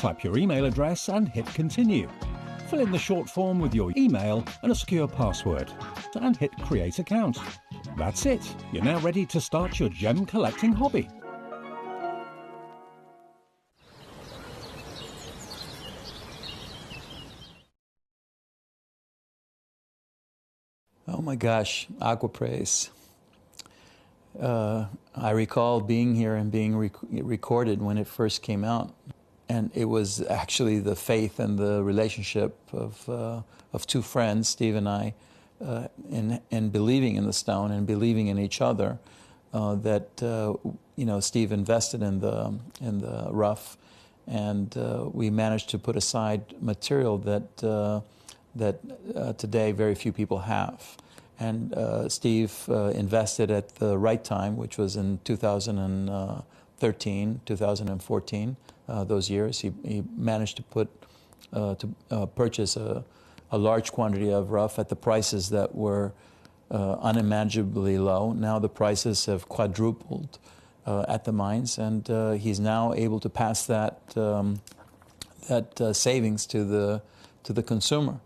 Type your email address and hit continue. Fill in the short form with your email and a secure password, and hit create account. That's it. You're now ready to start your gem collecting hobby. Oh my gosh, Aquapraise. I recall being here and being recorded when it first came out. And it was actually the faith and the relationship of two friends, Steve and I, in believing in the stone and believing in each other, that Steve invested in the rough, and we managed to put aside material that today very few people have. And Steve invested at the right time, which was in 2013, 2014. Those years, he managed to purchase a large quantity of rough at the prices that were unimaginably low. Now the prices have quadrupled at the mines, and he's now able to pass that savings to the consumer.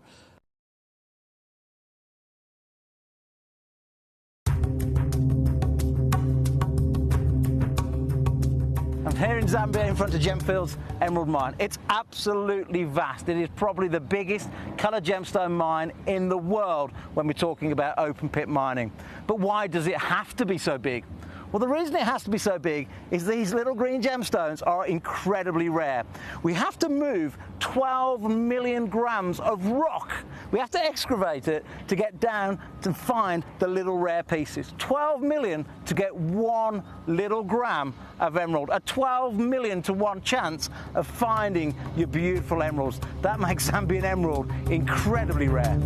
Here in Zambia, in front of Gemfield's Emerald Mine. It's absolutely vast. It is probably the biggest coloured gemstone mine in the world when we're talking about open pit mining. But why does it have to be so big? Well, the reason it has to be so big is these little green gemstones are incredibly rare. We have to move 12 million grams of rock. We have to excavate it to get down to find the little rare pieces. 12 million to get 1 little gram of emerald. A 12 million to 1 chance of finding your beautiful emeralds. That makes Zambian emerald incredibly rare.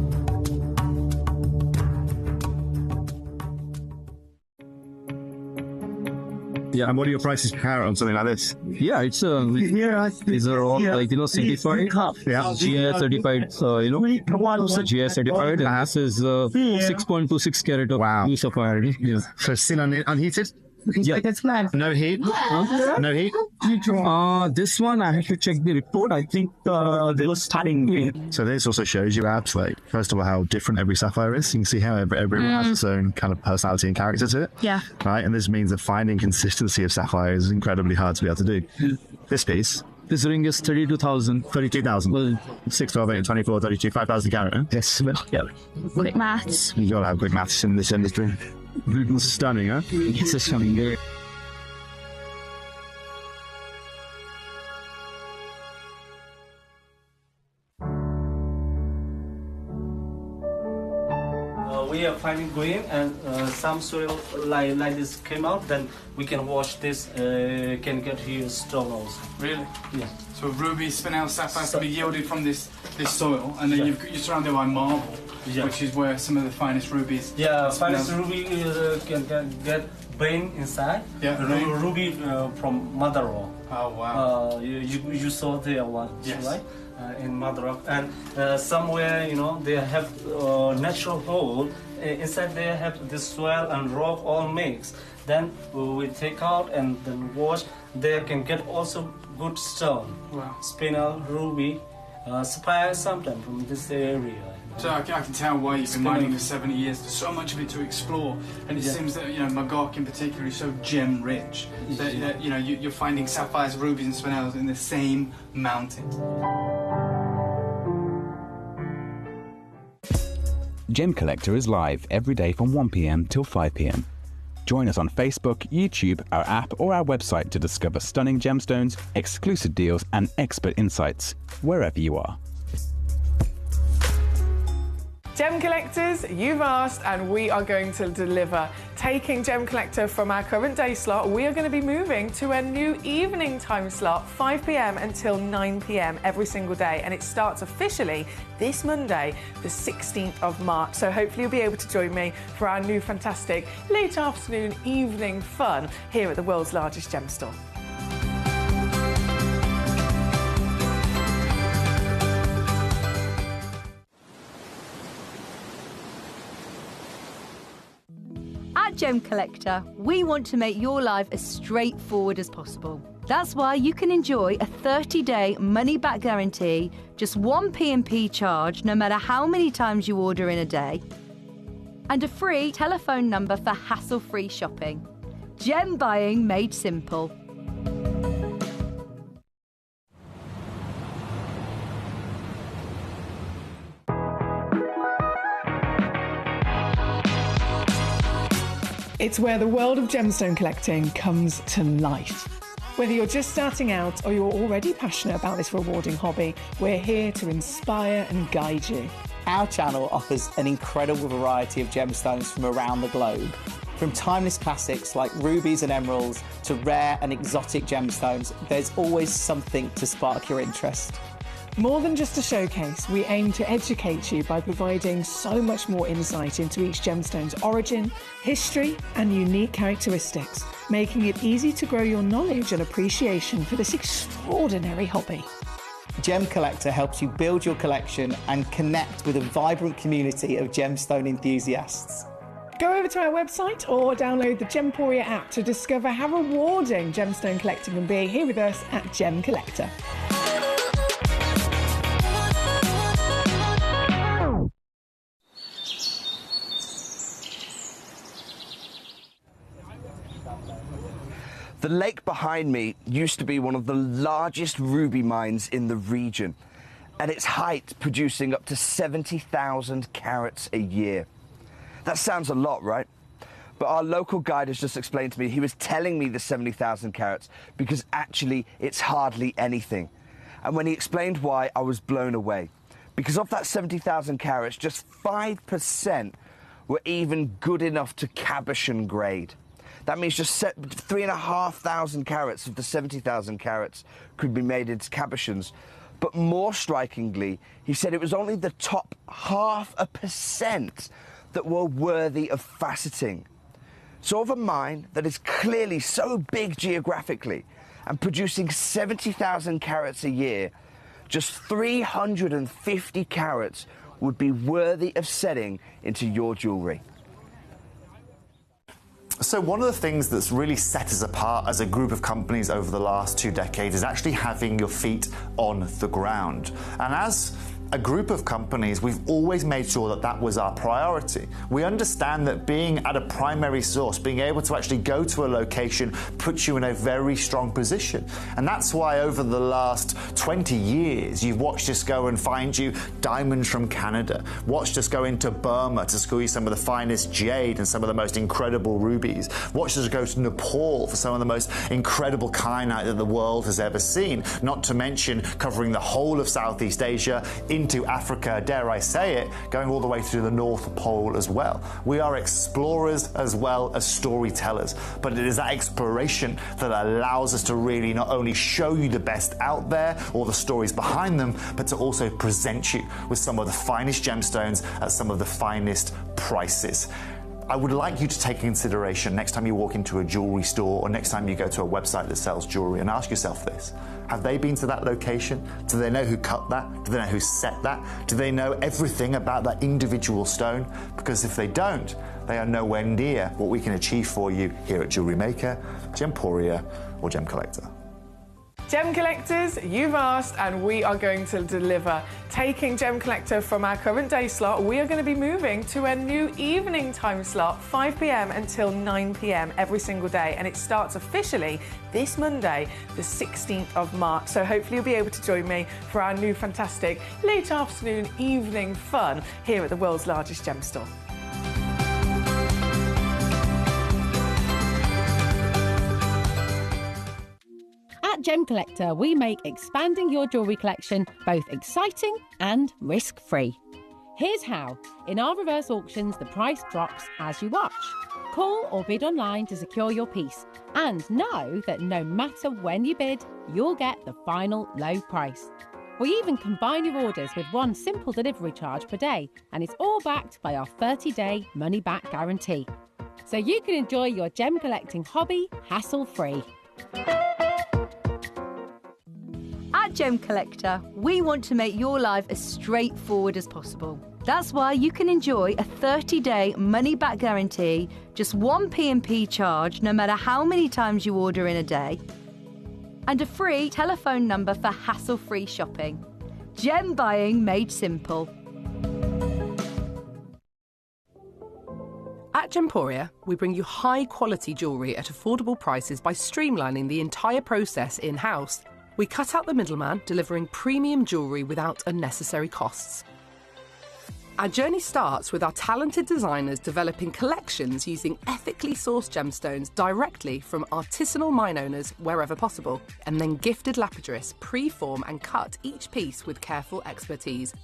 Yeah, and what are your prices per carat on something like this? Yeah, it's these are all certified. Yeah, GI certified. GI certified. And this is 6.26 carat of blue sapphire. Yeah. So still unheated? Yeah. No heat? No heat? This one I have to check the report. I think they were starting. So this also shows you abs, like, first of all, how different every sapphire is. You can see how everyone has its own kind of personality and character to it. Yeah. Right, and this means that finding consistency of sapphire is incredibly hard to be able to do. This piece. This ring is 32,000. 32,000. Well, 6, 12, 8, 24, 32, 5,000 carat. Huh? yes. Yeah. Quick maths. You gotta have quick maths in this industry. Stunning, huh? It's a stunning day. We are finding green, and some soil like this came out. Then we can wash this. Can get here stone also. Really? Yeah. So ruby, spinel, sapphire can be yielded from this soil, and then you're surrounded by marble, which is where some of the finest rubies. Yeah, finest ruby can get brain inside. Yeah, ruby from mother rock. Oh wow. You saw there one, yes. right? In mother rock, and somewhere they have natural hole inside. They have this soil and rock all mixed. Then we take out and then wash. They can get also good stone. Wow. Spinel, ruby, sapphire sometimes from this area. So I can tell why you've been mining for 70 years. There's so much of it to explore, and it seems that Magog in particular is so gem rich that you're finding sapphires, rubies, and spinels in the same mountain. Gemcollector is live every day from 1 p.m. till 5 p.m. Join us on Facebook, YouTube, our app, or our website to discover stunning gemstones, exclusive deals, and expert insights wherever you are. Gem collectors, you've asked and we are going to deliver. Taking Gem Collector from our current day slot, we are going to be moving to a new evening time slot, 5 p.m. until 9 p.m. every single day, and it starts officially this Monday, the 16th of March. So hopefully you'll be able to join me for our new fantastic late afternoon evening fun here at the world's largest gem store. At Gem Collector, we want to make your life as straightforward as possible. That's why you can enjoy a 30-day money-back guarantee, just one P&P charge no matter how many times you order in a day, and a free telephone number for hassle-free shopping. Gem buying made simple. It's where the world of gemstone collecting comes to life. Whether you're just starting out or you're already passionate about this rewarding hobby, we're here to inspire and guide you. Our channel offers an incredible variety of gemstones from around the globe. From timeless classics like rubies and emeralds to rare and exotic gemstones, there's always something to spark your interest. More than just a showcase, we aim to educate you by providing so much more insight into each gemstone's origin, history, and unique characteristics, making it easy to grow your knowledge and appreciation for this extraordinary hobby. Gemcollector helps you build your collection and connect with a vibrant community of gemstone enthusiasts. Go over to our website or download the Gemporia app to discover how rewarding gemstone collecting can be here with us at Gemcollector. The lake behind me used to be one of the largest ruby mines in the region, at its height producing up to 70,000 carats a year. That sounds a lot, right? But our local guide has just explained to me he was telling me the 70,000 carats because actually it's hardly anything. And when he explained why, I was blown away. Because of that 70,000 carats, just 5% were even good enough to cabochon grade. That means just 3,500 carats of the 70,000 carats could be made into cabochons. But more strikingly, he said it was only the top 0.5% that were worthy of faceting. So of a mine that is clearly so big geographically and producing 70,000 carats a year, just 350 carats would be worthy of setting into your jewellery. So one of the things that's really set us apart as a group of companies over the last 2 decades is actually having your feet on the ground. And as a group of companies, we've always made sure that that was our priority. We understand that being at a primary source, being able to actually go to a location, puts you in a very strong position. And that's why over the last 20 years, you've watched us go and find you diamonds from Canada, watched us go into Burma to score you some of the finest jade and some of the most incredible rubies, watched us go to Nepal for some of the most incredible kyanite that the world has ever seen, not to mention covering the whole of Southeast Asia, into Africa, dare I say it, going all the way to the North Pole as well. We are explorers as well as storytellers, but it is that exploration that allows us to really not only show you the best out there or the stories behind them, but to also present you with some of the finest gemstones at some of the finest prices. I would like you to take into consideration next time you walk into a jewelry store or next time you go to a website that sells jewelry and ask yourself this. Have they been to that location? Do they know who cut that? Do they know who set that? Do they know everything about that individual stone? Because if they don't, they are nowhere near what we can achieve for you here at Jewelry Maker, Gemporia or Gemcollector. Gem collectors, you've asked and we are going to deliver. Taking Gemcollector from our current day slot, we are going to be moving to a new evening time slot, 5 p.m. until 9 p.m. every single day, and it starts officially this Monday, the 16th of March. So hopefully you'll be able to join me for our new fantastic late afternoon evening fun here at the world's largest gem store. At Gemcollector, we make expanding your jewellery collection both exciting and risk-free. Here's how. In our reverse auctions, the price drops as you watch. Call or bid online to secure your piece, and know that no matter when you bid, you'll get the final low price. We even combine your orders with one simple delivery charge per day, and it's all backed by our 30-day money-back guarantee. So you can enjoy your gem collecting hobby hassle-free. At Gemcollector, we want to make your life as straightforward as possible. That's why you can enjoy a 30-day money-back guarantee, just one P&P charge no matter how many times you order in a day, and a free telephone number for hassle-free shopping. Gem buying made simple. At Gemporia, we bring you high-quality jewellery at affordable prices by streamlining the entire process in-house. We cut out the middleman, delivering premium jewellery without unnecessary costs. Our journey starts with our talented designers developing collections using ethically sourced gemstones directly from artisanal mine owners wherever possible, and then gifted lapidarists pre-form and cut each piece with careful expertise.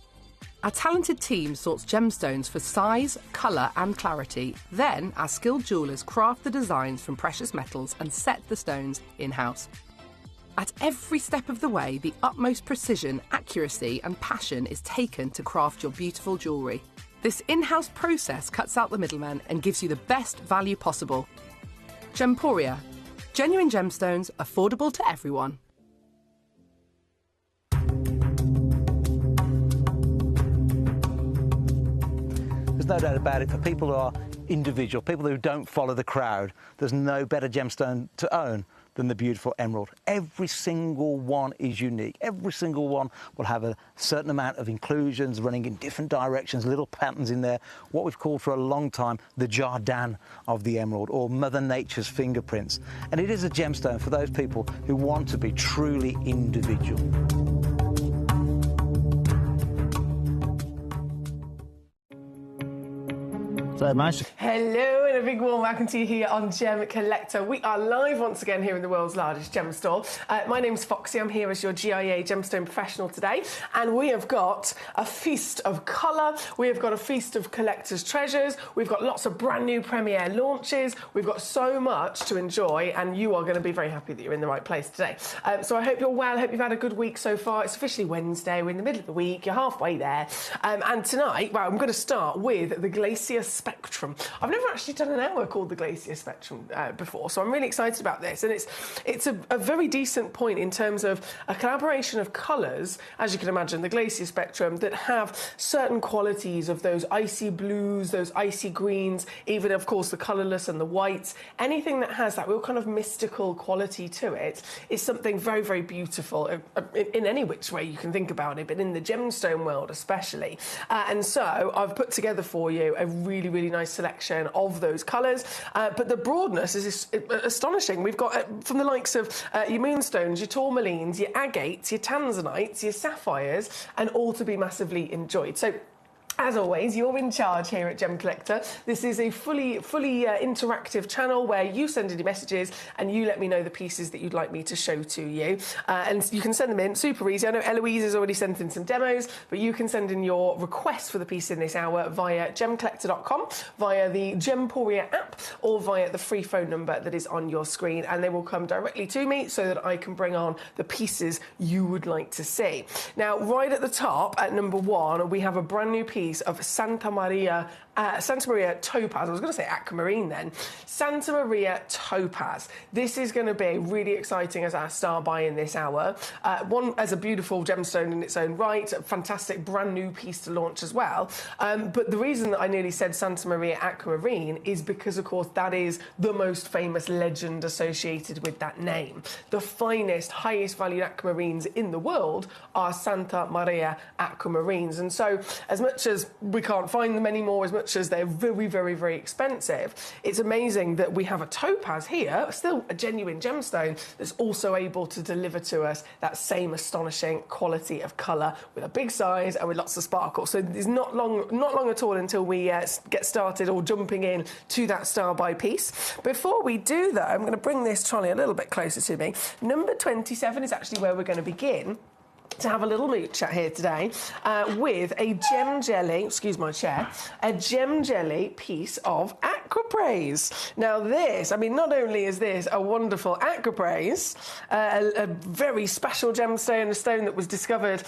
Our talented team sorts gemstones for size, colour and clarity. Then our skilled jewellers craft the designs from precious metals and set the stones in-house. At every step of the way, the utmost precision, accuracy and passion is taken to craft your beautiful jewellery. This in-house process cuts out the middleman and gives you the best value possible. Gemporia. Genuine gemstones, affordable to everyone. There's no doubt about it, for people who are individual, people who don't follow the crowd, there's no better gemstone to own than the beautiful emerald. Every single one is unique. Every single one will have a certain amount of inclusions running in different directions, little patterns in there, what we've called for a long time the Jardin of the emerald, or Mother Nature's fingerprints. And it is a gemstone for those people who want to be truly individual. So nice. Hello and a big warm welcome to you here on Gemcollector. We are live once again here in the world's largest gem store. My name's Foxy, I'm here as your GIA gemstone professional today, and we have got a feast of colour, we have got a feast of collector's treasures, we've got lots of brand new premiere launches, we've got so much to enjoy, and you are going to be very happy that you're in the right place today. So I hope you're well, I hope you've had a good week so far. It's officially Wednesday, we're in the middle of the week, you're halfway there. And tonight, well, I'm going to start with the Glacier Spectrum. I've never actually done an hour called the Glacier Spectrum before, so I'm really excited about this. And it's a very decent point in terms of a collaboration of colours, as you can imagine, the Glacier Spectrum, that have certain qualities of those icy blues, those icy greens, even, of course, the colourless and the whites. Anything that has that real kind of mystical quality to it is something very, very beautiful in any which way you can think about it, but in the gemstone world especially. And so I've put together for you a really, really nice selection of those colours, but the broadness is astonishing. We've got from the likes of your moonstones, your tourmalines, your agates, your tanzanites, your sapphires, and all to be massively enjoyed. So as always, you're in charge here at Gemcollector. This is a fully interactive channel where you send in your messages and you let me know the pieces that you'd like me to show to you. And you can send them in, super easy. I know Eloise has already sent in some demos, but you can send in your request for the piece in this hour via gemcollector.com, via the Gemporia app, or via the free phone number that is on your screen, and they will come directly to me so that I can bring on the pieces you would like to see. Now, right at the top, at number 1, we have a brand new piece of Santa Maria Topaz. I was going to say aquamarine then. Santa Maria Topaz. This is going to be really exciting as our star buy in this hour. One as a beautiful gemstone in its own right, a fantastic brand new piece to launch as well. But the reason that I nearly said Santa Maria Aquamarine is because, of course, that is the most famous legend associated with that name. The finest, highest valued aquamarines in the world are Santa Maria Aquamarines. And so, as much as we can't find them anymore, as much as they're very, very, very expensive, it's amazing that we have a topaz here, still a genuine gemstone, that's also able to deliver to us that same astonishing quality of colour with a big size and with lots of sparkle. So it's not long at all until we get started or jumping in to that star buy piece. Before we do, though, I'm going to bring this trolley a little bit closer to me. Number 27 is actually where we're going to begin to have a little mood chat here today with a gem jelly, excuse my chair, a gem jelly piece of aquapraise. Now this, I mean, not only is this a wonderful aquapraise, a very special gemstone, a stone that was discovered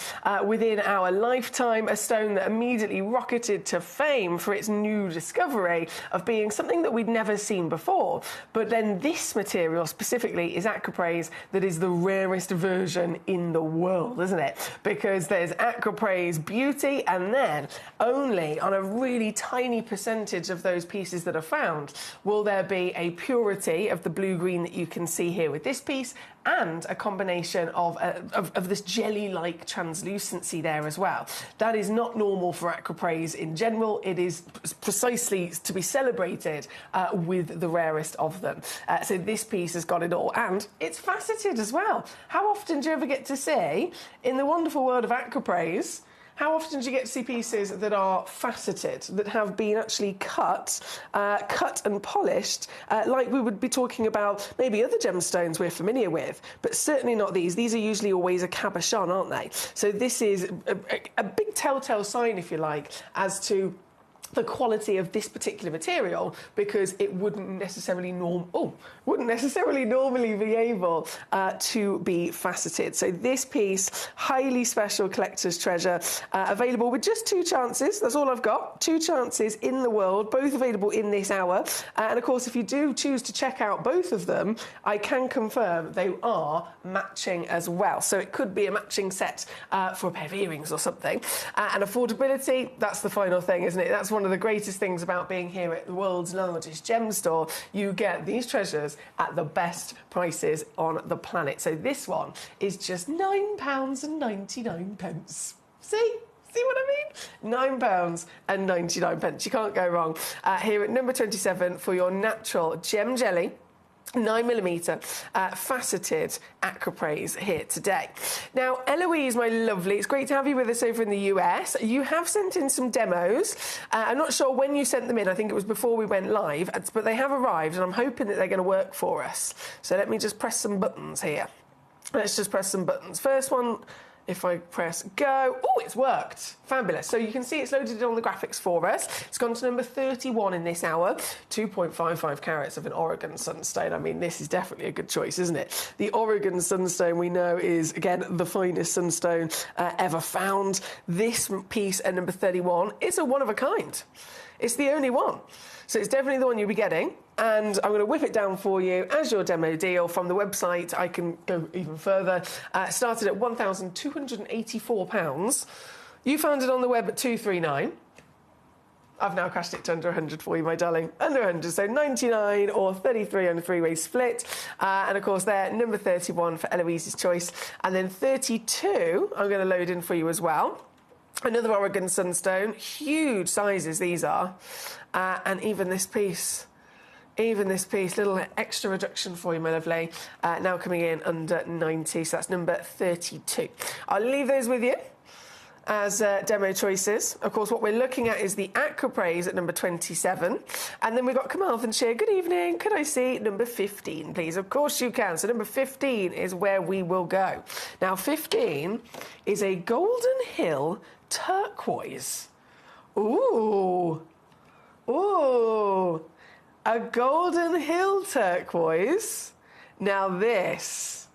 within our lifetime, a stone that immediately rocketed to fame for its new discovery of being something that we'd never seen before. But then this material specifically is aquapraise that is the rarest version in the world, isn't it? it? Because there's Aquapraise Beauty, and then only on a really tiny percentage of those pieces that are found will there be a purity of the blue-green that you can see here with this piece, and a combination of this jelly-like translucency there as well. That is not normal for Aquapraise in general. It is precisely to be celebrated with the rarest of them. So this piece has got it all, and it's faceted as well. How often do you ever get to see, in the wonderful world of Aquapraise, how often do you get to see pieces that are faceted, that have been actually cut and polished, like we would be talking about maybe other gemstones we're familiar with, but certainly not these. These are usually always a cabochon, aren't they? So this is a big telltale sign, if you like, as to the quality of this particular material, because it wouldn't necessarily normally be able to be faceted. So this piece, highly special collector's treasure, available with just 2 chances. That's all I've got. 2 chances in the world, both available in this hour. And of course, if you do choose to check out both of them, I can confirm they are matching as well. So it could be a matching set for a pair of earrings or something. And affordability, that's the final thing, isn't it? That's one of the greatest things about being here at the world's largest gem store. You get these treasures at the best prices on the planet. So this one is just £9.99. See what I mean? £9.99. You can't go wrong. Here at number 27 for your natural gem jelly 9mm faceted Aquapraise here today. Now, Eloise, my lovely, it's great to have you with us over in the US. You have sent in some demos. I'm not sure when you sent them in. I think it was before we went live, but they have arrived, and I'm hoping that they're going to work for us. So let me just press some buttons here. Let's just press some buttons. First one, if I press go, oh, it's worked. Fabulous. So you can see it's loaded on the graphics for us. It's gone to number 31 in this hour. 2.55 carats of an Oregon sunstone. I mean, this is definitely a good choice, isn't it? The Oregon sunstone we know is, again, the finest sunstone ever found. This piece at number 31 is a one of a kind. It's the only one. So it's definitely the one you'll be getting. And I'm going to whip it down for you as your demo deal from the website. I can go even further. Started at £1,284. You found it on the web at $239. I've now crashed it to under 100 for you, my darling. Under 100, so 99 or 33 on a 3-way split. And of course, there, number 31 for Eloise's choice. And then 32, I'm going to load in for you as well. Another Oregon sunstone. Huge sizes these are. And even this piece, little extra reduction for you, my lovely. Now coming in under 90, so that's number 32. I'll leave those with you as demo choices. Of course, what we're looking at is the Aquapraise at number 27. And then we've got Carmarthenshire. Good evening. Could I see number 15, please? Of course you can. So number 15 is where we will go. Now, 15 is a Golden Hill turquoise. Ooh. Ooh. A Golden Hill turquoise. Now this,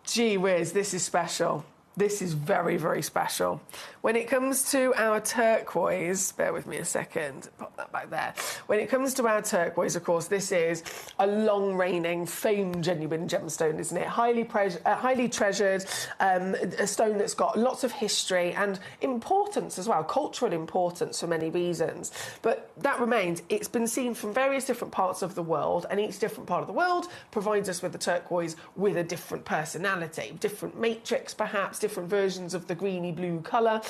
gee whiz, this is special. This is very, very special. When it comes to our turquoise, bear with me a second, pop that back there. When it comes to our turquoise, of course, this is a long-reigning, famed, genuine gemstone, isn't it? Highly treasured, a stone that's got lots of history and importance as well, cultural importance for many reasons. But that remains, it's been seen from various different parts of the world, and each different part of the world provides us with the turquoise with a different personality, different matrix perhaps, different versions of the greeny blue colour,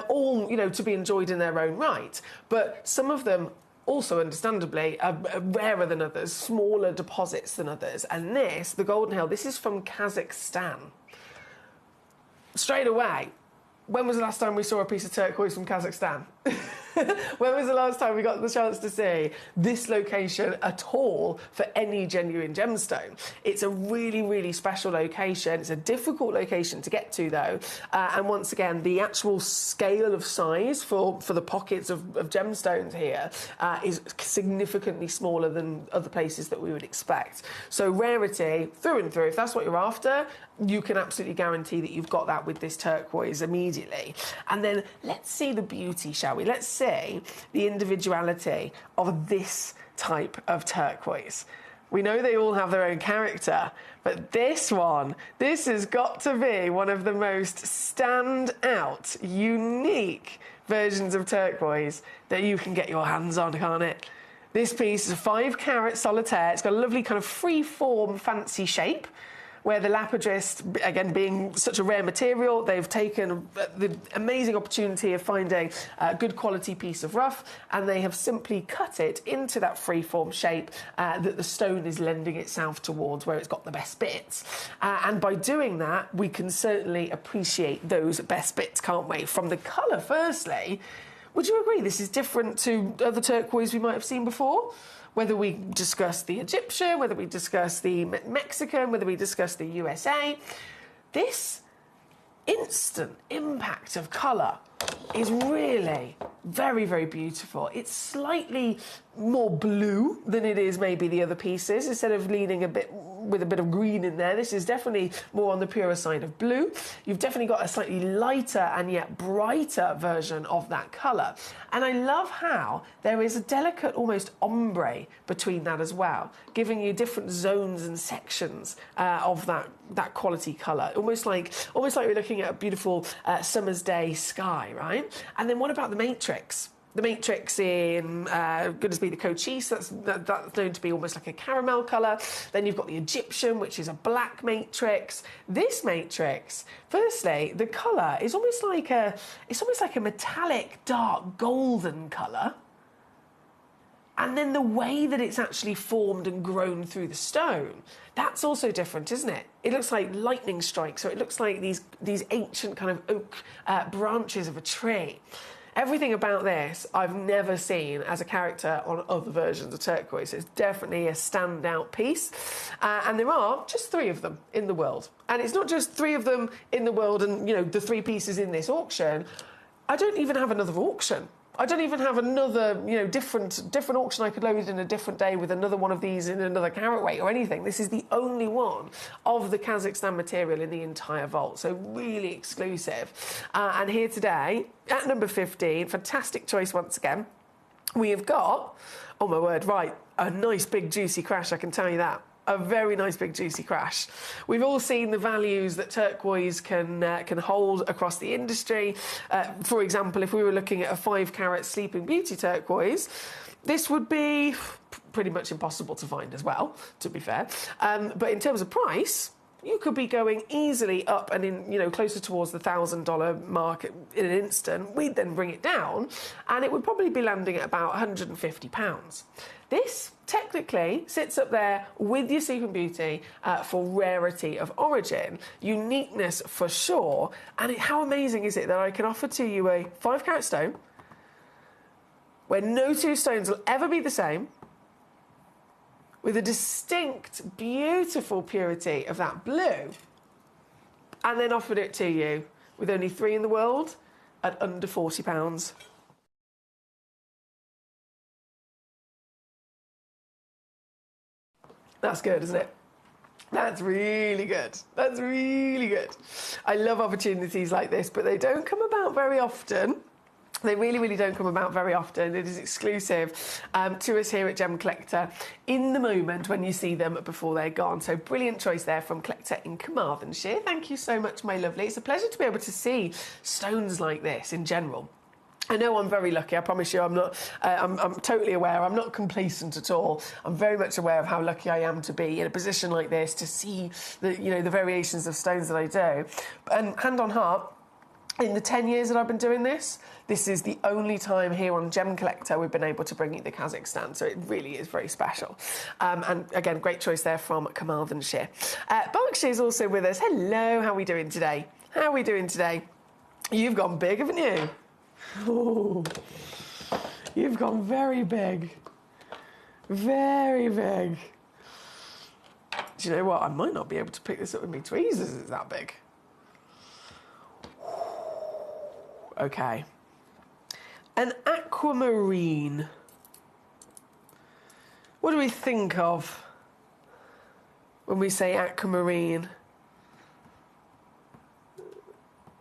all, you know, to be enjoyed in their own right. But some of them also, understandably, are rarer than others, smaller deposits than others. And this, the Golden Hill, this is from Kazakhstan. Straight away, when was the last time we saw a piece of turquoise from Kazakhstan? When was the last time we got the chance to see this location at all for any genuine gemstone? It's a really, really special location. It's a difficult location to get to, though. And once again, the actual scale of size for the pockets of gemstones here is significantly smaller than other places that we would expect. So rarity through and through. If that's what you're after, you can absolutely guarantee that you've got that with this turquoise immediately. And then let's see the beauty, shall we? Let's see the individuality of this type of turquoise. We know they all have their own character, but this has got to be one of the most stand-out, unique versions of turquoise that you can get your hands on, can't it? This piece is a 5-carat solitaire. It's got a lovely kind of free-form, fancy shape, where the lapidus, again, being such a rare material, they've taken the amazing opportunity of finding a good quality piece of rough, and they have simply cut it into that free-form shape that the stone is lending itself towards, where it's got the best bits. And by doing that, we can certainly appreciate those best bits, can't we? From the colour, firstly, would you agree this is different to other turquoise we might have seen before? Whether we discuss the Egyptian, whether we discuss the Mexican, whether we discuss the USA, this instant impact of colour is really very, very beautiful. It's slightly more blue than it is maybe the other pieces. Instead of leaning a bit with a bit of green in there, this is definitely more on the purer side of blue. You've definitely got a slightly lighter and yet brighter version of that colour. And I love how there is a delicate almost ombre between that as well, giving you different zones and sections of that quality colour. Almost like we're looking at a beautiful summer's day sky, right? And then what about the matrix? The matrix in goodness be the cochise, that's known to be almost like a caramel colour. Then you've got the Egyptian, which is a black matrix. This matrix, firstly, the colour is almost like a metallic, dark, golden colour. And then the way that it's actually formed and grown through the stone, that's also different, isn't it? It looks like lightning strikes, or it looks like these ancient kind of oak branches of a tree. Everything about this I've never seen as a character on other versions of turquoise. It's definitely a standout piece. And there are just 3 of them in the world. And it's not just 3 of them in the world and, you know, the 3 pieces in this auction. I don't even have another auction. I don't even have another, you know, different auction I could load in a different day with another one of these in another carat weight or anything. This is the only one of the Kazakhstan material in the entire vault, so really exclusive. And here today, at number 15, fantastic choice once again, we have got, oh my word, right, a nice big juicy crash, I can tell you that. A very nice big juicy crash. We've all seen the values that turquoise can hold across the industry. For example, if we were looking at a 5-carat Sleeping Beauty turquoise, this would be pretty much impossible to find as well, to be fair. But in terms of price, you could be going easily up and in, you know, closer towards the $1,000 mark in an instant. We'd then bring it down, and it would probably be landing at about £150. This technically sits up there with your Sleeping Beauty for rarity of origin, uniqueness for sure. And how amazing is it that I can offer to you a 5-carat stone where no 2 stones will ever be the same, with a distinct, beautiful purity of that blue, and then offered it to you with only 3 in the world at under £40. That's good, isn't it? That's really good. That's really good. I love opportunities like this, but they don't come about very often. They really, really don't come about very often. It is exclusive to us here at Gemcollector in the moment when you see them before they're gone. So brilliant choice there from Collector in Carmarthenshire. Thank you so much, my lovely. It's a pleasure to be able to see stones like this in general. I know I'm very lucky, I promise you. I'm not. I'm totally aware. I'm not complacent at all. I'm very much aware of how lucky I am to be in a position like this, to see the variations of stones that I do. And hand on heart, in the 10 years that I've been doing this, this is the only time here on Gemcollector we've been able to bring you the Kazakhstan, so it really is very special. And again, great choice there from Carmarthenshire. Berkshire is also with us. Hello, how are we doing today? How are we doing today? You've gone big, haven't you? Oh, you've gone very big. Very big. Do you know what? I might not be able to pick this up with my tweezers, it's that big. Okay. An aquamarine. What do we think of when we say aquamarine?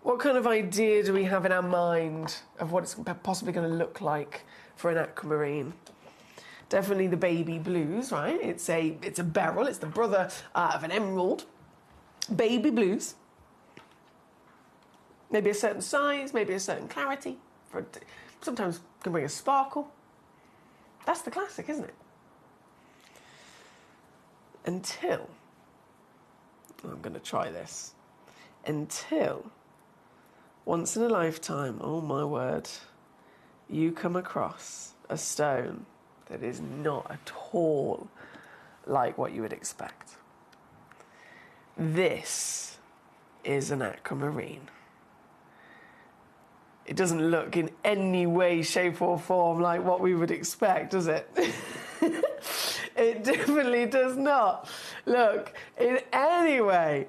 What kind of idea do we have in our mind of what it's possibly going to look like for an aquamarine? Definitely the baby blues, right? It's a beryl. It's the brother of an emerald. Baby blues. Maybe a certain size, maybe a certain clarity. Sometimes can bring a sparkle. That's the classic, isn't it? Until, I'm going to try this, until once in a lifetime, oh my word, you come across a stone that is not at all like what you would expect. This is an aquamarine. It doesn't look in any way, shape or form like what we would expect, does it? It definitely does not look in any way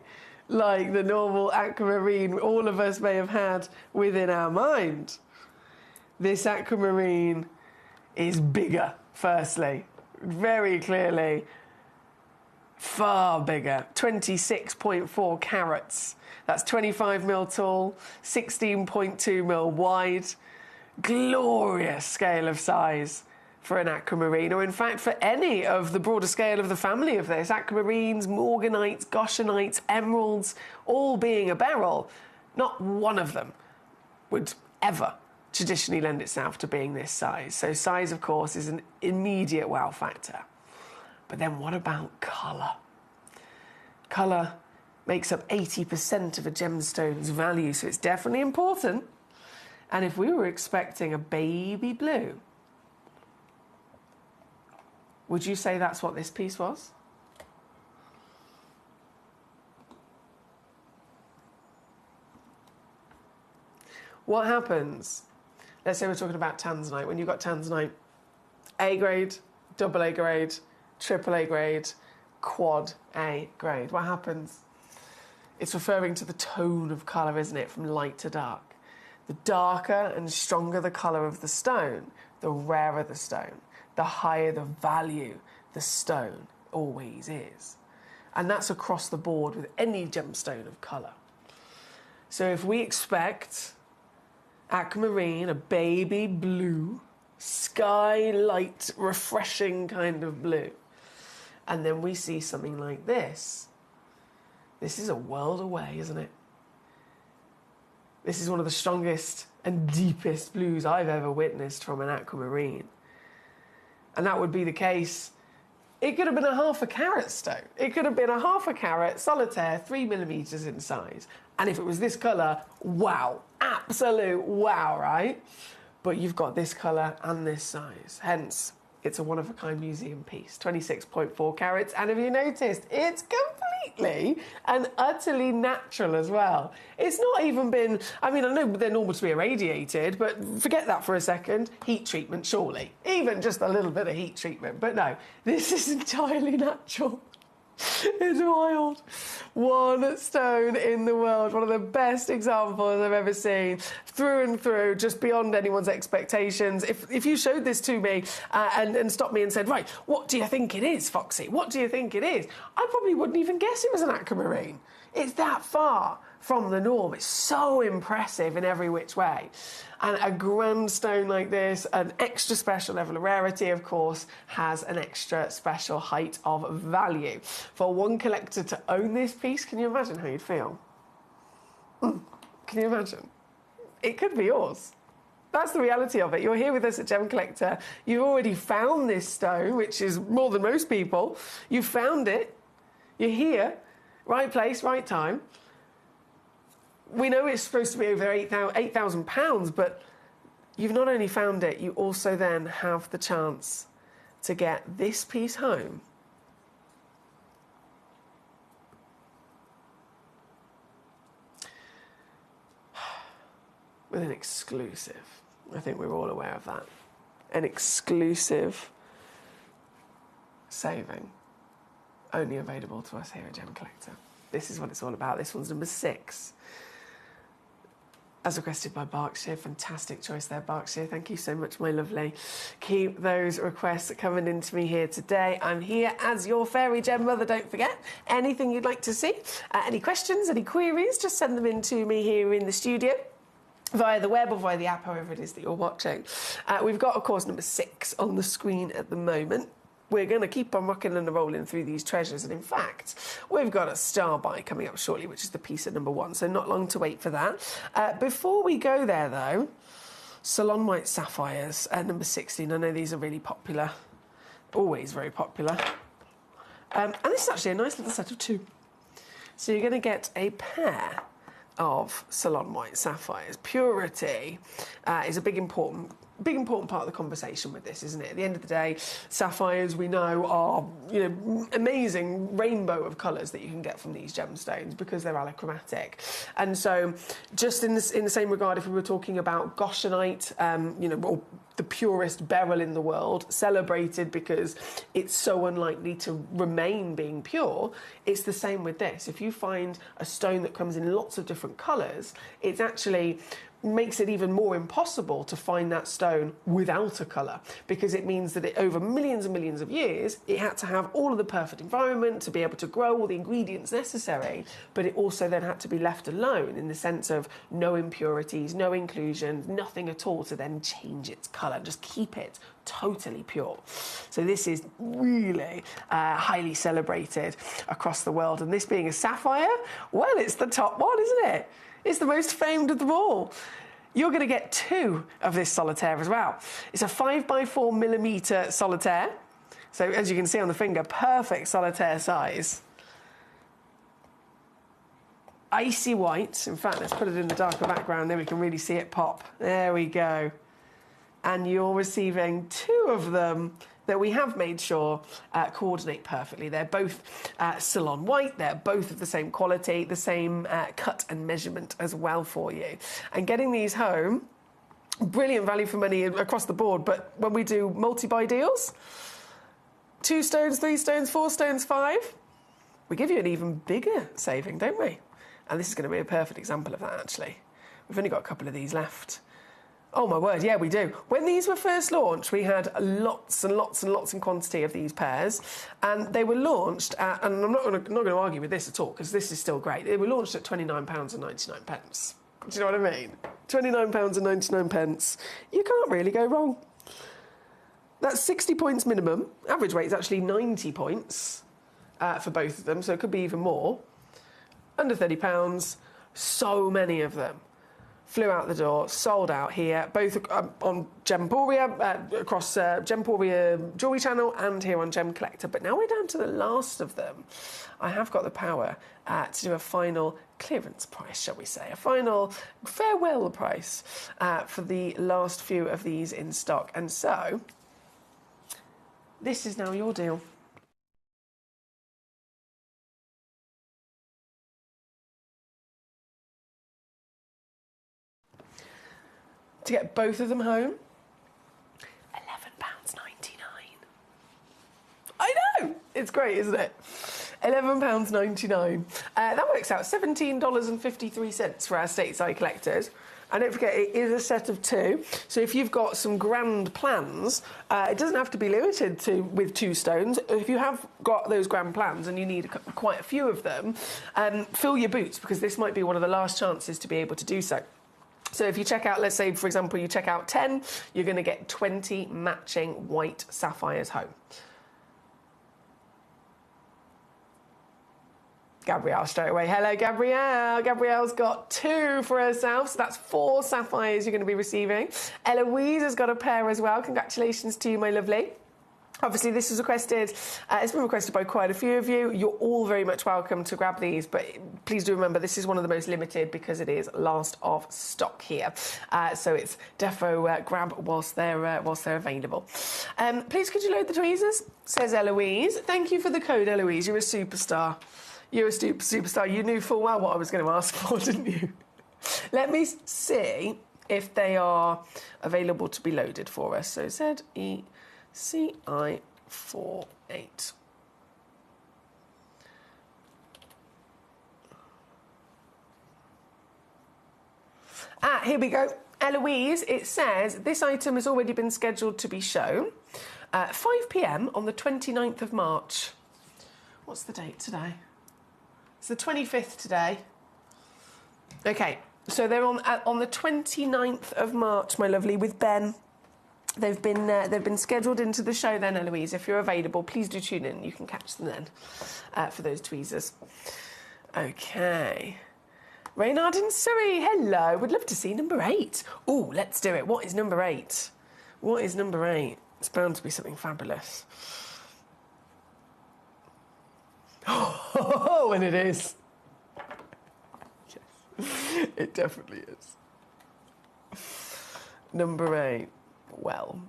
like the normal aquamarine all of us may have had within our mind. This aquamarine is bigger, firstly, very clearly, far bigger, 26.4 carats. That's 25 mil tall, 16.2 mil wide. Glorious scale of size for an aquamarine, or in fact for any of the broader scale of the family of this. Aquamarines, morganites, goshenites, emeralds, all being a beryl. Not one of them would ever traditionally lend itself to being this size. So size, of course, is an immediate wow factor. But then what about colour? Colour makes up 80% of a gemstone's value, so it's definitely important. And if we were expecting a baby blue, would you say that's what this piece was? What happens, let's say we're talking about tanzanite, when you've got tanzanite, A grade, double A grade, triple A grade, quad A grade, what happens? It's referring to the tone of colour, isn't it, from light to dark. The darker and stronger the colour of the stone, the rarer the stone, the higher the value the stone always is. And that's across the board with any gemstone of colour. So if we expect aquamarine, a baby blue, skylight, refreshing kind of blue, and then we see something like this, this is a world away, isn't it? This is one of the strongest and deepest blues I've ever witnessed from an aquamarine. And that would be the case. It could have been a half a carat stone. It could have been a half a carat solitaire, 3 millimeters in size. And if it was this colour, wow, absolute wow, right? But you've got this colour and this size. Hence, it's a one-of-a-kind museum piece, 26.4 carats. And have you noticed, it's completely and utterly natural as well. It's not even been, I mean, I know they're normal to be irradiated, but forget that for a second. Heat treatment, surely. Even just a little bit of heat treatment. But no, this is entirely natural. It's wild. One stone in the world, one of the best examples I've ever seen, through and through, just beyond anyone's expectations. If you showed this to me and stopped me and said, right, what do you think it is, Foxy? What do you think it is? I probably wouldn't even guess it was an aquamarine. It's that far from the norm. It's so impressive in every which way. And a grand stone like this, an extra special level of rarity, of course, has an extra special height of value. For one collector to own this piece, can you imagine how you'd feel? Can you imagine? It could be yours. That's the reality of it. You're here with us at Gemcollector. You've already found this stone, which is more than most people. You found it. You're here. Right place, right time. We know it's supposed to be over £8,000, but you've not only found it, you also then have the chance to get this piece home with an exclusive. I think we're all aware of that. An exclusive saving, only available to us here at Gemcollector. This is what it's all about. This one's number 6. As requested by Berkshire. Fantastic choice there, Berkshire. Thank you so much, my lovely. Keep those requests coming in to me here today. I'm here as your fairy gem mother, don't forget. Anything you'd like to see, any questions, any queries, just send them in to me here in the studio. via the web or via the app, however it is that you're watching. We've got, of course, number 6 on the screen at the moment. We're going to keep on rocking and rolling through these treasures, and in fact, we've got a star buy coming up shortly, which is the piece at number 1, so not long to wait for that. Before we go there, though, Salon White Sapphires at number 16. I know these are really popular, always very popular. And this is actually a nice little set of 2. So you're going to get a pair of Salon White Sapphires. Purity is a big important part of the conversation with this, isn't it? At the end of the day, sapphires, we know, are, you know, amazing rainbow of colours that you can get from these gemstones because they're allochromatic. And so, just in the same regard, if we were talking about goshenite, you know, or the purest beryl in the world, celebrated because it's so unlikely to remain being pure, it's the same with this. If you find a stone that comes in lots of different colours, it's actually makes it even more impossible to find that stone without a colour, because it means that over millions and millions of years it had to have all of the perfect environment to be able to grow all the ingredients necessary, but it also then had to be left alone in the sense of no impurities, no inclusions, nothing at all to then change its colour, just keep it totally pure. So this is really highly celebrated across the world, and this being a sapphire, well, it's the top one, isn't it? It's the most famed of them all. You're going to get 2 of this solitaire as well. It's a 5x4mm solitaire. So as you can see on the finger, perfect solitaire size. Icy white. In fact, let's put it in the darker background, then we can really see it pop. There we go. And you're receiving 2 of them that we have made sure coordinate perfectly. They're both Salon White, they're both of the same quality, the same cut and measurement as well for you. And getting these home, brilliant value for money across the board, but when we do multi-buy deals, 2 stones, 3 stones, 4 stones, 5, we give you an even bigger saving, don't we? And this is going to be a perfect example of that, actually. We've only got a couple of these left. Oh my word, yeah, we do. When these were first launched, we had lots and lots and lots in quantity of these pairs, and they were launched at, and I'm not going to argue with this at all, because this is still great. They were launched at £29.99. Do you know what I mean? £29.99. You can't really go wrong. That's 60 points minimum. Average rate is actually 90 points for both of them, so it could be even more. Under £30, so many of them. Flew out the door, sold out here, both on Gemporia, across Gemporia Jewellery Channel and here on Gemcollector. But now we're down to the last of them. I have got the power to do a final clearance price, shall we say, a final farewell price for the last few of these in stock. And so, this is now your deal. To get both of them home, £11.99. I know! It's great, isn't it? £11.99. That works out $17.53 for our stateside collectors. And don't forget, it is a set of 2. So if you've got some grand plans, it doesn't have to be limited to with 2 stones. If you have got those grand plans and you need quite a few of them, fill your boots, because this might be one of the last chances to be able to do so. So if you check out, let's say, for example, you check out 10, you're going to get 20 matching white sapphires home. Gabrielle straight away. Hello, Gabrielle. Gabrielle's got 2 for herself, so that's 4 sapphires you're going to be receiving. Eloise has got a pair as well. Congratulations to you, my lovely. Obviously, this was requested, it's been requested by quite a few of you. You're all very much welcome to grab these, but please do remember this is one of the most limited because it is last of stock here. So it's defo grab whilst they're available. Please could you load the tweezers, says Eloise. Thank you for the code, Eloise. You're a superstar. You're a superstar. You knew full well what I was going to ask for, didn't you? Let me see if they are available to be loaded for us. So CI48. Here we go. Eloise, it says this item has already been scheduled to be shown at 5 p.m. on the 29th of March. What's the date today? It's the 25th today. Okay, So they're on the 29th of March, my lovely, with Ben. They've been scheduled into the show then, Eloise. If you're available, please do tune in. You can catch them then for those tweezers. Okay. Reynard in Surrey, hello. Would love to see number 8. Oh, let's do it. What is number 8? What is number 8? It's bound to be something fabulous. Oh, and it is. Yes, it definitely is. Number 8. Well,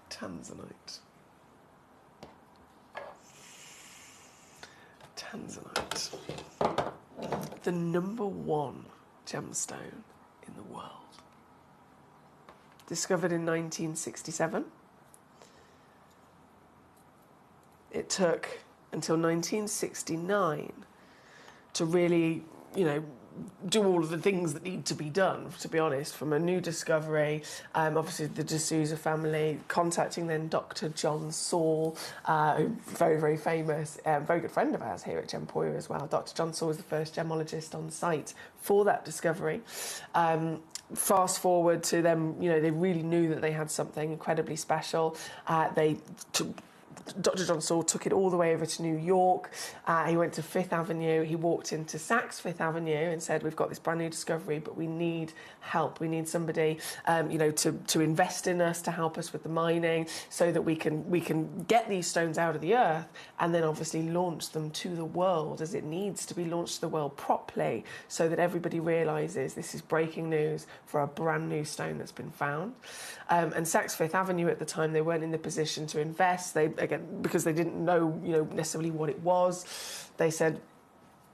Tanzanite. Tanzanite. The number 1 gemstone in the world. Discovered in 1967. It took until 1969 to really, do all of the things that need to be done, to be honest, from a new discovery, obviously the D'Souza family, contacting then Dr. John Saul, very, very famous, very good friend of ours here at Gemporia as well. Dr. John Saul was the first gemologist on site for that discovery. Fast forward to them, they really knew that they had something incredibly special. Dr. John Saul took it all the way over to New York. He went to Fifth Avenue. He walked into Saks Fifth Avenue and said, "We've got this brand new discovery, but we need help. We need somebody, to invest in us, to help us with the mining, so that we can get these stones out of the earth and then obviously launch them to the world as it needs to be launched to the world properly, so that everybody realises this is breaking news for a brand new stone that's been found." And Saks Fifth Avenue at the time, they weren't in the position to invest. Because they didn't know, necessarily what it was. They said,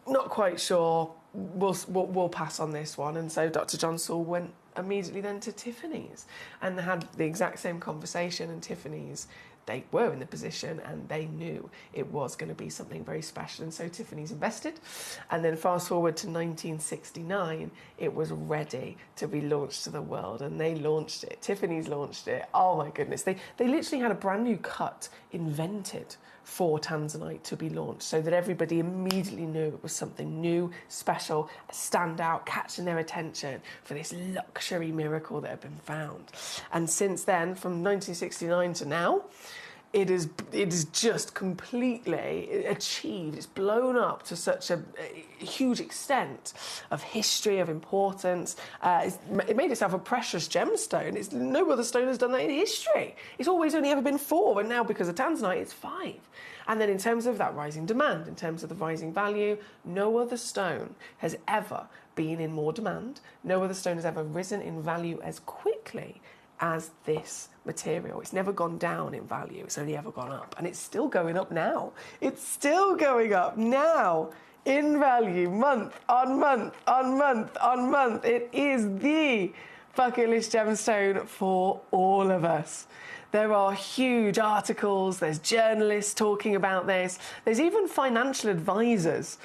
"Not quite sure. We'll pass on this one." And so Dr. John Saul went immediately then to Tiffany's and had the exact same conversation. And Tiffany's, they were in the position and they knew it was going to be something very special. And so Tiffany's invested. And then fast forward to 1969, it was ready to be launched to the world. And they launched it. Tiffany's launched it. Oh my goodness. They literally had a brand new cut invented for Tanzanite to be launched, so that everybody immediately knew it was something new, special, stand out, catching their attention for this luxury miracle that had been found. And since then, from 1969 to now, it is just completely achieved. It's blown up to such a huge extent of history, of importance. It made itself a precious gemstone. No other stone has done that in history. It's always only ever been 4, and now because of Tanzanite, it's 5. And then in terms of that rising demand, in terms of the rising value, no other stone has ever been in more demand. No other stone has ever risen in value as quickly as this material. It's never gone down in value, it's only ever gone up. And it's still going up now. It's still going up now in value, month on month on month on month. It is the bucket list gemstone for all of us. There are huge articles, there's journalists talking about this, there's even financial advisors.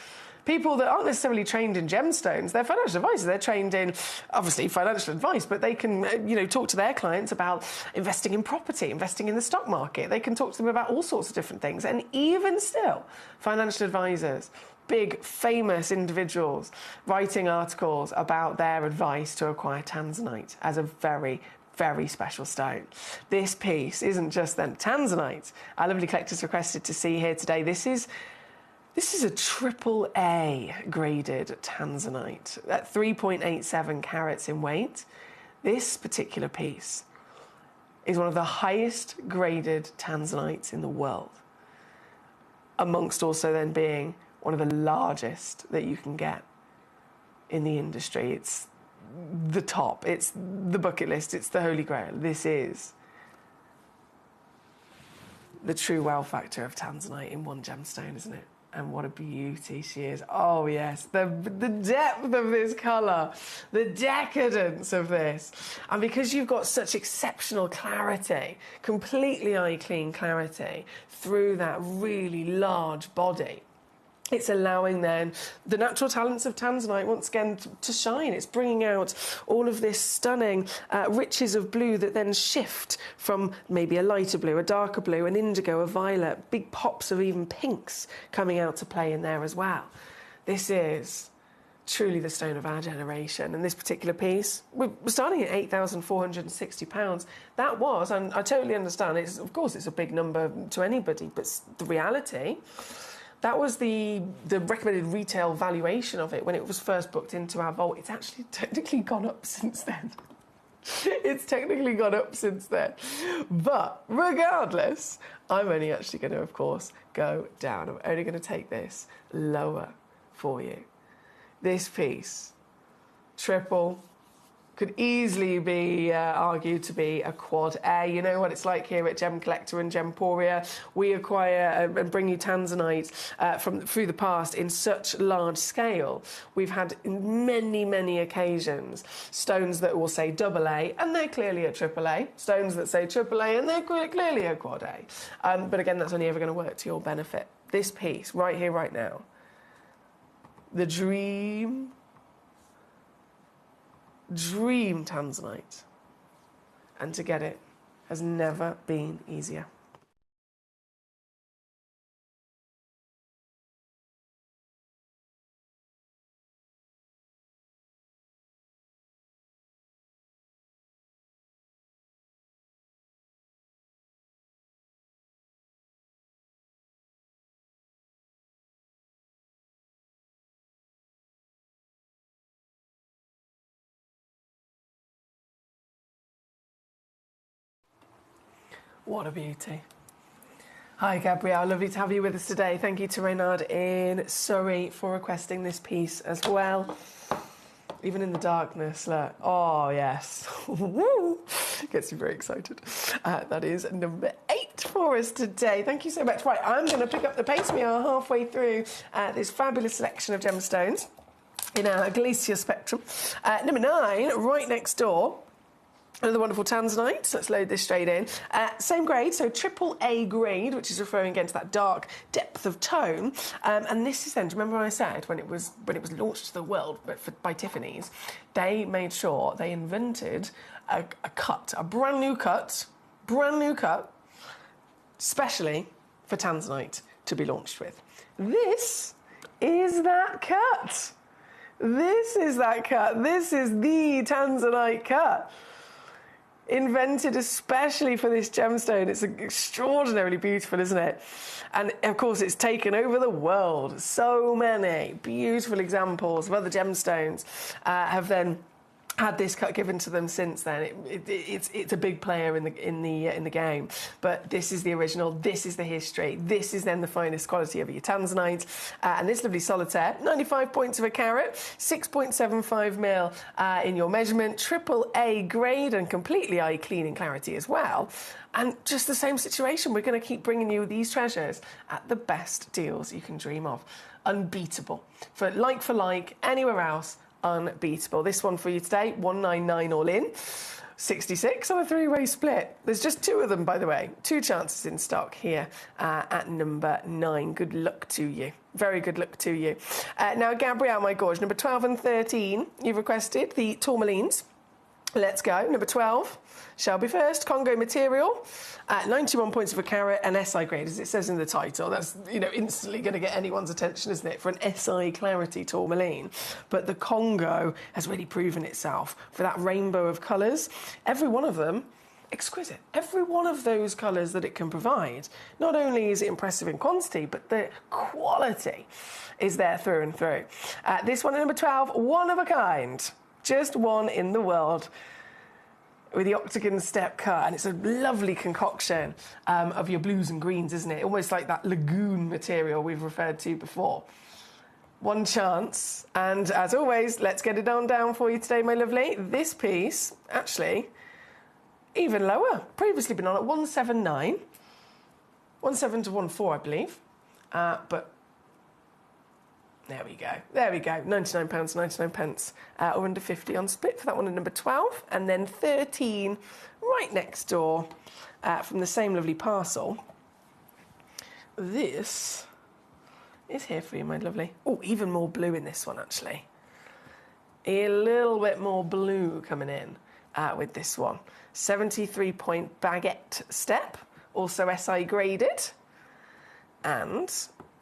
People that aren't necessarily trained in gemstones, they're financial advisors. They're trained in, obviously, financial advice, but they can, talk to their clients about investing in property, investing in the stock market. They can talk to them about all sorts of different things. And even still, financial advisors, big, famous individuals, writing articles about their advice to acquire Tanzanite as a very, very special stone. This piece isn't just then Tanzanite. Our lovely collectors requested to see here today. This is a AAA graded Tanzanite at 3.87 carats in weight. This particular piece is one of the highest graded Tanzanites in the world, amongst also then being one of the largest that you can get in the industry. It's the top, it's the bucket list, it's the holy grail. This is the true wow factor of Tanzanite in one gemstone, isn't it? And what a beauty she is. Oh, yes. The depth of this colour. The decadence of this. And because you've got such exceptional clarity, completely eye-clean clarity, through that really large body, it's allowing then the natural talents of Tanzanite once again to shine. It's bringing out all of this stunning riches of blue that then shift from maybe a lighter blue, a darker blue, an indigo, a violet, big pops of even pinks coming out to play in there as well. This is truly the stone of our generation. And this particular piece, we're starting at £8,460. That was, and I totally understand, of course it's a big number to anybody, but the reality, that was the recommended retail valuation of it when it was first booked into our vault. It's actually technically gone up since then. It's technically gone up since then. But regardless, I'm only actually going to, of course, go down. I'm only going to take this lower for you. This piece, triple, could easily be argued to be a quad A. You know what it's like here at Gemcollector and Gemporia. We acquire and bring you tanzanite through the past in such large scale. We've had many, many occasions stones that will say double A and they're clearly a triple A. Stones that say triple A and they're clearly a quad A. But again, that's only ever going to work to your benefit. This piece, right here, right now, the dream tanzanite, and to get it has never been easier. What a beauty. Hi, Gabrielle. Lovely to have you with us today. Thank you to Reynard in Surrey for requesting this piece as well. Even in the darkness, look. Oh, yes. Gets you very excited. That is number 8 for us today. Thank you so much. Right, I'm going to pick up the pace. We are halfway through this fabulous selection of gemstones in our Glacier spectrum. Number 9, right next door. Another wonderful tanzanite, so let's load this straight in. Same grade, so triple A grade, which is referring again to that dark depth of tone. And this is then, do you remember what I said when it was launched to the world by Tiffany's? They made sure they invented a cut, a brand new cut, specially for tanzanite to be launched with. This is that cut. This is that cut. This is the tanzanite cut. Invented especially for this gemstone. It's extraordinarily beautiful, isn't it? And of course, it's taken over the world. So many beautiful examples of other gemstones have then had this cut given to them since then. It's a big player in the game. But this is the original. This is the history. This is then the finest quality of your tanzanite. And this lovely solitaire, 95 points of a carat, 6.75 mil in your measurement, triple A grade and completely eye clean in clarity as well. And just the same situation. We're going to keep bringing you these treasures at the best deals you can dream of. Unbeatable. For like, anywhere else, unbeatable. This one for you today, 199 all in, 66 on a 3-way split. There's just 2 of them, by the way. 2 chances in stock here at number 9. Good luck to you. Very good luck to you. Now, Gabrielle, my gorge, number 12 and 13, you've requested the tourmalines. Let's go. Number 12, Shelby first, Congo material, 91 points of a carat, and SI grade, as it says in the title. That's, instantly going to get anyone's attention, isn't it, for an SI clarity tourmaline. But the Congo has really proven itself for that rainbow of colours. Every one of them exquisite. Every one of those colours that it can provide. Not only is it impressive in quantity, but the quality is there through and through. This one at number 12, one of a kind. Just one in the world with the octagon step cut, and it's a lovely concoction of your blues and greens, isn't it? Almost like that lagoon material we've referred to before. One chance, and as always, let's get it on down for you today, my lovely. This piece, actually, even lower. Previously been on at 179, 17 to 14, I believe, but there we go. There we go. £99, 99 pence, or under 50 on split for that one at number 12. And then 13 right next door from the same lovely parcel. This is here for you, my lovely. Oh, even more blue in this one, actually. A little bit more blue coming in with this one. 73-point baguette step, also SI graded. And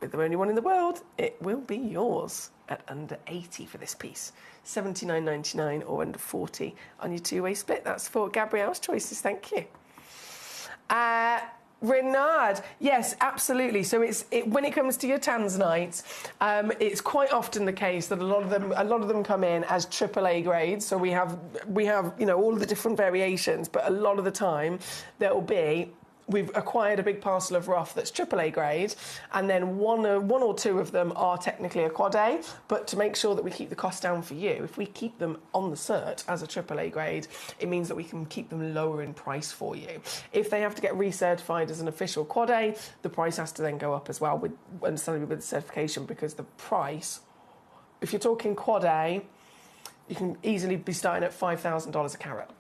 with the only one in the world, it will be yours at under 80 for this piece. $79.99 or under 40 on your two-way split. That's for Gabrielle's choices. Thank you. Renard, yes, absolutely. So when it comes to your tanzanites, it's quite often the case that a lot of them come in as AAA grades. So we have all of the different variations, but a lot of the time there will be. We've acquired a big parcel of rough that's AAA grade, and then one or two of them are technically a quad A, but to make sure that we keep the cost down for you, if we keep them on the cert as a AAA grade, it means that we can keep them lower in price for you. If they have to get recertified as an official quad A, the price has to then go up as well, understandably with the certification, because the price, if you're talking quad A, you can easily be starting at $5,000 a carat.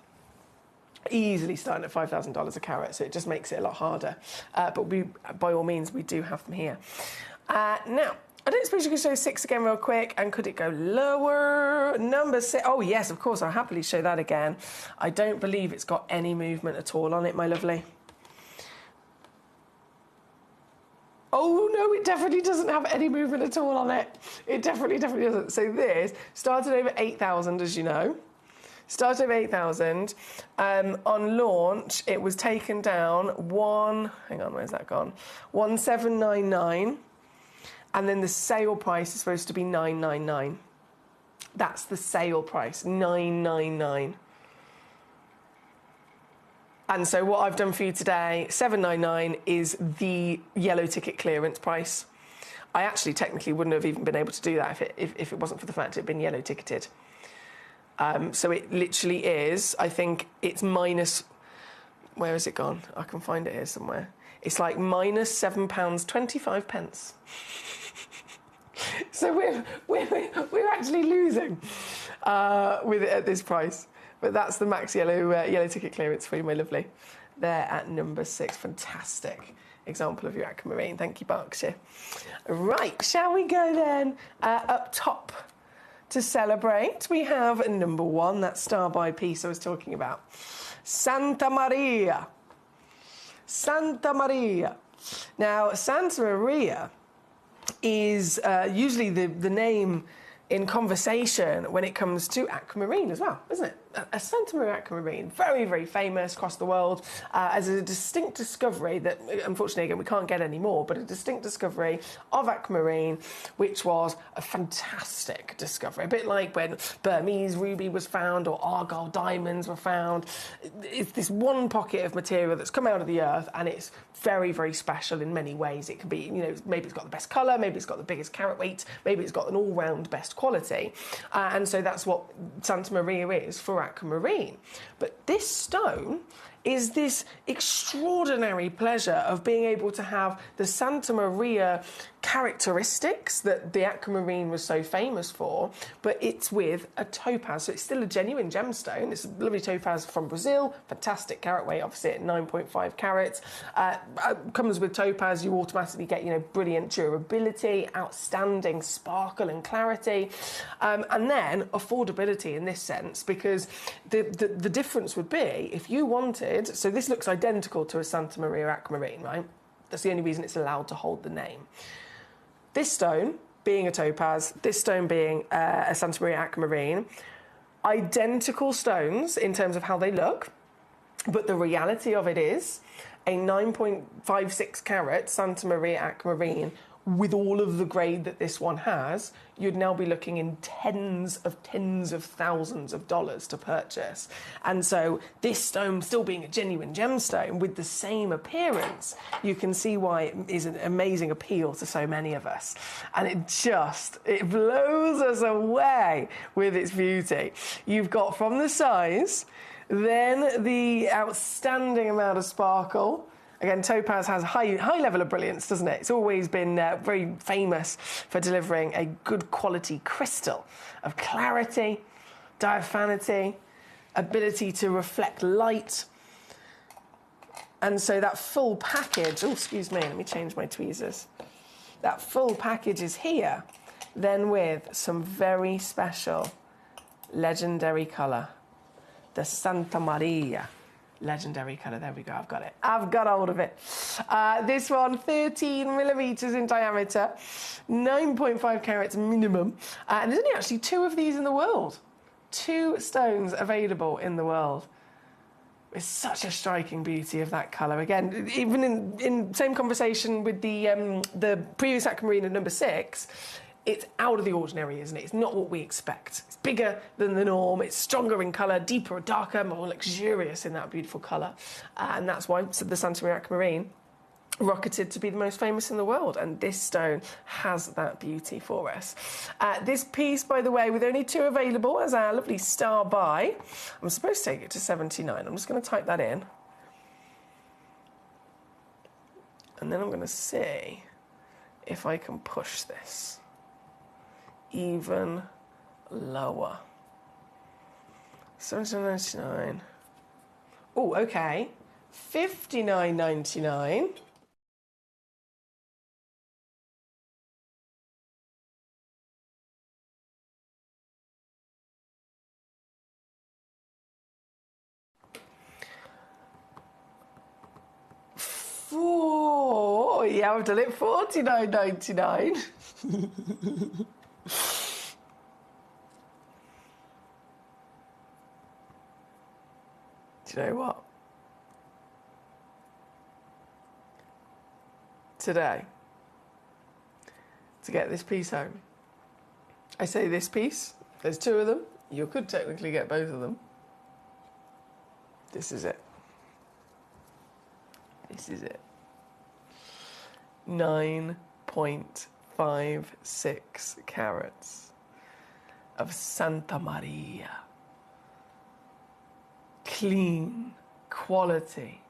Easily starting at $5,000 a carat, so it just makes it a lot harder. But by all means, we do have them here. Now, I don't suppose you could show 6 again real quick, and could it go lower? Number 6. Oh, yes, of course, I'll happily show that again. I don't believe it's got any movement at all on it, my lovely. Oh, no, it definitely doesn't have any movement at all on it. It definitely doesn't. So this started over 8,000, as you know. Started over 8,000. On launch, it was taken down hang on, where's that gone? 1,799. And then the sale price is supposed to be 999. That's the sale price, 999. And so what I've done for you today, 799 is the yellow ticket clearance price. I actually technically wouldn't have even been able to do that if it wasn't for the fact it had been yellow ticketed. So it literally is, I think it's minus, where has it gone? I can find it here somewhere. It's like minus £7.25. So we're actually losing with it at this price. But that's the max yellow ticket clearance for you, my lovely. There at number 6. Fantastic example of your aquamarine. Thank you, Berkshire. Right, shall we go then up top? To celebrate, we have number 1, that star by piece I was talking about. Santa Maria. Santa Maria. Now, Santa Maria is usually the name in conversation when it comes to aquamarine as well, isn't it? A Santa Maria aquamarine, very, very famous across the world as a distinct discovery that, unfortunately, again, we can't get anymore, but a distinct discovery of aquamarine, which was a fantastic discovery. A bit like when Burmese ruby was found or Argyle diamonds were found. It's this one pocket of material that's come out of the earth, and it's very, very special in many ways. It can be, maybe it's got the best colour, maybe it's got the biggest carat weight, maybe it's got an all-round best quality. And so that's what Santa Maria is for aquamarine. But this stone is this extraordinary pleasure of being able to have the Santa Maria characteristics that the aquamarine was so famous for, but it's with a topaz. So it's still a genuine gemstone. It's a lovely topaz from Brazil, fantastic carat weight, obviously at 9.5 carats. Comes with topaz, you automatically get, brilliant durability, outstanding sparkle and clarity, and then affordability in this sense, because the difference would be if you wanted, so this looks identical to a Santa Maria aquamarine, right? That's the only reason it's allowed to hold the name. This stone being a topaz, this stone being a Santa Maria aquamarine, identical stones in terms of how they look, but the reality of it is a 9.56 carat Santa Maria aquamarine with all of the grade that this one has, you'd now be looking in tens of thousands of dollars to purchase. And so this stone still being a genuine gemstone with the same appearance, you can see why it is an amazing appeal to so many of us. And it blows us away with its beauty. You've got from the size, then the outstanding amount of sparkle. Again, topaz has a high level of brilliance, doesn't it? It's always been very famous for delivering a good quality crystal of clarity, diaphanity, ability to reflect light. And so that full package, oh, excuse me, let me change my tweezers. That full package is here, then with some very special, legendary colour, the Santa Maria Legendary colour. There we go. I've got it. I've got hold of it. This one, 13 millimetres in diameter, 9.5 carats minimum. And there's only actually 2 of these in the world. 2 stones available in the world. It's such a striking beauty of that colour. Again, even in same conversation with the previous aquamarine at number 6, it's out of the ordinary, isn't it? It's not what we expect. It's bigger than the norm. It's stronger in colour, deeper, darker, more luxurious in that beautiful colour. And that's why the Santa Maria aquamarine rocketed to be the most famous in the world, and this stone has that beauty for us. This piece, by the way, with only 2 available as our lovely star buy, I'm supposed to take it to 79. I'm just going to type that in, and then I'm going to see if I can push this even lower. 17.99. Oh, okay. 59.99. Yeah, I've done it. 49.99. Do you know what? Today, to get this piece home, I say this piece, there's 2 of them. You could technically get both of them. This is it. This is it. 9.56 carats of Santa Maria. Clean, quality,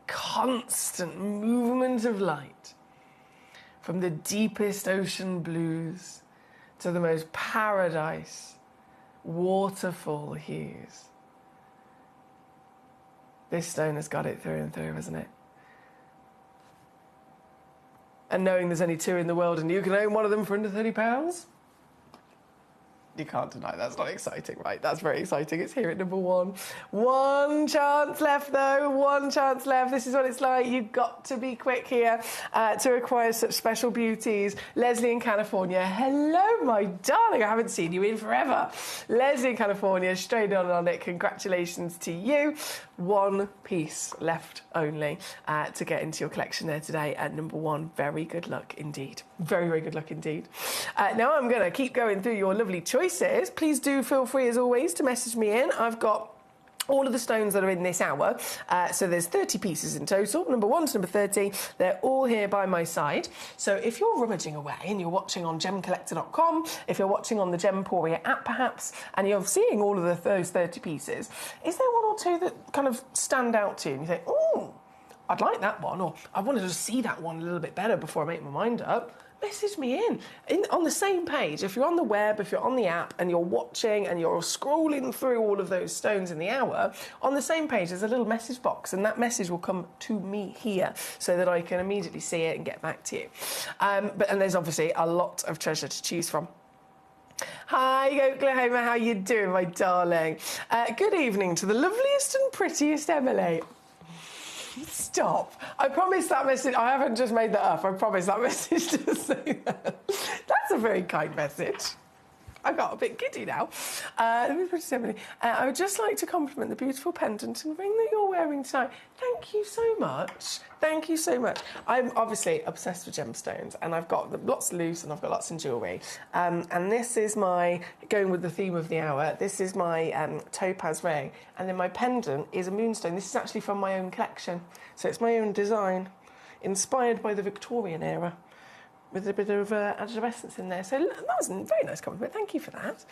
constant movement of light from the deepest ocean blues to the most paradise waterfall hues. This stone has got it through and through, hasn't it? And knowing there's only 2 in the world and you can own one of them for under £30, you can't deny that's not exciting, right? That's very exciting. It's here at number 1. 1 chance left, though. 1 chance left. This is what it's like. You've got to be quick here to acquire such special beauties. Leslie in California. Hello, my darling. I haven't seen you in forever. Leslie in California, straight on it. Congratulations to you. 1 piece left only to get into your collection there today at number 1. Very good luck indeed. Very, very good luck indeed. Now I'm going to keep going through your lovely choices. Please do feel free, as always, to message me in. I've got all of the stones that are in this hour. So there's 30 pieces in total, number 1 to number 30. They're all here by my side. So if you're rummaging away and you're watching on gemcollector.com, if you're watching on the Gemporia app perhaps, and you're seeing all of those 30 pieces, is there 1 or 2 that kind of stand out to you and you think, oh, I'd like that one, or I wanted to see that one a little bit better before I make my mind up? Message me in on the same page. If you're on the web, if you're on the app and you're watching and you're scrolling through all of those stones in the hour, on the same page there's a little message box, and that message will come to me here so that I can immediately see it and get back to you. And there's obviously a lot of treasure to choose from. Hi, Oklahoma, how you doing, my darling? Good evening to the loveliest and prettiest Emily. Stop. I promise that message, I haven't just made that up, I promise that message does say that. That's a very kind message. I got a bit giddy now. I would just like to compliment the beautiful pendant and ring that you're wearing tonight. Thank you so much. Thank you so much. I'm obviously obsessed with gemstones, and I've got lots loose and I've got lots in jewellery. And this is my, going with the theme of the hour, this is my topaz ring. And then my pendant is a moonstone. This is actually from my own collection. So it's my own design, inspired by the Victorian era, with a bit of adolescence in there. So that was a very nice compliment. Thank you for that.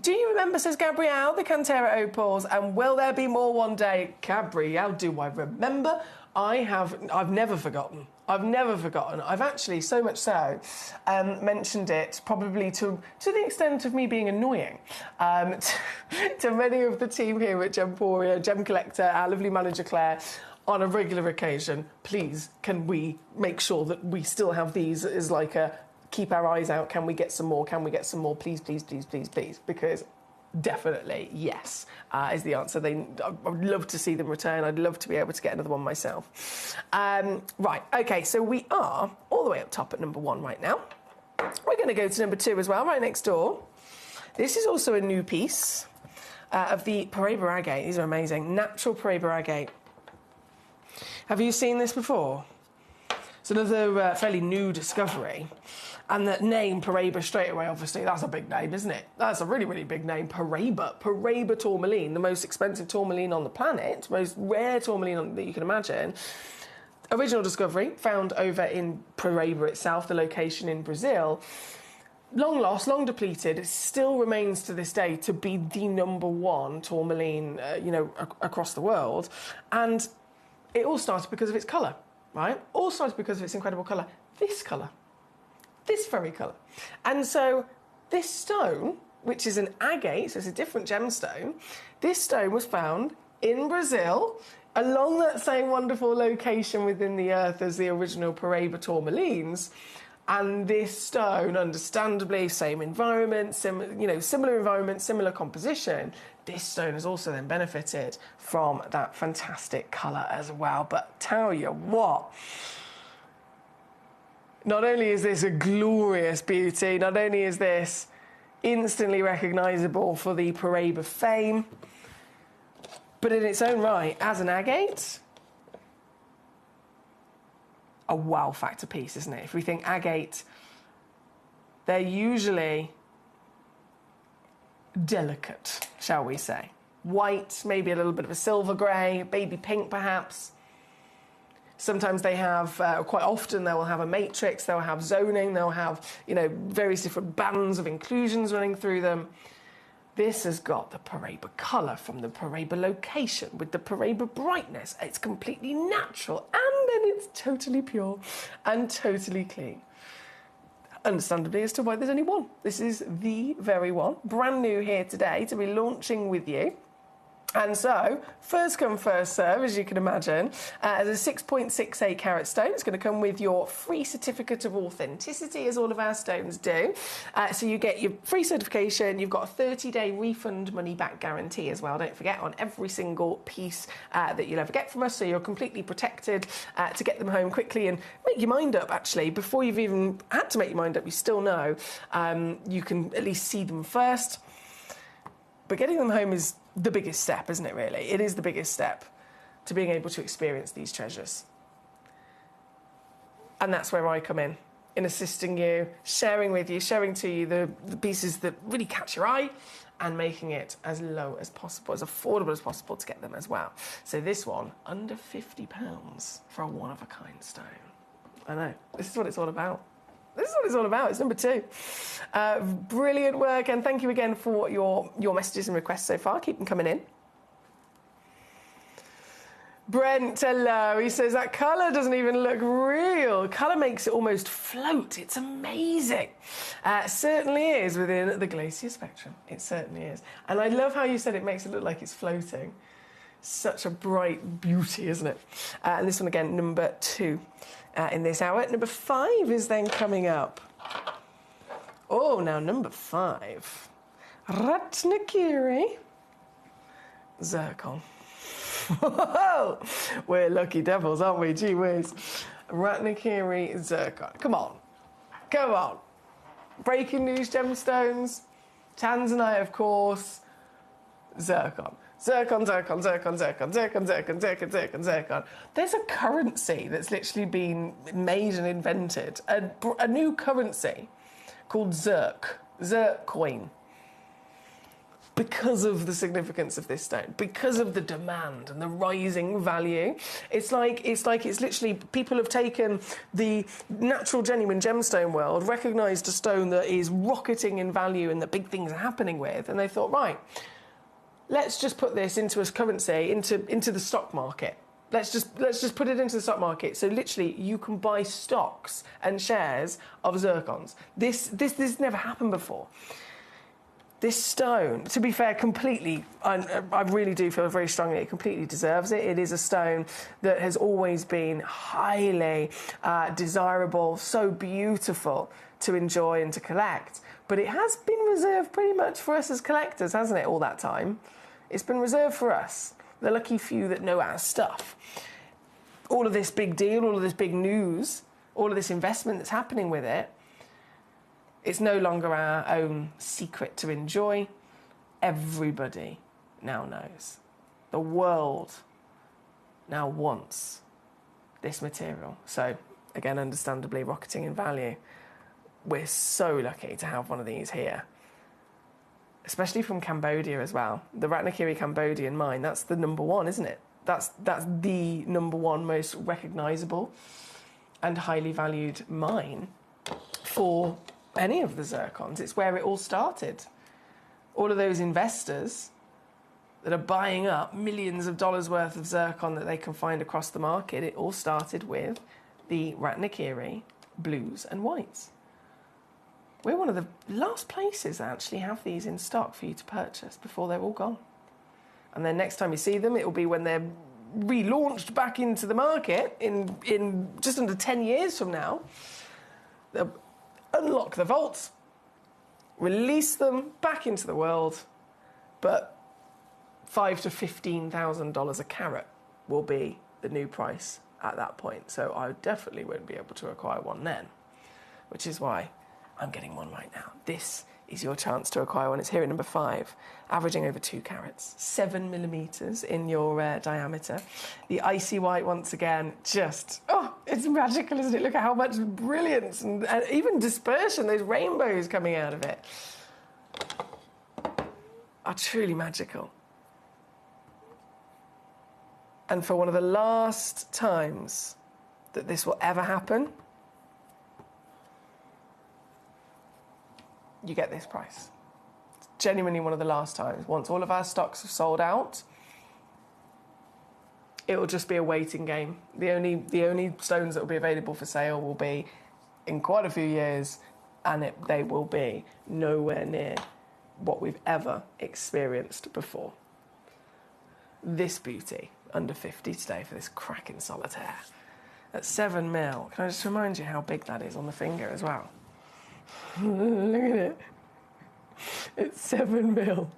Do you remember, says Gabrielle, the Cantera opals, and will there be more one day? Gabrielle, do I remember? I've never forgotten. I've never forgotten. I've actually, so much so, mentioned it probably to the extent of me being annoying to many of the team here at Gemporia, Gemcollector, our lovely manager Claire, on a regular occasion. Please, can we make sure that we still have these as like a keep our eyes out? Can we get some more? Can we get some more? Please, please, please, please, please. Because Definitely, yes, is the answer. I would love to see them return. I'd love to be able to get another one myself. Right, okay, so we are all the way up top at number 1 right now. We're going to go to number 2 as well, right next door. This is also a new piece of the Paraiba agate. These are amazing. Natural Paraiba agate. Have you seen this before? It's another fairly new discovery. And that name, Paraiba, straight away, obviously, that's a big name, isn't it? That's a really, really big name, Paraiba. Paraiba tourmaline, the most expensive tourmaline on the planet, most rare tourmaline that you can imagine. Original discovery, found over in Paraiba itself, the location in Brazil. Long lost, long depleted, it still remains to this day to be the number 1 tourmaline, across the world. And it all started because of its colour, right? All started because of its incredible colour. This colour. This very colour. And so this stone, which is an agate, so it's a different gemstone, this stone was found in Brazil, along that same wonderful location within the earth as the original Paraiba tourmalines. And this stone, understandably, same environment, similar environment, similar composition, this stone has also then benefited from that fantastic colour as well. But tell you what, not only is this a glorious beauty, not only is this instantly recognisable for the Paraiba fame, but in its own right, as an agate, a wow factor piece, isn't it? If we think agate, they're usually delicate, shall we say. White, maybe a little bit of a silver grey, baby pink perhaps. Sometimes they have, quite often, they will have a matrix, they'll have zoning, they'll have, various different bands of inclusions running through them. This has got the Paraiba colour from the Paraiba location with the Paraiba brightness. It's completely natural and then it's totally pure and totally clean. Understandably as to why there's only 1. This is the very one. Brand new here today to be launching with you. And so, first come, first serve, as you can imagine. As a 6.68 carat stone, it's going to come with your free certificate of authenticity, as all of our stones do. So you get your free certification, you've got a 30-day refund money-back guarantee as well, don't forget, on every single piece that you'll ever get from us, so you're completely protected to get them home quickly and make your mind up, actually. Before you've even had to make your mind up, you still know you can at least see them first. But getting them home is the biggest step, isn't it, really? It is the biggest step to being able to experience these treasures. And that's where I come in assisting you, sharing with you, sharing to you the pieces that really catch your eye and making it as low as possible, as affordable as possible to get them as well. So this one, under £50 for a one-of-a-kind stone. I know, this is what it's all about. This is what it's all about. It's number 2. Brilliant work, and thank you again for your messages and requests so far. Keep them coming in. Brent, hello. He says that colour doesn't even look real. Colour makes it almost float. It's amazing. Certainly is within the glacier spectrum. It certainly is. And I love how you said it makes it look like it's floating. Such a bright beauty, isn't it? And this one again, number 2. In this hour. Number 5 is then coming up. Oh, now number 5. Ratnakiri Zircon. Whoa! We're lucky devils, aren't we? Gee whiz. Ratnakiri Zircon. Come on. Come on. Breaking news gemstones. Tanzanite, of course. Zircon. Zircon, zircon, zircon, zircon, zircon, zircon, zircon, zircon, zircon. There's a currency that's literally been made and invented, a new currency called Zircoin, because of the significance of this stone, because of the demand and the rising value. It's literally, people have taken the natural, genuine gemstone world, recognised a stone that is rocketing in value and that big things are happening with, and they thought, right, let's just put this into a currency, into the stock market. Let's just put it into the stock market. So literally, you can buy stocks and shares of zircons. This never happened before. This stone, to be fair, completely, I really do feel very strongly it completely deserves it. It is a stone that has always been highly desirable, so beautiful to enjoy and to collect. But it has been reserved pretty much for us as collectors, hasn't it, all that time? It's been reserved for us, the lucky few that know our stuff. All of this big deal, all of this big news, all of this investment that's happening with it, it's no longer our own secret to enjoy. Everybody now knows. The world now wants this material. So, again, understandably rocketing in value. We're so lucky to have one of these here, especially from Cambodia as well. The Ratnakiri Cambodian mine, that's the number one, isn't it? That's the number one most recognisable and highly valued mine for any of the zircons. It's where it all started. All of those investors that are buying up millions of dollars worth of zircon that they can find across the market, it all started with the Ratnakiri blues and whites. We're one of the last places that actually have these in stock for you to purchase before they're all gone. And then next time you see them, it will be when they're relaunched back into the market in just under 10 years from now. They'll unlock the vaults, release them back into the world, but $5,000 to $15,000 a carat will be the new price at that point. So I definitely won't be able to acquire one then, which is why I'm getting one right now. This is your chance to acquire one. It's here at number 5, averaging over 2 carats, 7 millimetres in your diameter. The icy white, once again, just, it's magical, isn't it? Look at how much brilliance and even dispersion, those rainbows coming out of it are truly magical. And for one of the last times that this will ever happen, you get this price. It's genuinely one of the last times. Once all of our stocks have sold out, it will just be a waiting game. The only stones that will be available for sale will be in quite a few years, and they will be nowhere near what we've ever experienced before. This beauty, under 50 today for this cracking solitaire. At 7 mil, can I just remind you how big that is on the finger as well? Look at it. It's 7 mil.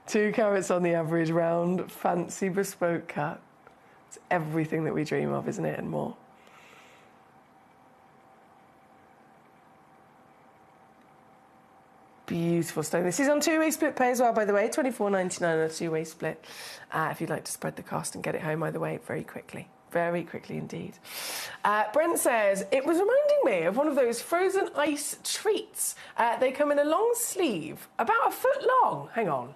2 carats on the average, round, fancy, bespoke cut. It's everything that we dream of, isn't it, and more. Beautiful stone. This is on 2-way split pay as well, by the way. $24.99 on a 2-way split. If you'd like to spread the cost and get it home either way very quickly. Very quickly indeed. Brent says, it was reminding me of one of those frozen ice treats. They come in a long sleeve, about a foot long. Hang on.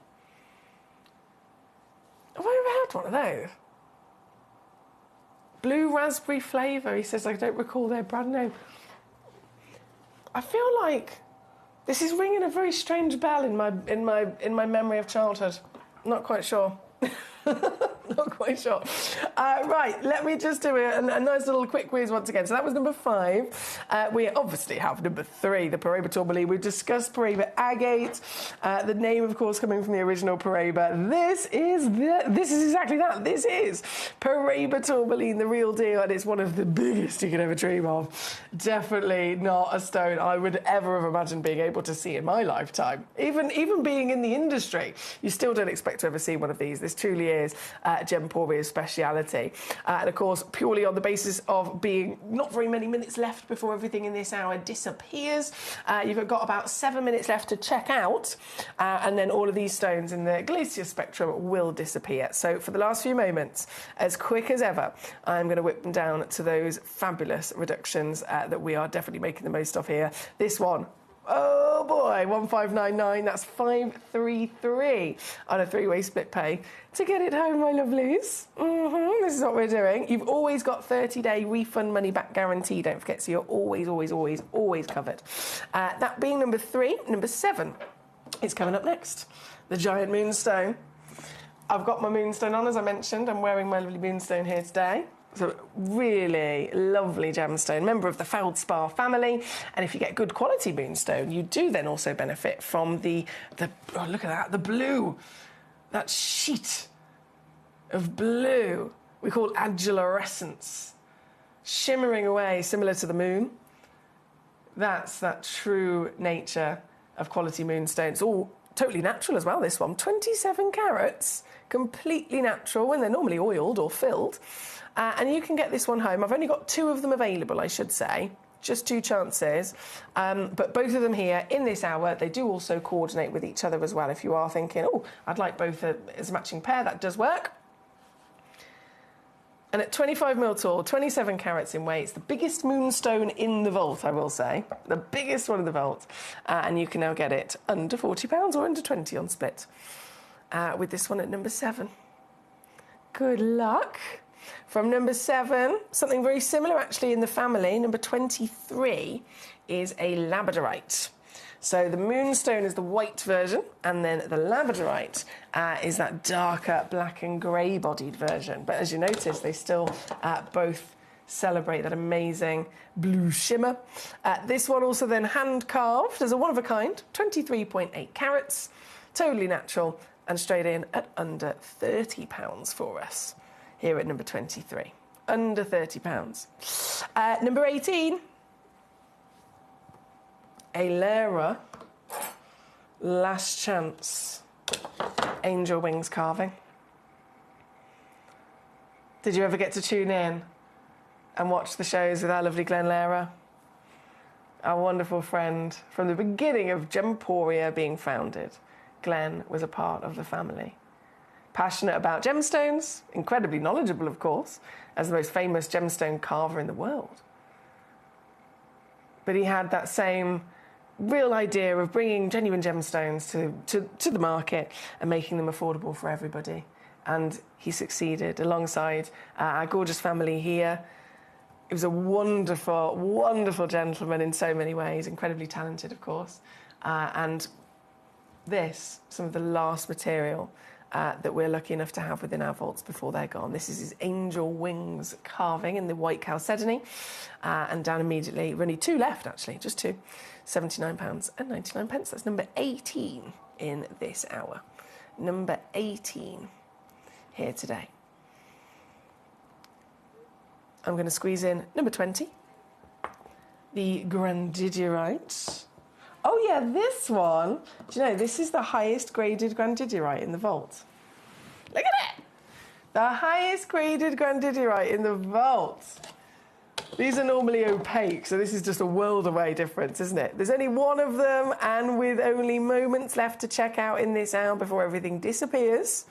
Have I ever had one of those? Blue raspberry flavour. He says, I don't recall their brand name. I feel like this is ringing a very strange bell in my memory of childhood. Not quite sure. Not quite sure. Right, let me just do a nice little quick quiz once again. So that was number 5. We obviously have number 3, the Paraiba tourmaline. We've discussed Paraiba agate. The name, of course, coming from the original Paraiba. This is exactly that. This is Paraiba tourmaline, the real deal, and it's one of the biggest you could ever dream of. Definitely not a stone I would ever have imagined being able to see in my lifetime. Even being in the industry, you still don't expect to ever see one of these. This truly is Gemporia's speciality. And of course, purely on the basis of being not very many minutes left before everything in this hour disappears. You've got about 7 minutes left to check out, and then all of these stones in the glacier spectrum will disappear. So for the last few moments, as quick as ever, I'm going to whip them down to those fabulous reductions that we are definitely making the most of here. This one, oh boy, 1599, that's 533 on a 3-way split pay to get it home, my lovelies. This is what we're doing. You've always got 30-day refund money back guarantee, don't forget, so you're always covered. That being number 3, number 7 is coming up next. The giant moonstone. I've got my moonstone on, as I mentioned. I'm wearing my lovely moonstone here today. So really lovely gemstone, member of the feldspar family. And if you get good quality moonstone, you do then also benefit from the oh, look at that, the blue. That sheet of blue we call adulorescence, shimmering away similar to the moon. That's that true nature of quality moonstone. It's all totally natural as well, this one. 27 carats, completely natural when they're normally oiled or filled. And you can get this one home. I've only got 2 of them available, I should say. Just 2 chances. But both of them here in this hour, they do also coordinate with each other as well. If you are thinking, oh, I'd like both as a matching pair, that does work. And at 25 mil tall, 27 carats in weight, it's the biggest moonstone in the vault, I will say. The biggest one in the vault. And you can now get it under £40 or under 20 on split. With this one at number 7. Good luck. From number 7, something very similar actually in the family, number 23 is a labradorite. So the moonstone is the white version, and then the labradorite is that darker black and grey bodied version. But as you notice, they still both celebrate that amazing blue shimmer. This one also then hand carved as a one of a kind, 23.8 carats, totally natural, and straight in at under £30 for us here at number 23. Under £30. Number 18. A Lara Last Chance angel wings carving. Did you ever get to tune in and watch the shows with our lovely Glenn Lara? Our wonderful friend from the beginning of Gemporia being founded. Glenn was a part of the family. Passionate about gemstones, incredibly knowledgeable, of course, as the most famous gemstone carver in the world. But he had that same real idea of bringing genuine gemstones to the market and making them affordable for everybody. And he succeeded alongside our gorgeous family here. He was a wonderful, wonderful gentleman in so many ways, incredibly talented, of course. And this, some of the last material that we're lucky enough to have within our vaults before they're gone. This is his angel wings carving in the white chalcedony. And down immediately, only 2 left actually, just 2. £79.99. That's number 18 in this hour. Number 18 here today. I'm going to squeeze in number 20. The Grandidiorite. Oh yeah, this one. Do you know, this is the highest graded Grandidiorite in the vault. Look at it! The highest graded Grandidiorite in the vault. These are normally opaque, so this is just a world away difference, isn't it? There's only 1 of them, and with only moments left to check out in this hour before everything disappears,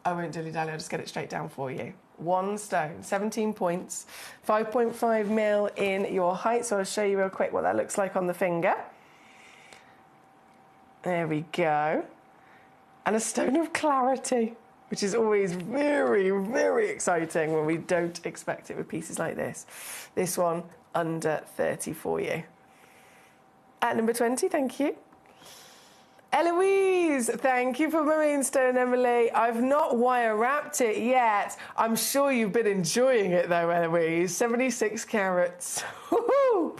I won't dilly-dally, I'll just get it straight down for you. 1 stone, 17 points, 5.5 mil in your height, so I'll show you real quick what that looks like on the finger. There we go. And a stone of clarity, which is always very, very exciting when we don't expect it with pieces like this. This one, under 30 for you. At number 20, thank you. Eloise, thank you for Marine Stone, Emily. I've not wire wrapped it yet. I'm sure you've been enjoying it though, Eloise. 76 carats. Woo-hoo!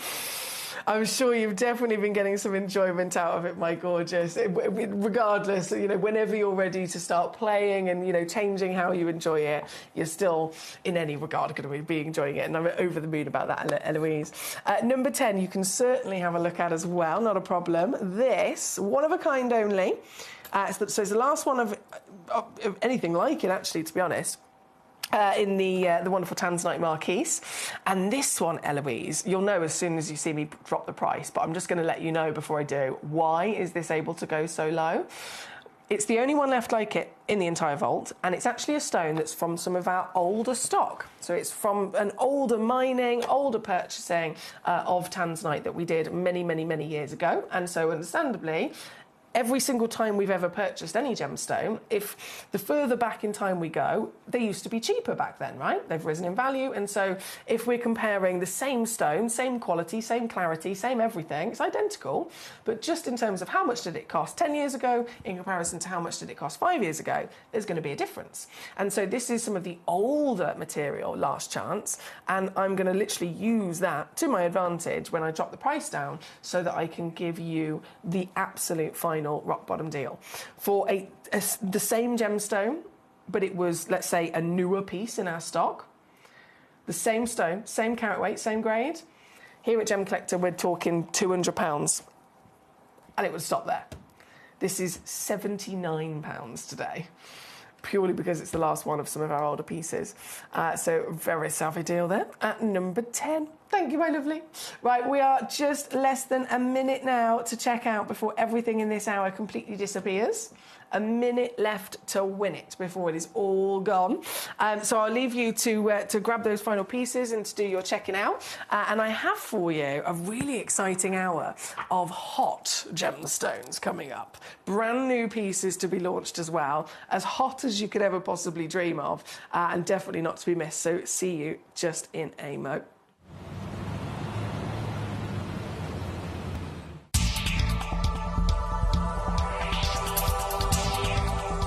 I'm sure you've definitely been getting some enjoyment out of it, my gorgeous. Regardless, you know, whenever you're ready to start playing and, you know, changing how you enjoy it, you're still, in any regard, going to be enjoying it. And I'm over the moon about that, Eloise. Number 10, you can certainly have a look at as well, not a problem. This, one of a kind only. So it's the last one of anything like it, actually, to be honest. In the wonderful Tanzanite Marquise. And this one, Eloise, you'll know as soon as you see me drop the price, but I'm just going to let you know before I do, why is this able to go so low? It's the only one left like it in the entire vault, and it's actually a stone that's from some of our older stock. So it's from an older mining, older purchasing of Tanzanite that we did many, many, many years ago. And so, understandably, every single time we've ever purchased any gemstone, if the further back in time we go, they used to be cheaper back then, right? They've risen in value. And so if we're comparing the same stone, same quality, same clarity, same everything, it's identical. But just in terms of how much did it cost 10 years ago in comparison to how much did it cost 5 years ago, there's going to be a difference. And so this is some of the older material, Last Chance, and I'm going to literally use that to my advantage when I drop the price down so that I can give you the absolute final rock bottom deal. For the same gemstone, but it was, let's say, a newer piece in our stock, the same stone, same carat weight, same grade, here at Gemcollector we're talking £200, and it would stop there. This is £79 today, purely because it's the last one of some of our older pieces. So very savvy deal there at number 10. Thank you, my lovely. Right, we are just less than a minute now to check out before everything in this hour completely disappears. A minute left to win it before it is all gone. So I'll leave you to grab those final pieces and to do your checking out. And I have for you a really exciting hour of hot gemstones coming up. Brand new pieces to be launched as well, as hot as you could ever possibly dream of, and definitely not to be missed. So see you just in a mo.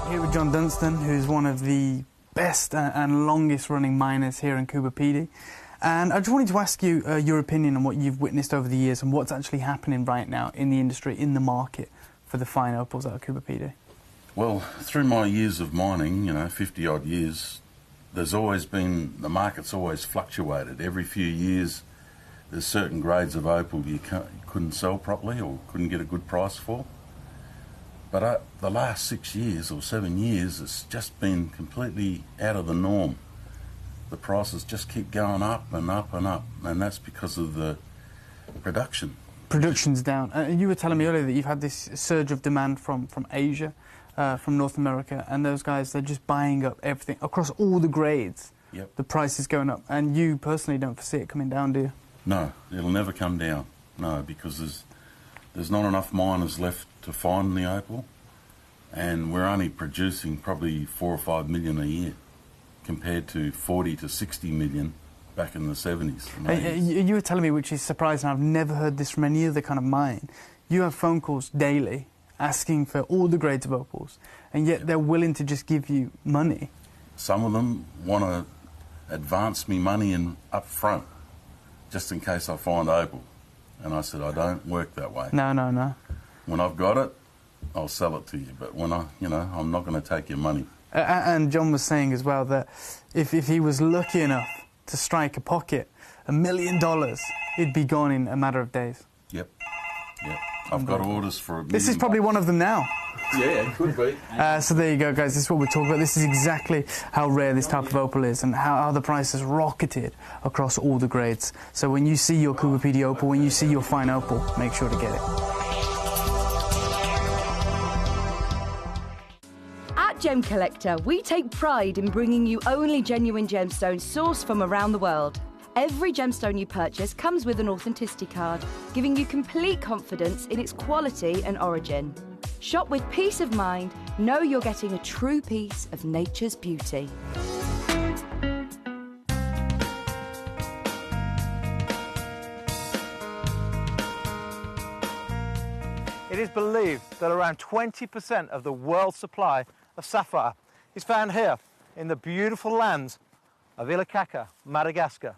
Here with John Dunstan, who's one of the best and longest running miners here in Coober Pedy. And I just wanted to ask you your opinion on what you've witnessed over the years and what's actually happening right now in the industry, in the market for the fine opals out of Coober Pedy. Well, through my years of mining, 50 odd years, there's always been, the market's always fluctuated. Every few years there's certain grades of opal you couldn't sell properly or couldn't get a good price for. But the last 6 years or 7 years, it's just been completely out of the norm. The prices just keep going up and up and up, and that's because of the production. Production's down. You were telling me earlier that you've had this surge of demand from Asia, from North America, and those guys, they're just buying up everything across all the grades. Yep. The price is going up, and you personally don't foresee it coming down, do you? No, it'll never come down. No, because there's not enough miners left to find the opal, and we're only producing probably 4 or 5 million a year compared to 40 to 60 million back in the 70s. You were telling me, which is surprising, I've never heard this from any other kind of mine. You have phone calls daily asking for all the grades of opals, and yet they're willing to just give you money. Some of them want to advance me money up front just in case I find opal. And I said, I don't work that way. No. When I've got it, I'll sell it to you. But when I'm not going to take your money. And John was saying as well that if he was lucky enough to strike a pocket, $1 million, it'd be gone in a matter of days. Yep. I've got orders for $1 million. This is probably one of them now. Yeah, it could be. So there you go, guys. This is what we're talking about. This is exactly how rare this type of opal is and how the price has rocketed across all the grades. So when you see your Coober Pedy opal, when you see your fine opal, make sure to get it. At Gemcollector, we take pride in bringing you only genuine gemstones sourced from around the world. Every gemstone you purchase comes with an authenticity card, giving you complete confidence in its quality and origin. Shop with peace of mind, know you're getting a true piece of nature's beauty. It is believed that around 20% of the world's supply of sapphire is found here in the beautiful lands of Ilakaka, Madagascar.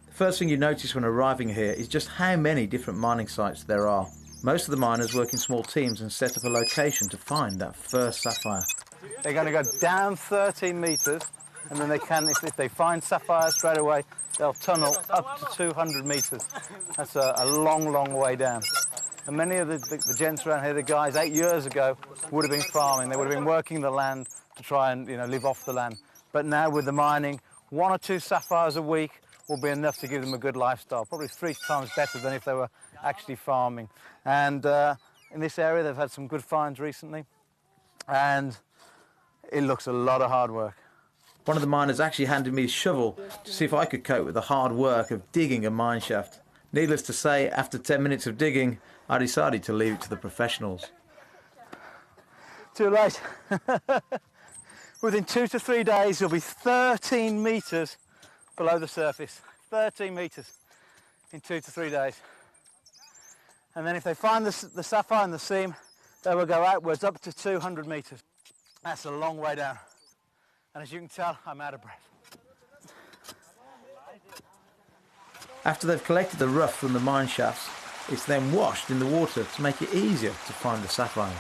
The first thing you notice when arriving here is just how many different mining sites there are. Most of the miners work in small teams and set up a location to find that first sapphire. They're going to go down 13 metres, and then they can, if they find sapphire straight away, they'll tunnel up to 200 metres. That's a long, long way down. And many of the gents around here, the guys 8 years ago, would have been farming. They would have been working the land to try and live off the land. But now with the mining, 1 or 2 sapphires a week will be enough to give them a good lifestyle, probably 3 times better than if they were actually farming. And in this area, they've had some good finds recently, and it looks a lot of hard work. One of the miners actually handed me a shovel to see if I could cope with the hard work of digging a mine shaft. Needless to say, after 10 minutes of digging, I decided to leave it to the professionals. Too late. Within 2 to 3 days, you'll be 13 metres below the surface. 13 metres in 2 to 3 days. And then if they find the sapphire and the seam, they will go outwards up to 200 metres. That's a long way down. And as you can tell, I'm out of breath. After they've collected the rough from the mine shafts, it's then washed in the water to make it easier to find the sapphires.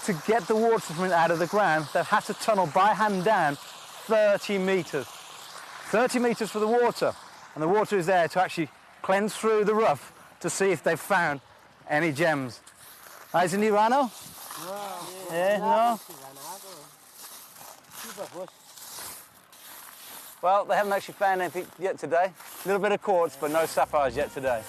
To get the water from it out of the ground, they've had to tunnel by hand down 30 metres. 30 metres for the water. And the water is there to actually cleanse through the rough to see if they've found any gems. Is it Nirano? No. Well, they haven't actually found anything yet today. A little bit of quartz, but no sapphires yet today.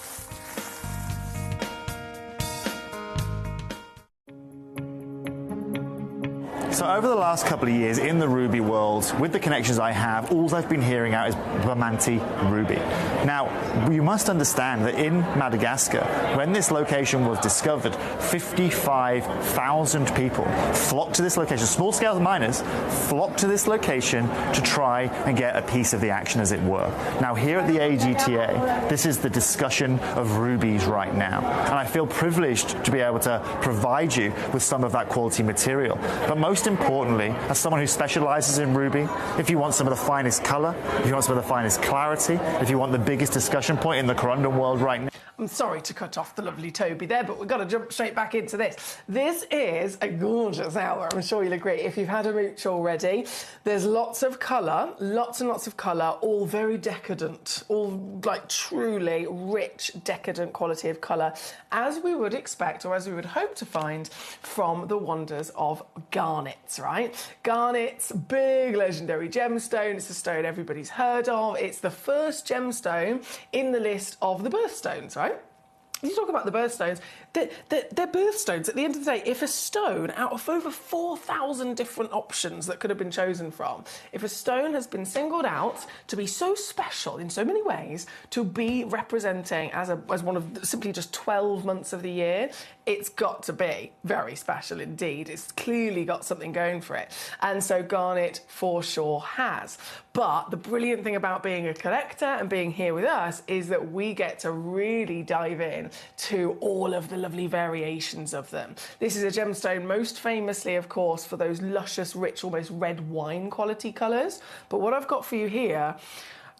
So over the last couple of years in the ruby world, with the connections I have, all I've been hearing out is Bamanti ruby. Now, you must understand that in Madagascar, when this location was discovered, 55,000 people flocked to this location. Small-scale miners flocked to this location to try and get a piece of the action, as it were. Now, here at the AGTA, this is the discussion of rubies right now. And I feel privileged to be able to provide you with some of that quality material. But most importantly, as someone who specializes in ruby, if you want some of the finest color, if you want some of the finest clarity, if you want the biggest discussion point in the corundum world right now. I'm sorry to cut off the lovely Toby there, but we've got to jump straight back into this. This is a gorgeous hour, I'm sure you'll agree. If you've had a mooch already, there's lots of colour, lots and lots of colour, all very decadent, all like truly rich, decadent quality of colour, as we would expect or as we would hope to find from the wonders of garnets, right? Garnets, big legendary gemstone. It's a stone everybody's heard of. It's the first gemstone in the list of the birthstones, right? You talk about the birthstones, they're birthstones. At the end of the day, if a stone, out of over 4,000 different options that could have been chosen from, if a stone has been singled out to be so special in so many ways, to be representing as one of simply just 12 months of the year, it's got to be very special indeed. It's clearly got something going for it. And so garnet for sure has. But the brilliant thing about being a collector and being here with us is that we get to really dive in to all of the lovely variations of them. This is a gemstone most famously, of course, for those luscious, rich, almost red wine quality colours. But what I've got for you here,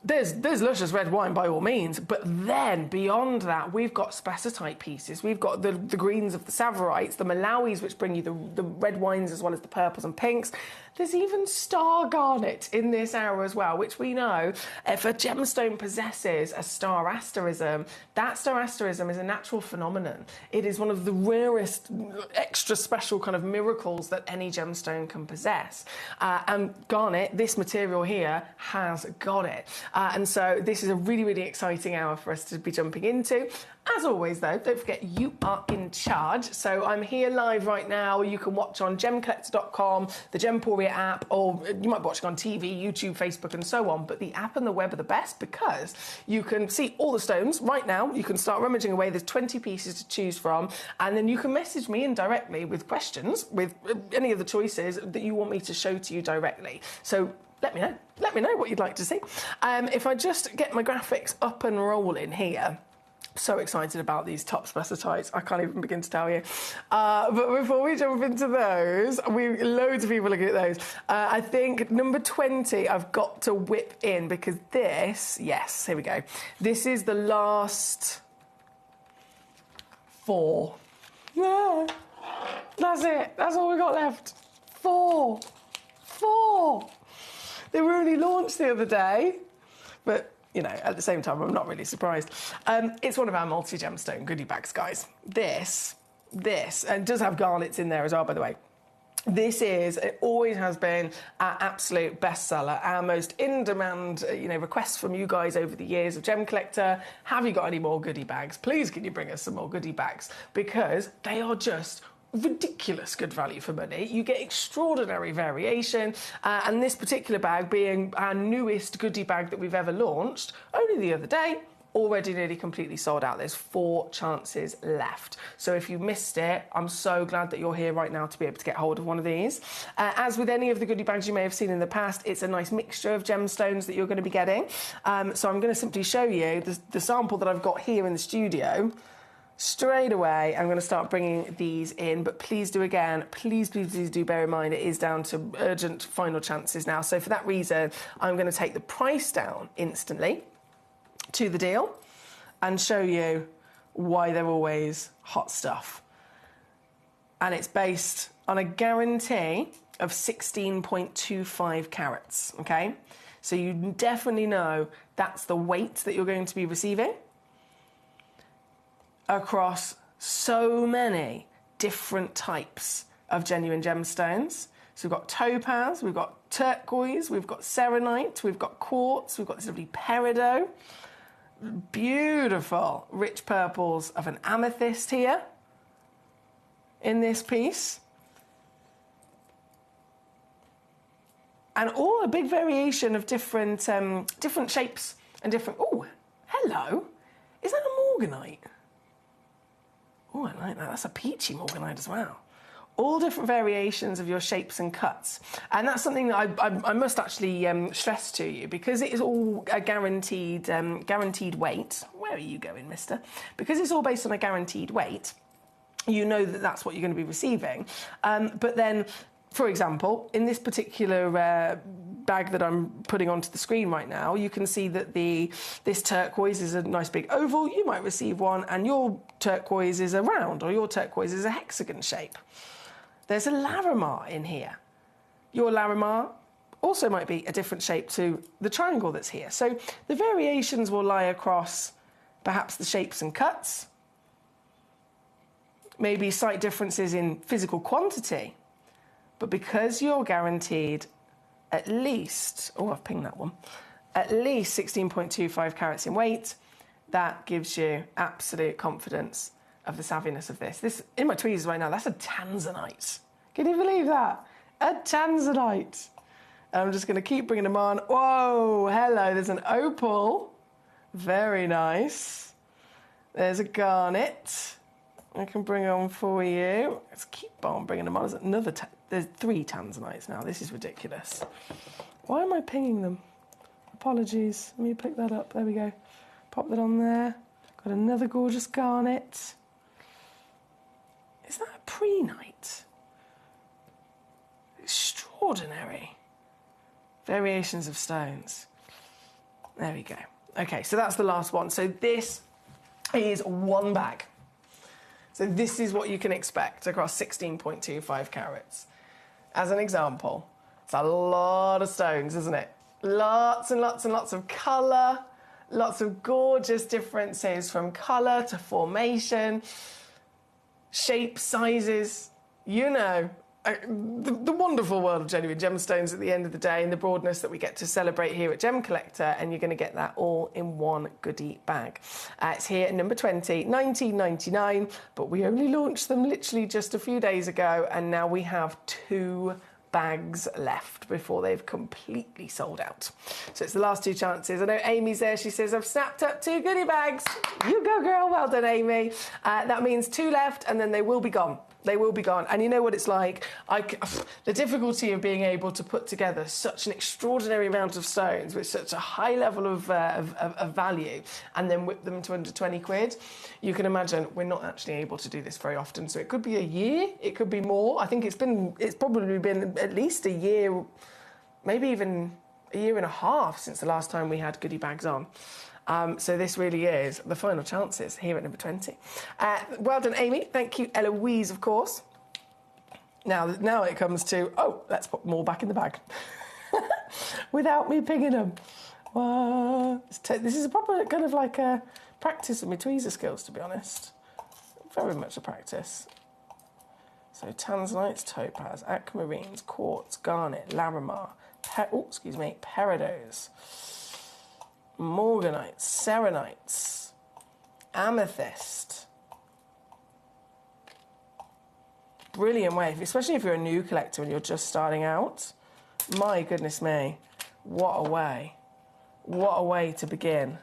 there's luscious red wine by all means, but then beyond that, we've got spessartite pieces. We've got the greens of the Savorites, the Malawis, which bring you the red wines as well as the purples and pinks. There's even star garnet in this hour as well, which we know if a gemstone possesses a star asterism, that star asterism is a natural phenomenon. It is one of the rarest, extra special kind of miracles that any gemstone can possess. And garnet, this material here, has got it. And so this is a really, really exciting hour for us to be jumping into. As always, though, don't forget you are in charge. So I'm here live right now. You can watch on gemcollector.com, the Gemporia app, or you might be watching on TV, YouTube, Facebook, and so on. But the app and the web are the best because you can see all the stones right now. You can start rummaging away. There's 20 pieces to choose from. And then you can message me indirectly with questions, with any of the choices that you want me to show to you directly. So let me know. Let me know what you'd like to see. If I just get my graphics up and rolling here. So excited about these top spessartites, I can't even begin to tell you. But before we jump into those, loads of people looking at those. I think number 20 I've got to whip in because this, yes, here we go. This is the last 4. Yeah, that's it. That's all we got left. 4. They were only launched the other day, but you know, at the same time, I'm not really surprised. It's one of our multi-gemstone goodie bags, guys. This, and it does have garnets in there as well, by the way. This is, it always has been our absolute bestseller, our most in-demand, requests from you guys over the years of Gem Collector. Have you got any more goodie bags? Please, can you bring us some more goodie bags? Because they are just ridiculous good value for money. You get extraordinary variation, and this particular bag being our newest goodie bag that we've ever launched, only the other day, already nearly completely sold out. There's 4 chances left. So if you missed it, I'm so glad that you're here right now to be able to get hold of one of these. As with any of the goodie bags you may have seen in the past, it's a nice mixture of gemstones that you're going to be getting. So I'm going to simply show you the sample that I've got here in the studio. Straight away, I'm going to start bringing these in, but please do again, please do bear in mind it is down to urgent final chances now. So for that reason, I'm going to take the price down instantly to the deal and show you why they're always hot stuff. And it's based on a guarantee of 16.25 carats, okay? So you definitely know that's the weight that you're going to be receiving across so many different types of genuine gemstones. So we've got topaz, we've got turquoise, we've got selenite, we've got quartz, we've got this lovely peridot, beautiful rich purples of an amethyst here in this piece. And all a big variation of different shapes and different... Oh, hello. Is that a morganite? Oh, I like that. That's a peachy morganite as well. All different variations of your shapes and cuts. And that's something that I must actually stress to you, because it is all a guaranteed weight. Where are you going, mister? Because it's all based on a guaranteed weight, you know that that's what you're going to be receiving. But then, for example, in this particular bag that I'm putting onto the screen right now, you can see that this turquoise is a nice big oval. You might receive one, and your turquoise is a round, or your turquoise is a hexagon shape. There's a Larimar in here. Your Larimar also might be a different shape to the triangle that's here. So the variations will lie across perhaps the shapes and cuts, maybe slight differences in physical quantity, but because you're guaranteed at least, oh, I've pinged that one, at least 16.25 carats in weight, that gives you absolute confidence of the savviness of this. This, in my tweezers right now, that's a tanzanite. Can you believe that? A tanzanite. And I'm just going to keep bringing them on. Whoa, hello, there's an opal. Very nice. There's a garnet. I can bring on for you. Let's keep on bringing them on. There's another, there's 3 tanzanites now. This is ridiculous. Why am I pinging them? Apologies. Let me pick that up. There we go. Pop that on there. Got another gorgeous garnet. Is that a prehnite? Extraordinary. Variations of stones. There we go. Okay, so that's the last one. So this is one bag. So this is what you can expect across 16.25 carats. As an example, it's a lot of stones, isn't it? Lots and lots and lots of colour, lots of gorgeous differences from colour to formation, shape, sizes, you know, the wonderful world of genuine gemstones at the end of the day, and the broadness that we get to celebrate here at Gemcollector, and you're going to get that all in one goodie bag. It's here at number 20, $19.99, but we only launched them literally just a few days ago, and now we have 2 bags left before they've completely sold out. So it's the last 2 chances. I know Amy's there. She says, I've snapped up 2 goodie bags. You go, girl. Well done, Amy. That means 2 left, and then they will be gone. They will be gone. And you know what it's like. The difficulty of being able to put together such an extraordinary amount of stones with such a high level of value and then whip them to under 20 quid. You can imagine we're not actually able to do this very often. So it could be a year. It could be more. I think it's probably been at least a year, maybe even a year and a half since the last time we had goodie bags on. So this really is the final chances here at number 20. Well done, Amy. Thank you, Eloise, of course. Now it comes to, let's put more back in the bag. Without me picking them. This is a proper kind of like a practice of my tweezer skills, to be honest. Very much a practice. So tanzanites, topaz, aquamarines, quartz, garnet, larimar, peridots, morganites, serenites, amethyst. Brilliant way, especially if you're a new collector and you're just starting out. My goodness me, what a way to begin.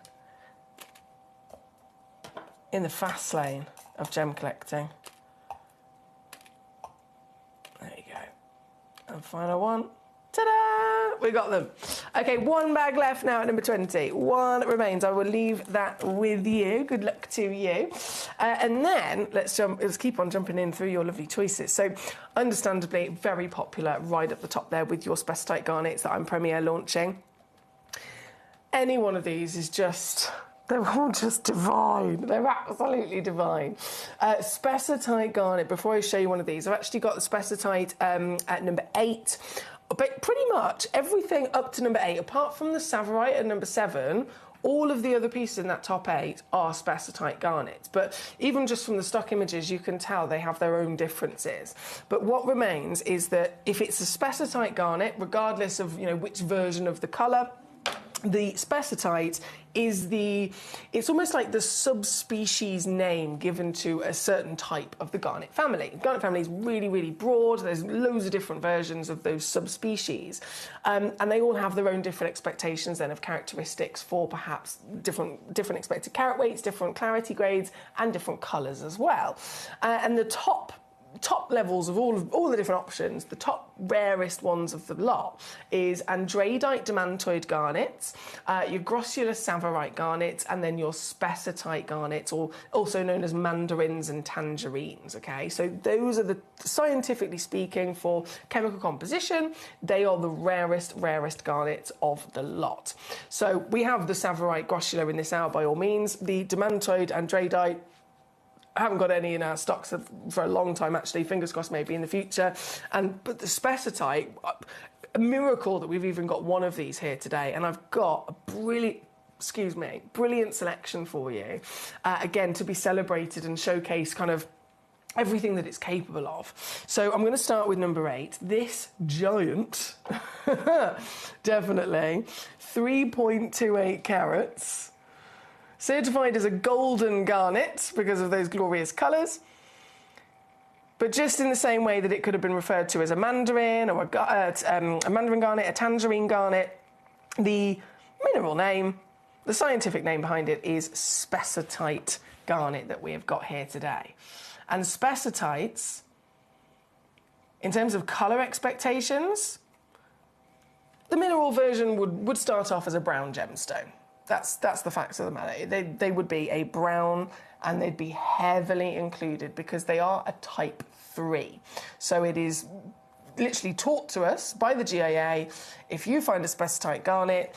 in the fast lane of gem collecting. There you go. And final one. Ta-da! We got them. Okay, one bag left now at number 20. One remains. I will leave that with you. Good luck to you. And then let's keep on jumping in through your lovely choices. So, understandably, very popular right up the top there with your Specitite garnets that I'm premiere launching. Any one of these is just... They're all just divine. They're absolutely divine. Specitite garnet, before I show you one of these, I've actually got the Specitite at number 8. But pretty much everything up to number 8, apart from the Savorite at number 7, all of the other pieces in that top 8 are Specitite garnets. But even just from the stock images, you can tell they have their own differences. But what remains is that if it's a Specitite garnet, regardless of which version of the colour, the Specitite is it's almost like the subspecies name given to a certain type of the garnet family. The garnet family is really, really broad. There's loads of different versions of those subspecies. And they all have their own different expectations then of characteristics for perhaps different expected carat weights, different clarity grades, and different colours as well. And the top levels of all the different options, the top rarest ones of the lot is andradite demantoid garnets, your grossular savorite garnets, and then your Specitite garnets, or also known as mandarins and tangerines, okay? So those are scientifically speaking, for chemical composition, they are the rarest garnets of the lot. So we have the savorite grossular in this hour by all means, the demantoid andradite, I haven't got any in our stocks for a long time, actually. Fingers crossed, maybe in the future. But the Specitite, a miracle that we've even got one of these here today. And I've got a brilliant selection for you. Again, to be celebrated and showcase kind of everything that it's capable of. So I'm going to start with number 8. This giant, definitely, 3.28 carats. Certified as a golden garnet because of those glorious colours. But just in the same way that it could have been referred to as a mandarin or a mandarin garnet, a tangerine garnet, the mineral name, the scientific name behind it is Specitite garnet that we have got here today. And Specitites, in terms of colour expectations, the mineral version would start off as a brown gemstone. That's the facts of the matter. They would be a brown, and they'd be heavily included because they are a type 3. So it is literally taught to us by the GIA, if you find a Specitite garnet,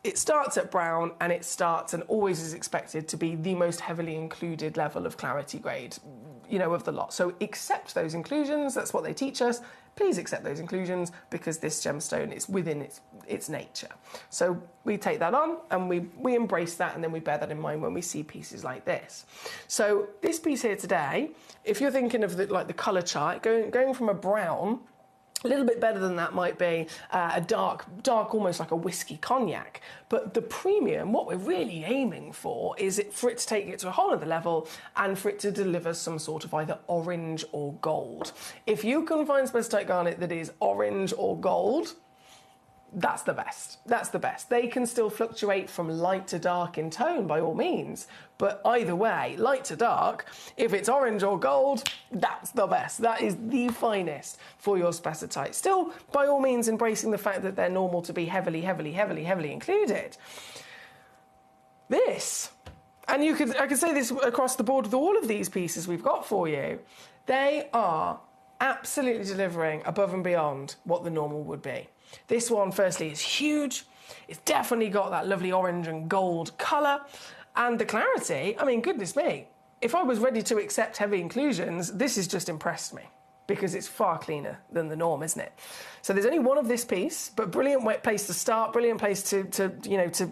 it starts at brown, and it starts and always is expected to be the most heavily included level of clarity grade, of the lot. So accept those inclusions. That's what they teach us. Please accept those inclusions because this gemstone is within its nature. So we take that on and we embrace that, and then we bear that in mind when we see pieces like this. So this piece here today, if you're thinking of the colour chart, going from a brown, a little bit better than that might be a dark, almost like a whiskey cognac. But the premium, what we're really aiming for is for it to take it to a whole other level and for it to deliver some sort of either orange or gold. If you can find Specitite garnet that is orange or gold, that's the best. That's the best. They can still fluctuate from light to dark in tone by all means, but either way, light to dark, if it's orange or gold, that's the best. That is the finest for your Specitite. Still, by all means, embracing the fact that they're normal to be heavily included. This, and I could say this across the board with all of these pieces we've got for you, they are absolutely delivering above and beyond what the normal would be. This one, firstly, is huge. It's definitely got that lovely orange and gold colour. And the clarity, I mean, goodness me. If I was ready to accept heavy inclusions, this has just impressed me because it's far cleaner than the norm, isn't it? So there's only one of this piece, but brilliant place to start, brilliant place to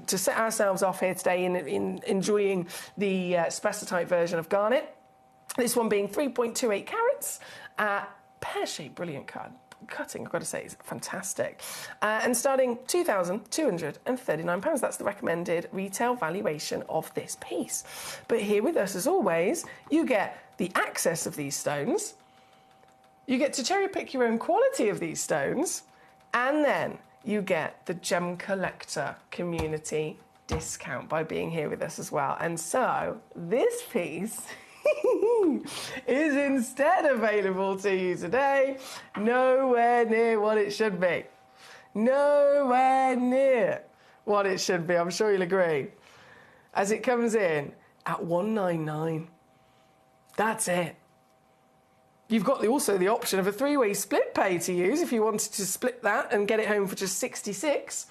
set ourselves off here today in enjoying the Specitite version of garnet. This one being 3.28 carats, pear-shaped, brilliant cutting, I've got to say, is fantastic. And starting £2,239. That's the recommended retail valuation of this piece. But here with us, as always, you get the access of these stones, you get to cherry pick your own quality of these stones, and then you get the Gemcollector community discount by being here with us as well. And so this piece is instead available to you today, nowhere near what it should be. Nowhere near what it should be, I'm sure you'll agree. As it comes in at $199. That's it. You've got also the option of a 3-way split pay to use if you wanted to split that and get it home for just $66.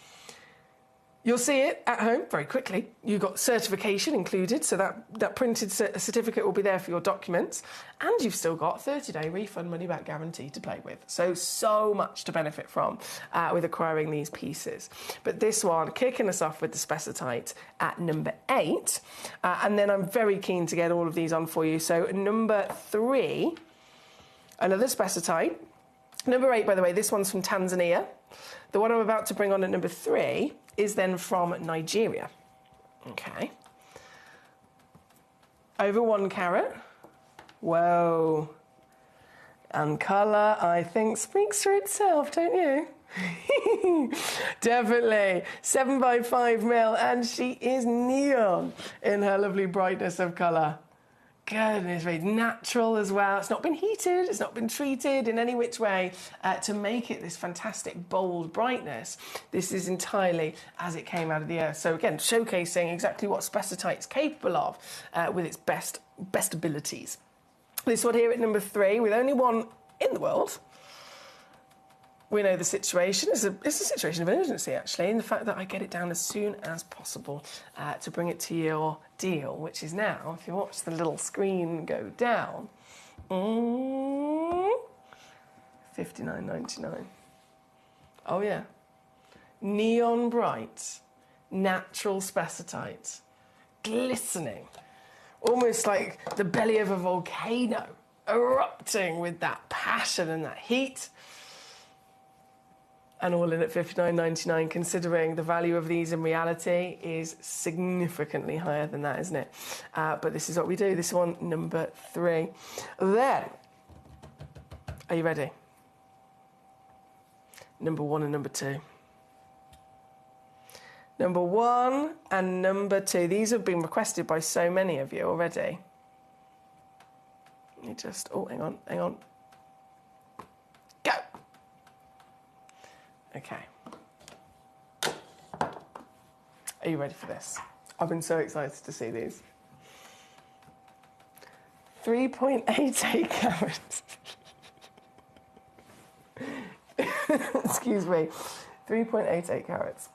You'll see it at home very quickly. You've got certification included, so that printed certificate will be there for your documents. And you've still got 30-day refund money-back guarantee to play with. So much to benefit from with acquiring these pieces. But this one, kicking us off with the Specitite at number 8. And then I'm very keen to get all of these on for you. So number 3, another Specitite. Number 8, by the way, this one's from Tanzania. The one I'm about to bring on at number 3 is then from Nigeria. Okay. Over 1 carat. Whoa. And colour, I think, speaks for itself, don't you? Definitely. 7x5mm, and she is neon in her lovely brightness of colour. Goodness me, natural as well. It's not been heated, it's not been treated in any which way to make it this fantastic, bold brightness. This is entirely as it came out of the earth. So again, showcasing exactly what Specitite's capable of with its best abilities. This one here at number 3, with only one in the world. We know the situation. It's a situation of urgency, actually, in the fact that I get it down as soon as possible to bring it to your deal, which is now, if you watch the little screen go down, $59.99. Oh, yeah. Neon bright, natural Specitite, glistening, almost like the belly of a volcano, erupting with that passion and that heat. And all in at $59.99, considering the value of these in reality is significantly higher than that, isn't it? But this is what we do. This one, number 3. Then, are you ready? Number 1 and number 2. Number 1 and number 2. These have been requested by so many of you already. Let me just, hang on. Go! Okay. Are you ready for this? I've been so excited to see these. 3.88 carats. Excuse me. 3.88 carats.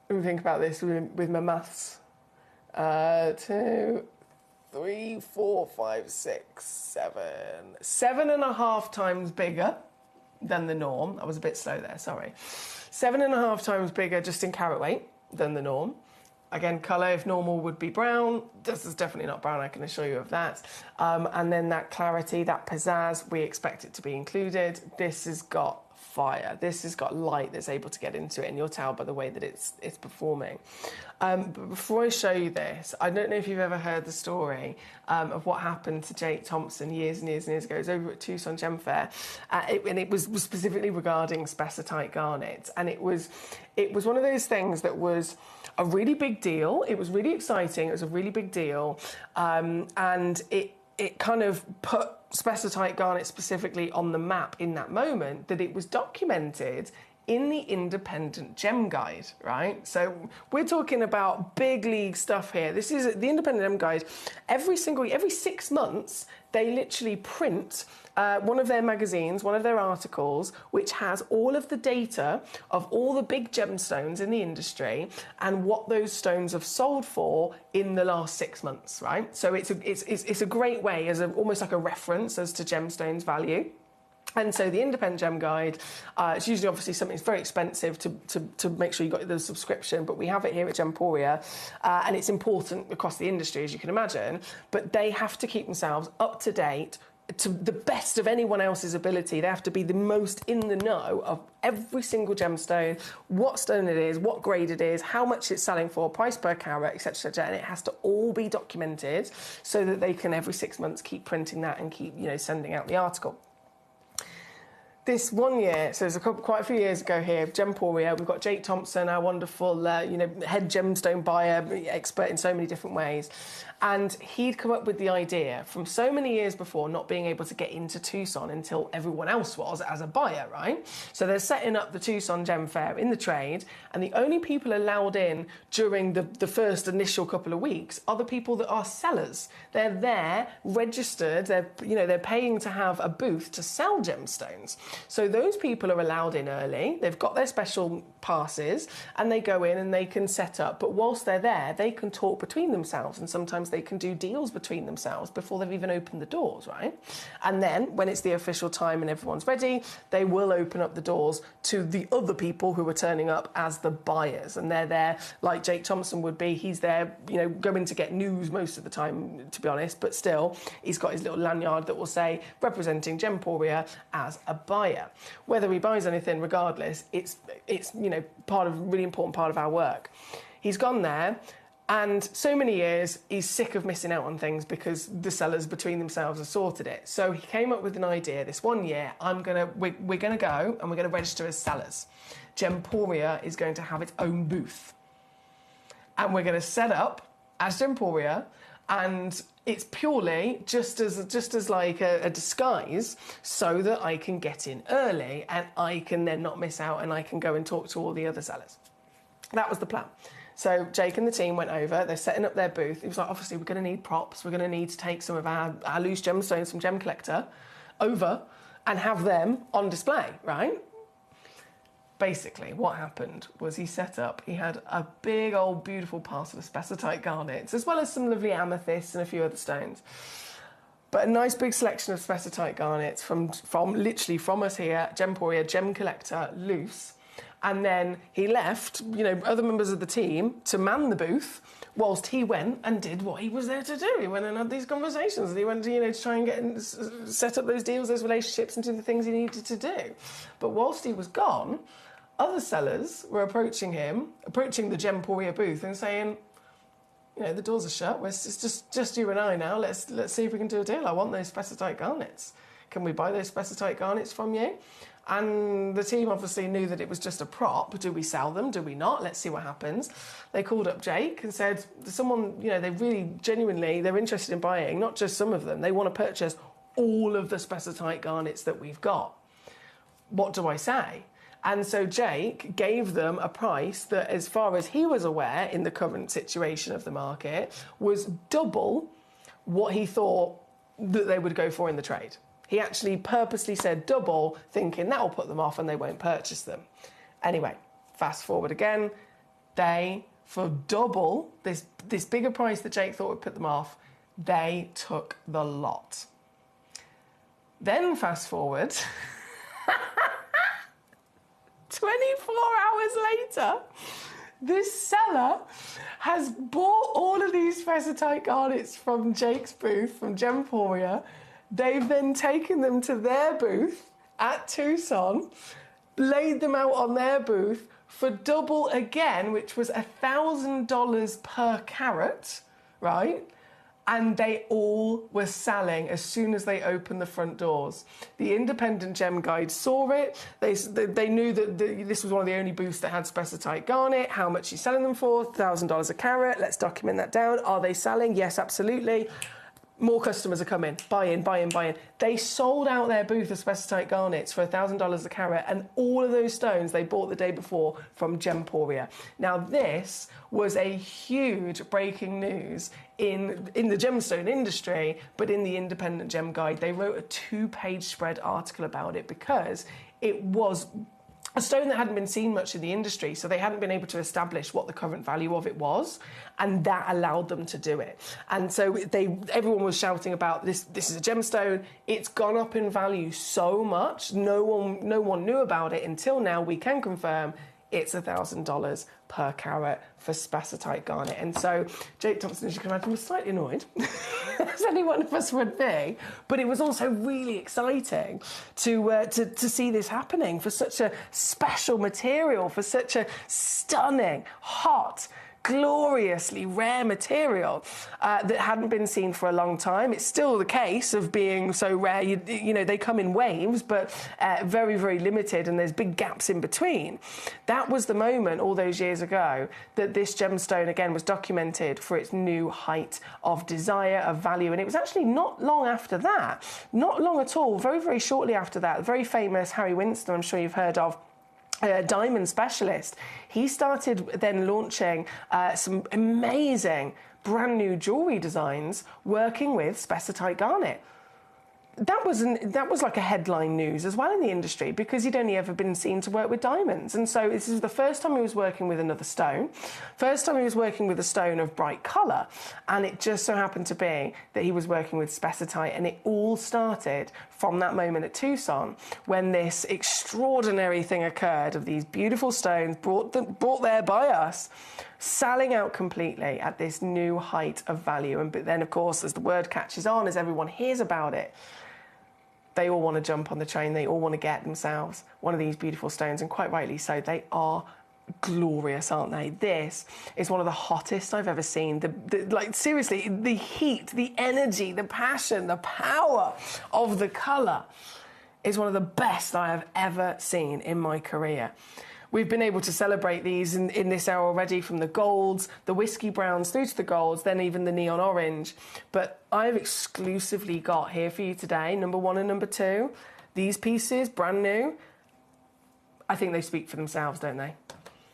Let me think about this with my maths. 2, 3, 4, 5, 6, 7. 7.5 times bigger than the norm. I was a bit slow there, sorry. 7.5 times bigger just in carat weight than the norm. Again, colour, if normal would be brown, this is definitely not brown, I can assure you of that. And then that clarity, that pizzazz, we expect it to be included. This has got fire. This has got light that's able to get into it, and you'll tell by the way that it's performing. But before I show you this, I don't know if you've ever heard the story of what happened to Jake Thompson years and years and years ago. It was over at Tucson Gem Fair, and it was specifically regarding Specitite garnet, and it was one of those things that was a really big deal. It was really exciting. It was a really big deal, and it kind of put Specitite garnet specifically on the map in that moment, that it was documented in the Independent Gem Guide, right? So we're talking about big league stuff here. This is the Independent Gem Guide. Every 6 months, they literally print one of their magazines, one of their articles, which has all of the data of all the big gemstones in the industry and what those stones have sold for in the last 6 months, right? So it's a great way as almost like a reference as to gemstones value. And so the Independent Gem Guide, it's usually obviously something that's very expensive to make sure you got the subscription, but we have it here at Gemporia, and it's important across the industry, as you can imagine, but they have to keep themselves up to date to the best of anyone else's ability. They have to be the most in the know of every single gemstone, what stone it is, what grade it is, how much it's selling for, price per carat, etc., and it has to all be documented so that they can every 6 months keep printing that and keep, sending out the article. this one year, so it was quite a few years ago here, Gemporia, we've got Jake Thompson, our wonderful, head gemstone buyer, expert in so many different ways. And he'd come up with the idea from so many years before not being able to get into Tucson until everyone else was as a buyer, right? So they're setting up the Tucson Gem Fair in the trade, and the only people allowed in during the first initial couple of weeks are the people that are sellers. They're there, registered, they're paying to have a booth to sell gemstones. So those people are allowed in early, they've got their special passes, and they go in and they can set up. But whilst they're there, they can talk between themselves, and sometimes they can do deals between themselves before they've even opened the doors, right? And then when it's the official time and everyone's ready, they will open up the doors to the other people who are turning up as the buyers, and they're there like Jake Thompson would be. He's there, going to get news most of the time, to be honest, but still he's got his little lanyard that will say representing Gemporia as a buyer. Whether he buys anything, regardless, it's really important part of our work. He's gone there, and so many years he's sick of missing out on things because the sellers between themselves have sorted it. So he came up with an idea. This one year, we're gonna go and we're gonna register as sellers. Gemporia is going to have its own booth, and we're gonna set up as Gemporia, and it's purely just as like a disguise, so that I can get in early and I can then not miss out, and I can go and talk to all the other sellers. That was the plan. So Jake and the team went over, they're setting up their booth. He was like, obviously we're going to need props, we're going to need to take some of our loose gemstones from Gemcollector over and have them on display, right? Basically, what happened was he had a big old beautiful parcel of spessartite garnets, as well as some lovely amethysts and a few other stones. But a nice big selection of spessartite garnets from literally from us here, Gemporia, Gemcollector, loose. And then he left, other members of the team to man the booth whilst he went and did what he was there to do. He went and had these conversations, and he went to, to try and set up those deals, those relationships, and do the things he needed to do. But whilst he was gone, other sellers were approaching the Gemporia booth and saying, the doors are shut. It's just you and I now. Let's see if we can do a deal. I want those spessartite garnets. Can we buy those spessartite garnets from you? And the team obviously knew that it was just a prop. Do we sell them? Do we not? Let's see what happens. They called up Jake and said, someone, they really genuinely, they're interested in buying, not just some of them. They want to purchase all of the spessartite garnets that we've got. What do I say? And so Jake gave them a price that, as far as he was aware, in the current situation of the market, was double what he thought that they would go for in the trade. He actually purposely said double, thinking that will put them off and they won't purchase them. Anyway, fast forward again. They, for double, this bigger price that Jake thought would put them off, they took the lot. Then fast forward, 24 hours later, this seller has bought all of these spessartite garnets from Jake's booth, from Gemporia. They've then taken them to their booth at Tucson, laid them out on their booth for double again, which was $1,000 per carat, right? And they all were selling as soon as they opened the front doors. The independent gem guide saw it. They knew that this was one of the only booths that had spessartite garnet. How much she's selling them for? $1,000 a carat. Let's document that down. Are they selling? Yes, absolutely. More customers are coming, buying. They sold out their booth of spessartite garnets for $1,000 a carat, and all of those stones they bought the day before from Gemporia. Now, this was a huge breaking news in the gemstone industry, but in the Independent Gem Guide, they wrote a 2-page spread article about it because it was a stone that hadn't been seen much in the industry, so they hadn't been able to establish what the current value of it was, and that allowed them to do it. And so everyone was shouting about this is a gemstone, it's gone up in value so much, no one knew about it until now. We can confirm it's $1,000 per carat for spessartite garnet. And so Jake Thompson, as you can imagine, was slightly annoyed, as any one of us would be. But it was also really exciting to see this happening for such a special material, for such a stunning, hot, gloriously rare material that hadn't been seen for a long time. It's still the case of being so rare. You know, they come in waves, but very, very limited, and there's big gaps in between. That was the moment all those years ago that this gemstone, again, was documented for its new height of desire, of value. And it was actually not long after that, not long at all, very, very shortly after that, the very famous Harry Winston, I'm sure you've heard of, diamond specialist, he started then launching some amazing brand new jewellery designs working with spessartite garnet. That was like a headline news as well in the industry, because he'd only ever been seen to work with diamonds. And so this is the first time he was working with another stone, first time he was working with a stone of bright colour, and it just so happened to be that he was working with spessartite. And it all started from that moment at Tucson, when this extraordinary thing occurred of these beautiful stones brought there by us, selling out completely at this new height of value. And but then, of course, as the word catches on, as everyone hears about it, they all want to jump on the train. They all want to get themselves one of these beautiful stones, and quite rightly so. They are glorious, aren't they? This is one of the hottest I've ever seen. Like, seriously, the heat, the energy, the passion, the power of the colour is one of the best I have ever seen in my career. We've been able to celebrate these in this hour already, from the golds, the whiskey browns, through to the golds, then even the neon orange. But I've exclusively got here for you today, number 1 and number 2, these pieces, brand new. I think they speak for themselves, don't they?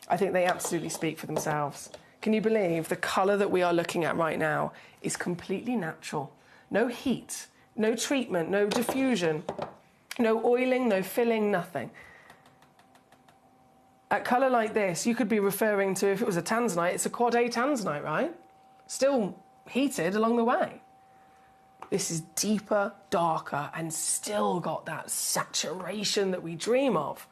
I think they absolutely speak for themselves. Can you believe the colour that we are looking at right now is completely natural? No heat, no treatment, no diffusion, no oiling, no filling, nothing. A colour like this, you could be referring to, if it was a tanzanite, it's a quad A tanzanite, right? Still heated along the way. This is deeper, darker, and still got that saturation that we dream of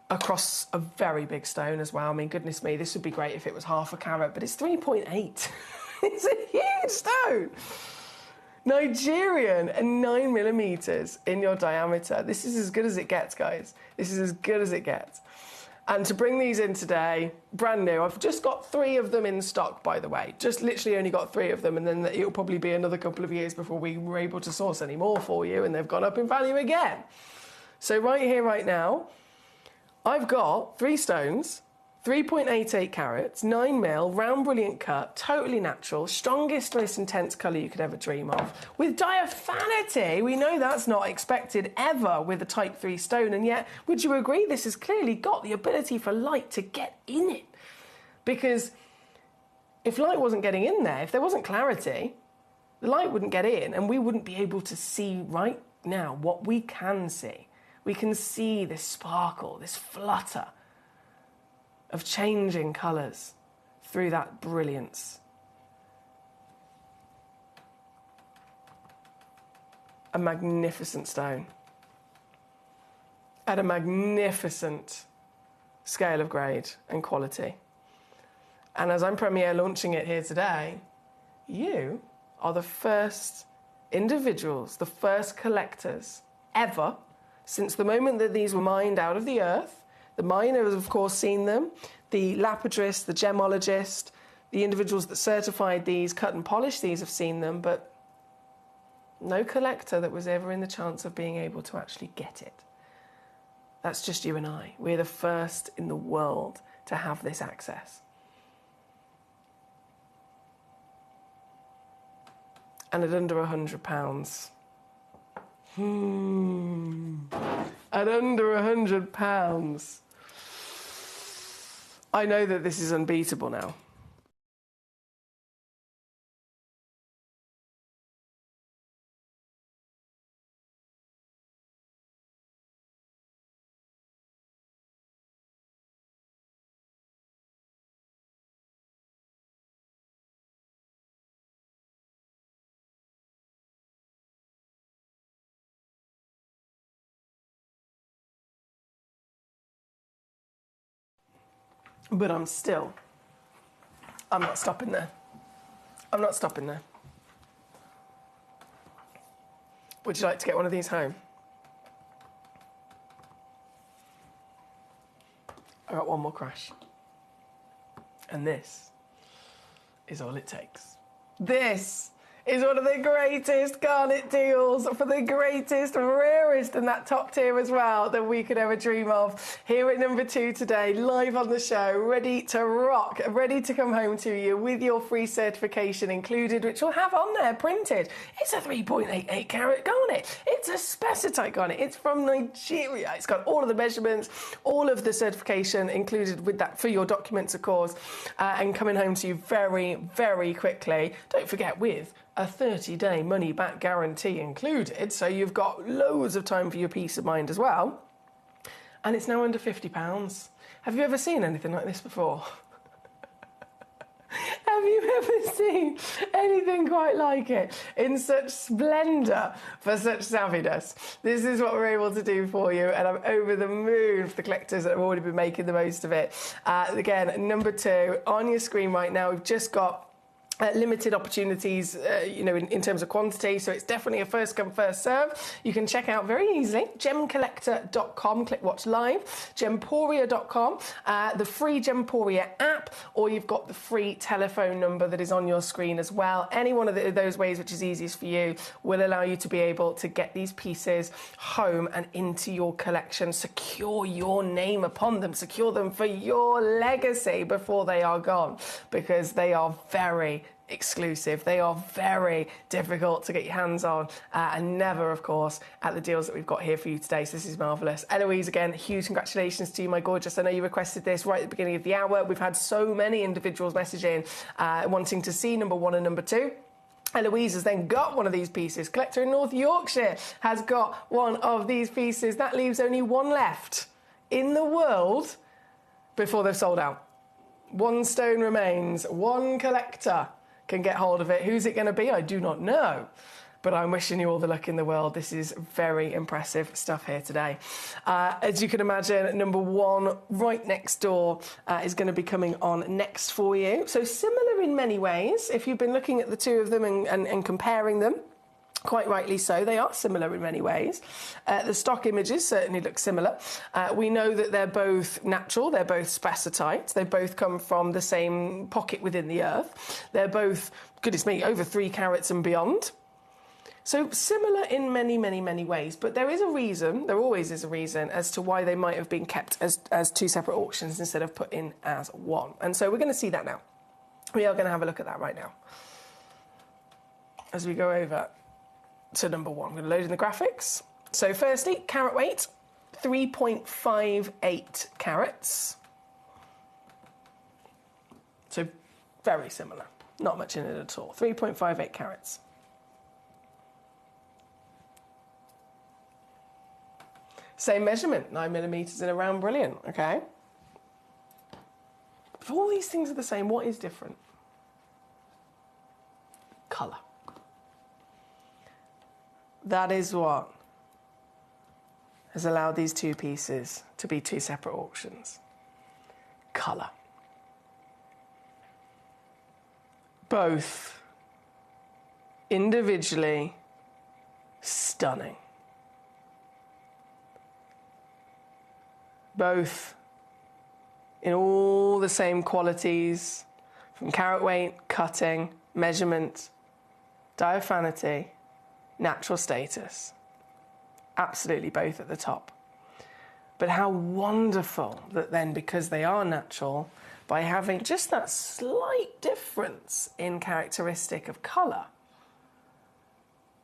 across a very big stone as well. I mean, goodness me, this would be great if it was half a carat, but it's 3.8. It's a huge stone. Nigerian and 9mm in your diameter. This is as good as it gets, guys. This is as good as it gets. And to bring these in today, brand new. I've just got 3 of them in stock, by the way. Just literally only got 3 of them, and then it'll probably be another couple of years before we were able to source any more for you, and they've gone up in value again. So right here, right now, I've got 3 stones, 3.88 carats, 9mm, round brilliant cut, totally natural, strongest, most intense colour you could ever dream of. With diaphanity, we know that's not expected ever with a type 3 stone, and yet, would you agree, this has clearly got the ability for light to get in it? Because if light wasn't getting in there, if there wasn't clarity, the light wouldn't get in, and we wouldn't be able to see right now what we can see. We can see this sparkle, this flutter of changing colours through that brilliance. A magnificent stone at a magnificent scale of grade and quality. And as I'm premiere launching it here today, you are the first individuals, the first collectors ever, since the moment that these were mined out of the earth. The miner has, of course, seen them. The lapidrist, the gemologist, the individuals that certified these, cut and polished these, have seen them, but no collector that was ever in the chance of being able to actually get it. That's just you and I. We're the first in the world to have this access. And at under £100. At under £100. I know that this is unbeatable now. But I'm not stopping there. I'm not stopping there. Would you like to get one of these home? I got one more crash. And this is all it takes. This is one of the greatest garnet deals for the greatest, rarest, and that top tier as well that we could ever dream of. Here at number 2 today, live on the show, ready to rock, ready to come home to you with your free certification included, which will have on there printed. It's a 3.88 carat garnet. It's a spessartite garnet. It's from Nigeria. It's got all of the measurements, all of the certification included with that for your documents, of course, and coming home to you very, very quickly. Don't forget, with a 30-day money-back guarantee included, so you've got loads of time for your peace of mind as well. And it's now under £50. Have you ever seen anything like this before? Have you ever seen anything quite like it in such splendour for such savviness? This is what we're able to do for you, and I'm over the moon for the collectors that have already been making the most of it. Again, number 2 on your screen right now. We've just got limited opportunities, in terms of quantity, so it's definitely a first come, first serve. You can check out very easily gemcollector.com, click watch live, gemporia.com, the free Gemporia app, or you've got the free telephone number that is on your screen as well. Any one of those ways which is easiest for you will allow you to be able to get these pieces home and into your collection, secure your name upon them, secure them for your legacy before they are gone, because they are very exclusive. They are very difficult to get your hands on, and never, of course, at the deals that we've got here for you today. So this is marvellous. Eloise, again, huge congratulations to you, my gorgeous. I know you requested this right at the beginning of the hour. We've had so many individuals message in wanting to see number 1 and number 2. Eloise has then got one of these pieces. Collector in North Yorkshire has got one of these pieces. That leaves only one left in the world before they've sold out. One stone remains. One collector can get hold of it. Who's it going to be? I do not know. But I'm wishing you all the luck in the world. This is very impressive stuff here today. As you can imagine, number 1 right next door is going to be coming on next for you. So similar in many ways. If you've been looking at the two of them and comparing them, quite rightly so, they are similar in many ways. The stock images certainly look similar. We know that they're both natural, they're both spessartite, they both come from the same pocket within the earth. They're both, goodness me, over 3 carats and beyond. So similar in many, many, many ways, but there is a reason, there always is a reason, as to why they might have been kept as 2 separate auctions instead of put in as one. And so we're going to see that now. We are going to have a look at that right now. As we go over to number 1, I'm going to load in the graphics. So firstly, carat weight, 3.58 carats. So very similar, not much in it at all. 3.58 carats. Same measurement, 9mm in a round, brilliant, okay? If all these things are the same, what is different? Colour. That is what has allowed these 2 pieces to be 2 separate auctions. Colour. Both individually stunning. Both in all the same qualities, from carat weight, cutting, measurement, diaphanity, natural status. Absolutely both at the top. But how wonderful that then, because they are natural, by having just that slight difference in characteristic of colour,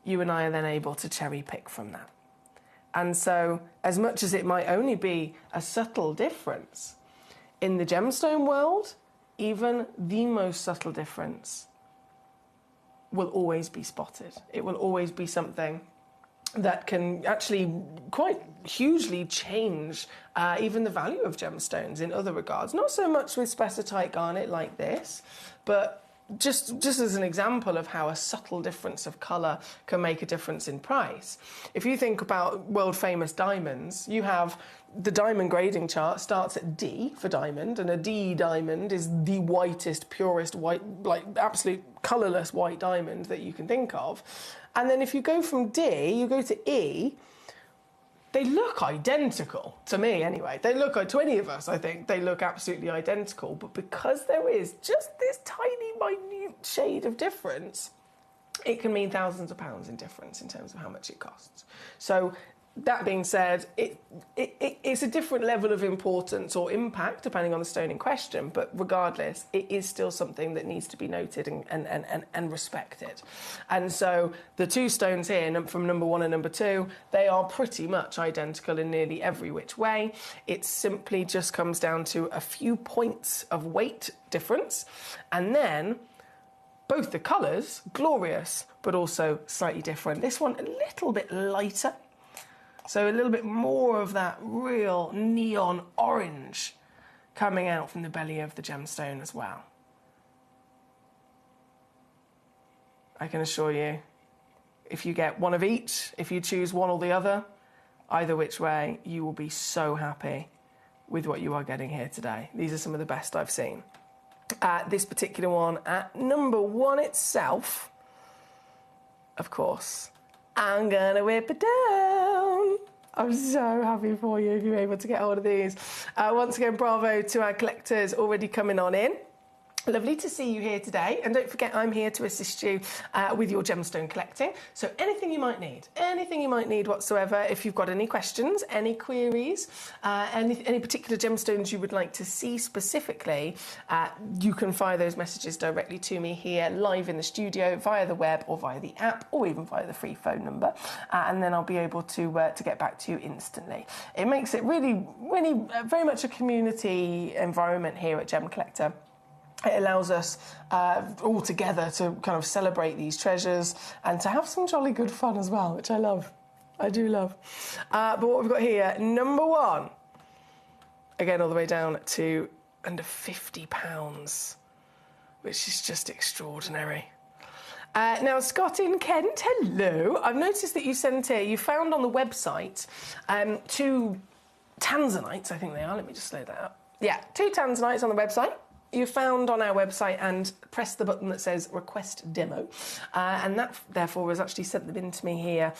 you and I are then able to cherry pick from that. And so, as much as it might only be a subtle difference, in the gemstone world, even the most subtle difference will always be spotted. It will always be something that can actually quite hugely change even the value of gemstones in other regards. Not so much with spessartite garnet like this, but just as an example of how a subtle difference of colour can make a difference in price. If you think about world-famous diamonds, you have the diamond grading chart starts at D for diamond, and a D diamond is the whitest, purest white, like absolute colourless white diamond that you can think of. And then if you go from D, you go to E, They look identical, to me anyway. They look, to any of us, I think, they look absolutely identical. But because there is just this tiny, minute shade of difference, it can mean thousands of pounds in difference in terms of how much it costs. So that being said, it's a different level of importance or impact depending on the stone in question, but regardless, it is still something that needs to be noted and respected. And so the two stones here, from number 1 and number 2, they are pretty much identical in nearly every which way. It simply just comes down to a few points of weight difference, and then both the colours, glorious, but also slightly different. This one a little bit lighter, so a little bit more of that real neon orange coming out from the belly of the gemstone as well. I can assure you, if you get one of each, if you choose one or the other, either which way, you will be so happy with what you are getting here today. These are some of the best I've seen. This particular one at number 1 itself, of course, I'm gonna whip it down. I'm so happy for you if you're able to get hold of these. Once again, bravo to our collectors already coming on in. Lovely to see you here today, and don't forget I'm here to assist you with your gemstone collecting. So anything you might need whatsoever, if you've got any questions, any queries, any particular gemstones you would like to see specifically, you can fire those messages directly to me here live in the studio via the web or via the app or even via the free phone number, and then I'll be able to get back to you instantly. It makes it really very much a community environment here at Gemcollector. It allows us all together to kind of celebrate these treasures and to have some jolly good fun as well, which I love. I do love. But what we've got here, number 1, again, all the way down to under £50, which is just extraordinary. Now, Scott in Kent, hello. I've noticed that you sent here, you found on the website 2 tanzanites, I think they are. Let me just slow that up. Yeah, 2 tanzanites on the website. You found on our website and press the button that says request demo, and that therefore has actually sent them in to me here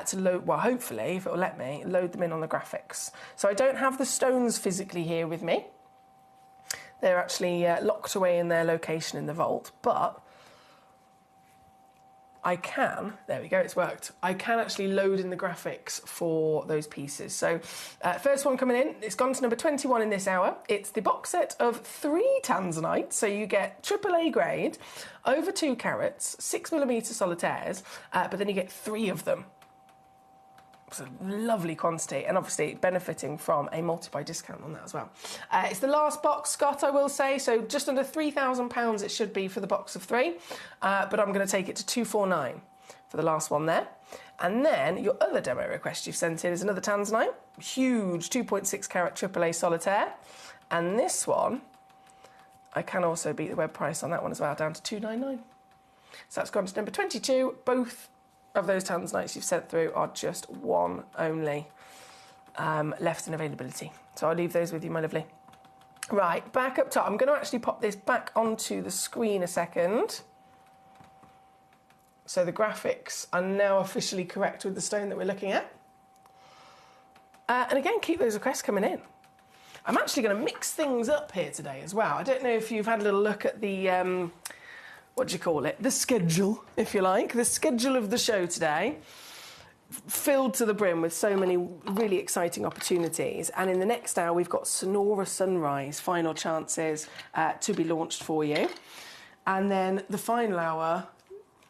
to load, well, hopefully, if it will let me, load them in on the graphics. So I don't have the stones physically here with me. They're actually locked away in their location in the vault, but I can, there we go, it's worked. I can actually load in the graphics for those pieces. So first one coming in, it's gone to number 21 in this hour. It's the box set of 3 tanzanites. So you get AAA grade, over 2 carats, 6mm solitaires, but then you get 3 of them. It's a lovely quantity, and obviously benefiting from a multi-buy discount on that as well. It's the last box, Scott, I will say, so just under £3,000 it should be for the box of 3, but I'm going to take it to 249 for the last one there. And then your other demo request you've sent in is another tanzanite, huge 2.6 carat AAA solitaire, and this one, I can also beat the web price on that one as well, down to 299. So that's gone to number 22, both of those tanzanites you've sent through are just 1 only left in availability. So I'll leave those with you, my lovely. Right, back up top. I'm going to actually pop this back onto the screen a second. So the graphics are now officially correct with the stone that we're looking at. And again, keep those requests coming in. I'm actually going to mix things up here today as well. I don't know if you've had a little look at the... what do you call it? The schedule, if you like. The schedule of the show today, filled to the brim with so many really exciting opportunities. And in the next hour, we've got Sonora Sunrise, final chances to be launched for you. And then the final hour,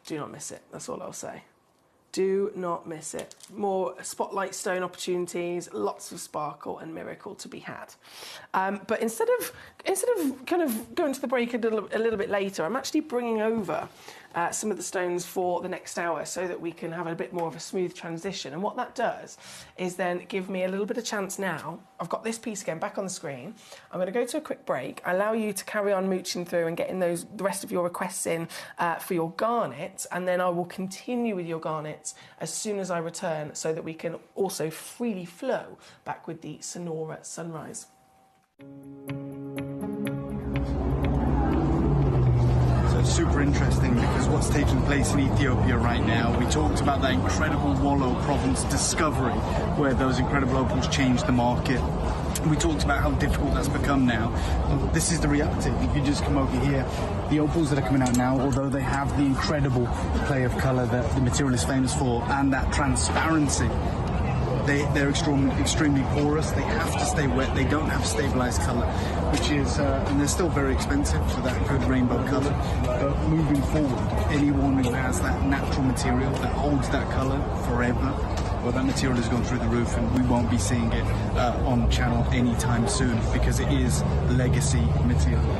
do not miss it. That's all I'll say. Do not miss it. More spotlight stone opportunities, lots of sparkle and miracle to be had. But instead of kind of going to the break a little bit later, I'm actually bringing over some of the stones for the next hour so that we can have a bit more of a smooth transition. And what that does is then give me a little bit of chance now. I've got this piece again back on the screen. I'm going to go to a quick break, allow you to carry on mooching through and getting the rest of your requests in for your garnets, and then I will continue with your garnets as soon as I return so that we can also freely flow back with the Sonora Sunrise. super interesting because what's taking place in Ethiopia right now, we talked about that incredible Wollo province discovery where those incredible opals changed the market. We talked about how difficult that's become now. And this is the reality. If you just come over here, the opals that are coming out now, although they have the incredible play of colour that the material is famous for and that transparency, they're extremely porous. They have to stay wet. They don't have stabilised colour, which is, and they're still very expensive for that good rainbow colour. But moving forward, anyone who has that natural material that holds that colour forever, well, that material has gone through the roof, and we won't be seeing it on channel anytime soon because it is legacy material.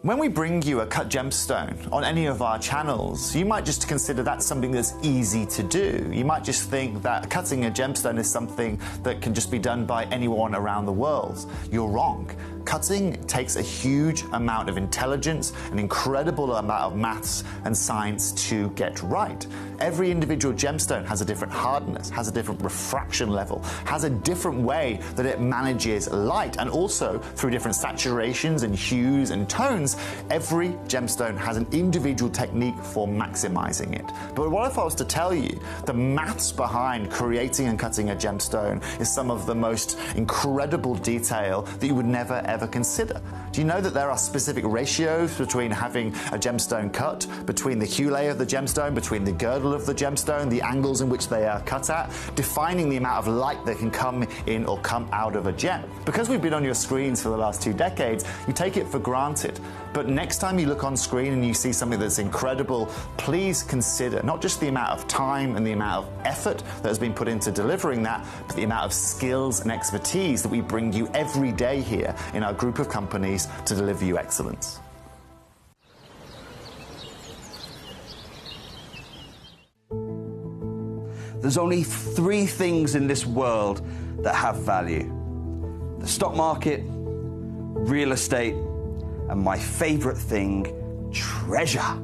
When we bring you a cut gemstone on any of our channels, you might just consider that something that's easy to do. You might just think that cutting a gemstone is something that can just be done by anyone around the world. You're wrong. Cutting takes a huge amount of intelligence, an incredible amount of maths and science to get right. Every individual gemstone has a different hardness, has a different refraction level, has a different way that it manages light, and also through different saturations and hues and tones, every gemstone has an individual technique for maximizing it. But what if I was to tell you the maths behind creating and cutting a gemstone is some of the most incredible detail that you would never ever consider? Do you know that there are specific ratios between having a gemstone cut, between the hue layer of the gemstone, between the girdle of the gemstone, the angles in which they are cut at, defining the amount of light that can come in or come out of a gem? Because we've been on your screens for the last 2 decades, you take it for granted. But next time you look on screen and you see something that's incredible, please consider not just the amount of time and the amount of effort that has been put into delivering that, but the amount of skills and expertise that we bring you every day here in our group of companies to deliver you excellence. There's only 3 things in this world that have value: the stock market, real estate, and my favorite thing, treasure.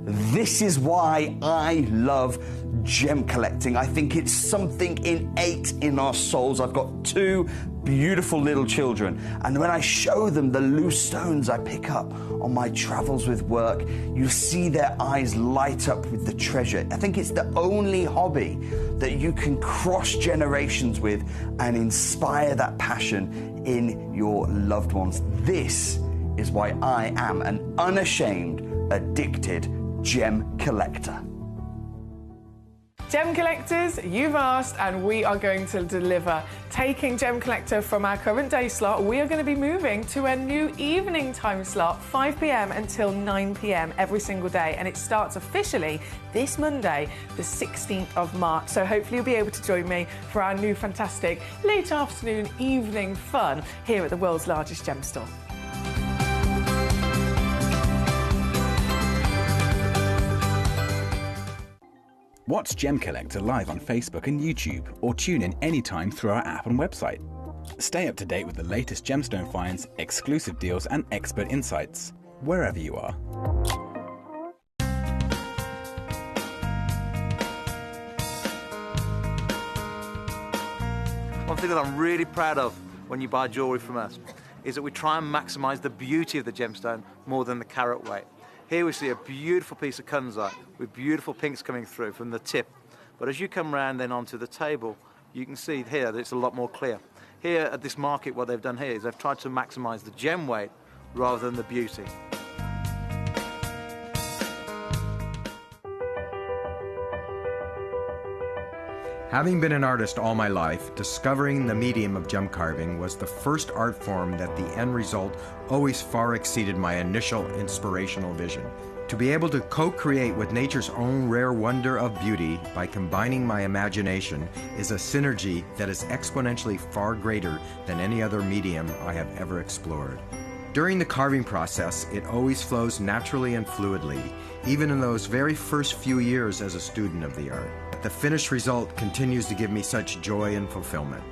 This is why I love gem collecting. I think it's something innate in our souls. I've got 2 beautiful little children, and when I show them the loose stones I pick up on my travels with work, you see their eyes light up with the treasure. I think it's the only hobby that you can cross generations with and inspire that passion in your loved ones. This is why I am an unashamed, addicted gem collector. Gem collectors, you've asked and we are going to deliver. Taking Gem Collector from our current day slot, we are going to be moving to a new evening time slot, 5 p.m. until 9 p.m. every single day, and it starts officially this Monday, the 16th of March. So hopefully you'll be able to join me for our new fantastic late afternoon evening fun here at the world's largest gem store. Watch Gem Collector live on Facebook and YouTube, or tune in anytime through our app and website. Stay up to date with the latest gemstone finds, exclusive deals and expert insights, wherever you are. One thing that I'm really proud of when you buy jewellery from us is that we try and maximise the beauty of the gemstone more than the carat weight. Here we see a beautiful piece of kunzite with beautiful pinks coming through from the tip. But as you come round then onto the table, you can see here that it's a lot more clear. Here at this market, what they've done here is they've tried to maximise the gem weight rather than the beauty. Having been an artist all my life, discovering the medium of gem carving was the first art form that the end result always far exceeded my initial inspirational vision. To be able to co-create with nature's own rare wonder of beauty by combining my imagination is a synergy that is exponentially far greater than any other medium I have ever explored. During the carving process, it always flows naturally and fluidly, even in those very first few years as a student of the art. The finished result continues to give me such joy and fulfillment.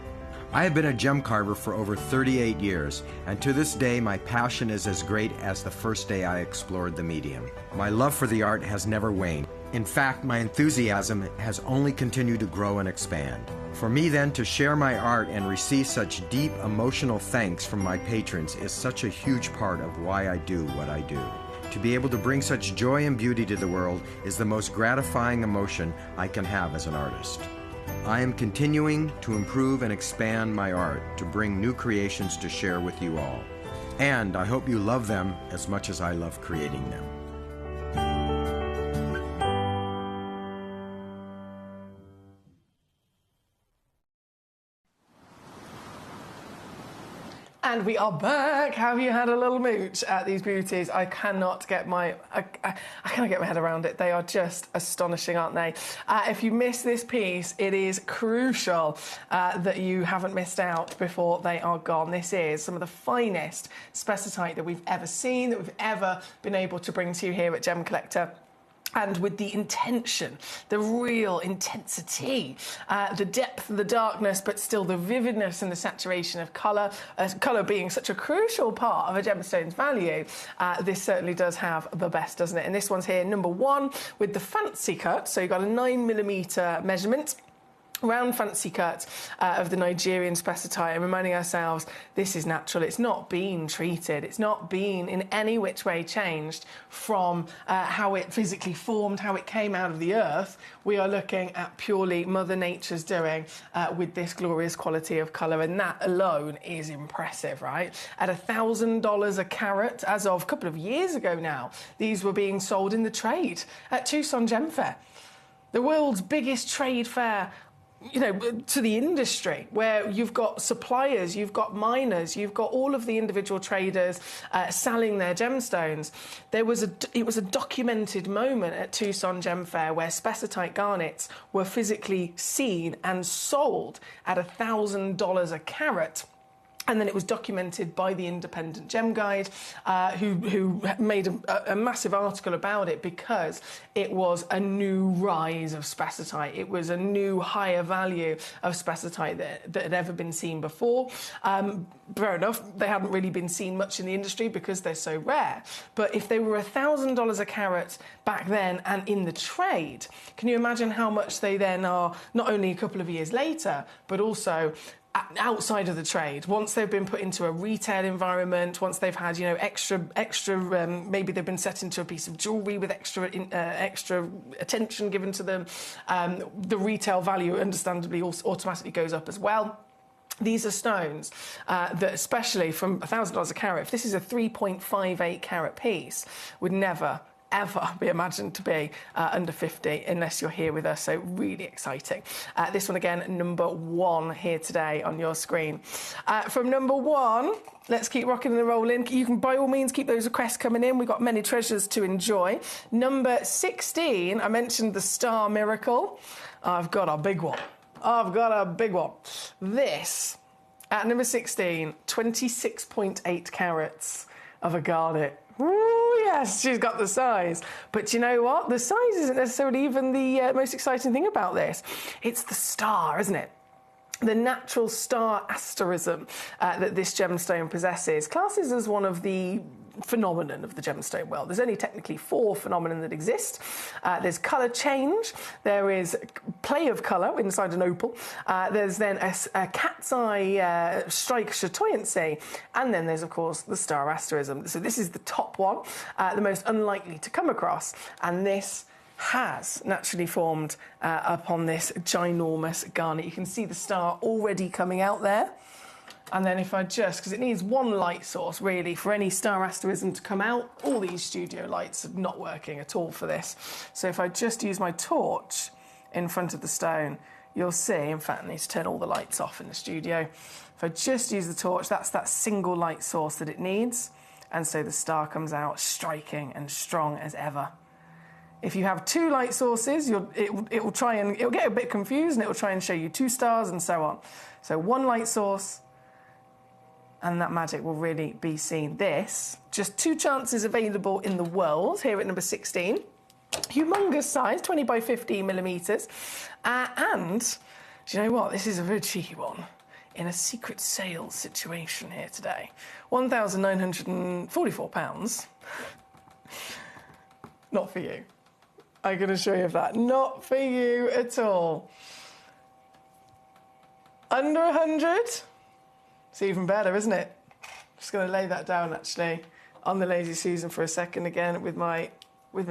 I have been a gem carver for over 38 years, and to this day my passion is as great as the first day I explored the medium. My love for the art has never waned. In fact, my enthusiasm has only continued to grow and expand. For me then to share my art and receive such deep emotional thanks from my patrons is such a huge part of why I do what I do. To be able to bring such joy and beauty to the world is the most gratifying emotion I can have as an artist. I am continuing to improve and expand my art to bring new creations to share with you all. And I hope you love them as much as I love creating them. And we are back. Have you had a little mooch at these beauties? I cannot get my I cannot get my head around it. They are just astonishing, aren't they? If you miss this piece, it is crucial that you haven't missed out before they are gone. This is some of the finest spessartite that we've ever seen, that we've ever been able to bring to you here at Gemcollector. And with the intention, the real intensity, the depth, the darkness, but still the vividness and the saturation of colour, colour being such a crucial part of a gemstone's value, this certainly does have the best, doesn't it? And this one's here, number 1, with the fancy cut. So you've got a 9mm measurement. Round fancy cut of the Nigerian spessartite, and reminding ourselves this is natural. It's not been treated. It's not been in any which way changed from how it physically formed, how it came out of the earth. We are looking at purely Mother Nature's doing with this glorious quality of colour, and that alone is impressive, right? At $1,000 a carat, as of a couple of years ago now, these were being sold in the trade at Tucson Gem Fair, the world's biggest trade fair, you know, to the industry, where you've got suppliers, you've got miners, you've got all of the individual traders selling their gemstones. It was a documented moment at Tucson Gem Fair where spessartite garnets were physically seen and sold at $1,000 a carat. And then it was documented by the Independent Gem Guide, who made a massive article about it because it was a new rise of spessartite. It was a new higher value of spessartite that had ever been seen before. Fair enough, they hadn't really been seen much in the industry because they're so rare. But if they were $1,000 a carat back then and in the trade, can you imagine how much they then are, not only a couple of years later, but also outside of the trade, once they've been put into a retail environment, once they've had, you know, extra, maybe they've been set into a piece of jewellery with extra attention given to them, the retail value understandably also automatically goes up as well. These are stones that, especially from $1,000 a carat, if this is a 3.58 carat piece, would never ever be imagined to be under 50 unless you're here with us, so really exciting. This one again, number 1 here today on your screen. From number 1, let's keep rocking and rolling. You can by all means keep those requests coming in. We've got many treasures to enjoy. Number 16, I mentioned the Star Miracle. I've got a big one. I've got a big one. This, at number 16, 26.8 carats of a garnet. Ooh, yes, she's got the size. But you know what? The size isn't necessarily even the most exciting thing about this. It's the star, isn't it? The natural star asterism that this gemstone possesses classes as one of the phenomenon of the gemstone world. There's only technically 4 phenomena that exist. There's colour change, there is play of colour inside an opal, there's then a cat's eye strike chatoyancy, and then there's of course the star asterism. So this is the top one, the most unlikely to come across, and this has naturally formed upon this ginormous garnet. You can see the star already coming out there. And then if I just, because it needs one light source really for any star asterism to come out, all these studio lights are not working at all for this. So if I just use my torch in front of the stone, you'll see, in fact I need to turn all the lights off in the studio. If I just use the torch, that's that single light source that it needs. And so the star comes out striking and strong as ever. If you have 2 light sources, it'll get a bit confused and it'll try and show you 2 stars and so on. So 1 light source, and that magic will really be seen. This, just 2 chances available in the world, here at number 16. Humongous size, 20 by 50 millimetres. And, do you know what? This is a very cheeky one. In a secret sales situation here today. £1,944. Not for you. I can assure you of that. Not for you at all. Under 100? It's even better, isn't it? Just going to lay that down, actually, on the Lazy Susan for a second again with my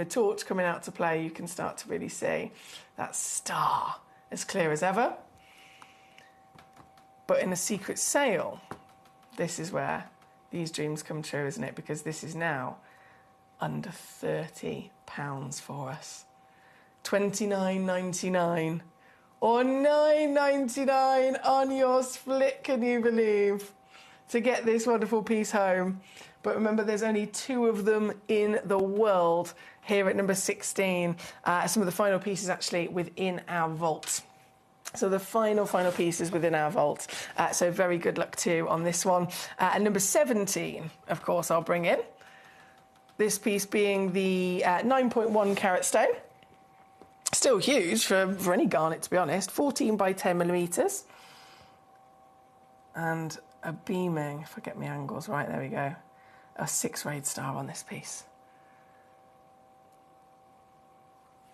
torch coming out to play. You can start to really see that star as clear as ever. But in a secret sale, this is where these dreams come true, isn't it? Because this is now under £30 for us. $29.99 or $9.99 on your split, can you believe? To get this wonderful piece home. But remember, there's only 2 of them in the world here at number 16. Some of the final pieces actually within our vault. So the final pieces within our vault. So very good luck to you on this one. And number 17, of course, I'll bring in. This piece being the 9.1 carat stone. Still huge for any garnet, to be honest. 14 by 10 millimetres. And a beaming, if I get my angles right, there we go, a 6-rayed star on this piece.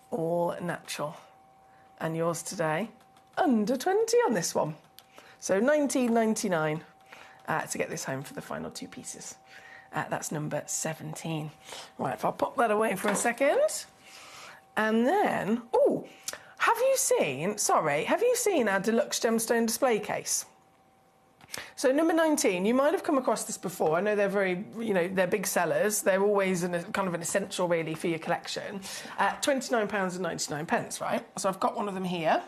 All natural. And yours today, under 20 on this one. So $19.99 to get this home for the final 2 pieces. That's number 17. Right, if I'll pop that away for a second. And then, have you seen our deluxe gemstone display case? So number 19, you might have come across this before. I know they're very, they're big sellers. They're always kind of an essential, really, for your collection. £29.99, right? So I've got one of them here.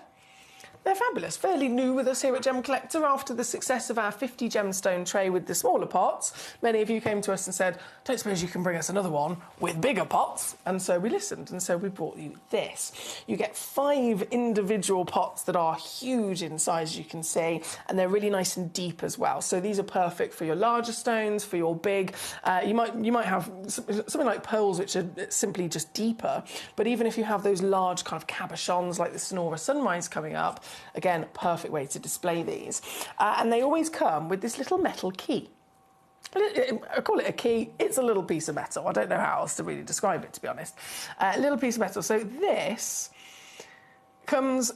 They're fabulous, fairly new with us here at Gemcollector after the success of our 50 gemstone tray with the smaller pots. Many of you came to us and said, don't suppose you can bring us another one with bigger pots? And so we listened, and so we brought you this. You get 5 individual pots that are huge in size, you can see, and they're really nice and deep as well. So these are perfect for your larger stones, for your big. You might have something like pearls, which are simply just deeper, but even if you have those large kind of cabochons like the Sonora Sunrise coming up, again, perfect way to display these. And they always come with this little metal key. I call it a key. It's a little piece of metal. I don't know how else to really describe it, to be honest. A little piece of metal. So this comes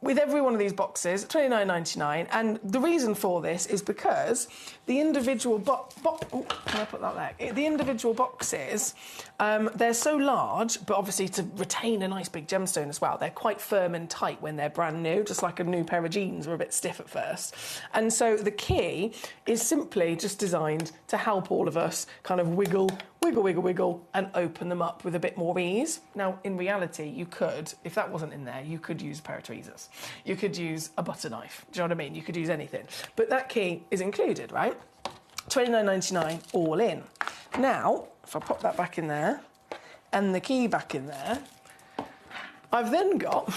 with every one of these boxes, $29.99, and the reason for this is because the individual the individual boxes, they're so large, but obviously to retain a nice big gemstone as well, they're quite firm and tight when they're brand new, just like a new pair of jeans are a bit stiff at first. And so the key is simply just designed to help all of us kind of wiggle, and open them up with a bit more ease. Now, in reality, you could, if that wasn't in there, you could use a pair of tweezers. You could use a butter knife. Do you know what I mean? You could use anything. But that key is included, right? $29.99 all in. Now, if I pop that back in there, and the key back in there, I've then got,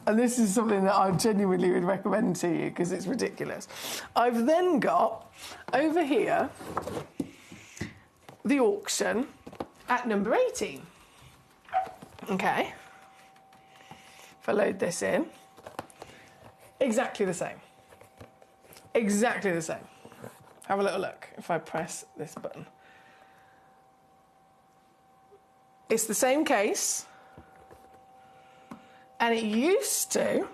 and this is something that I genuinely would recommend to you because it's ridiculous. I've then got, over here, the auction at number 18. Okay. If I load this in, exactly the same. Exactly the same. Have a little look if I press this button. It's the same case, and it used to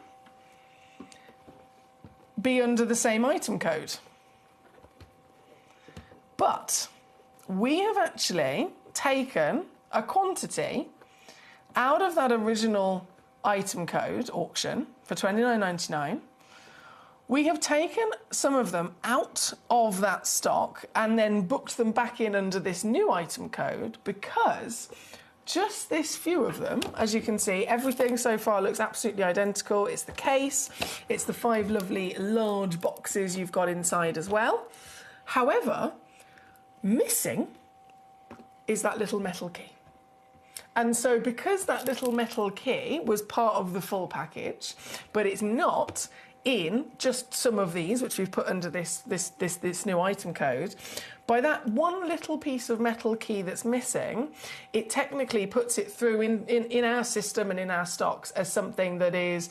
be under the same item code. But we have actually taken a quantity out of that original item code auction for $29.99. We have taken some of them out of that stock and then booked them back in under this new item code because just this few of them, as you can see, everything so far looks absolutely identical. It's the case, it's the 5 lovely large boxes you've got inside as well. However, missing is that little metal key. And so because that little metal key was part of the full package, but it's not in just some of these, which we've put under this new item code, by that one little piece of metal key that's missing, it technically puts it through in our system and in our stocks as something that is,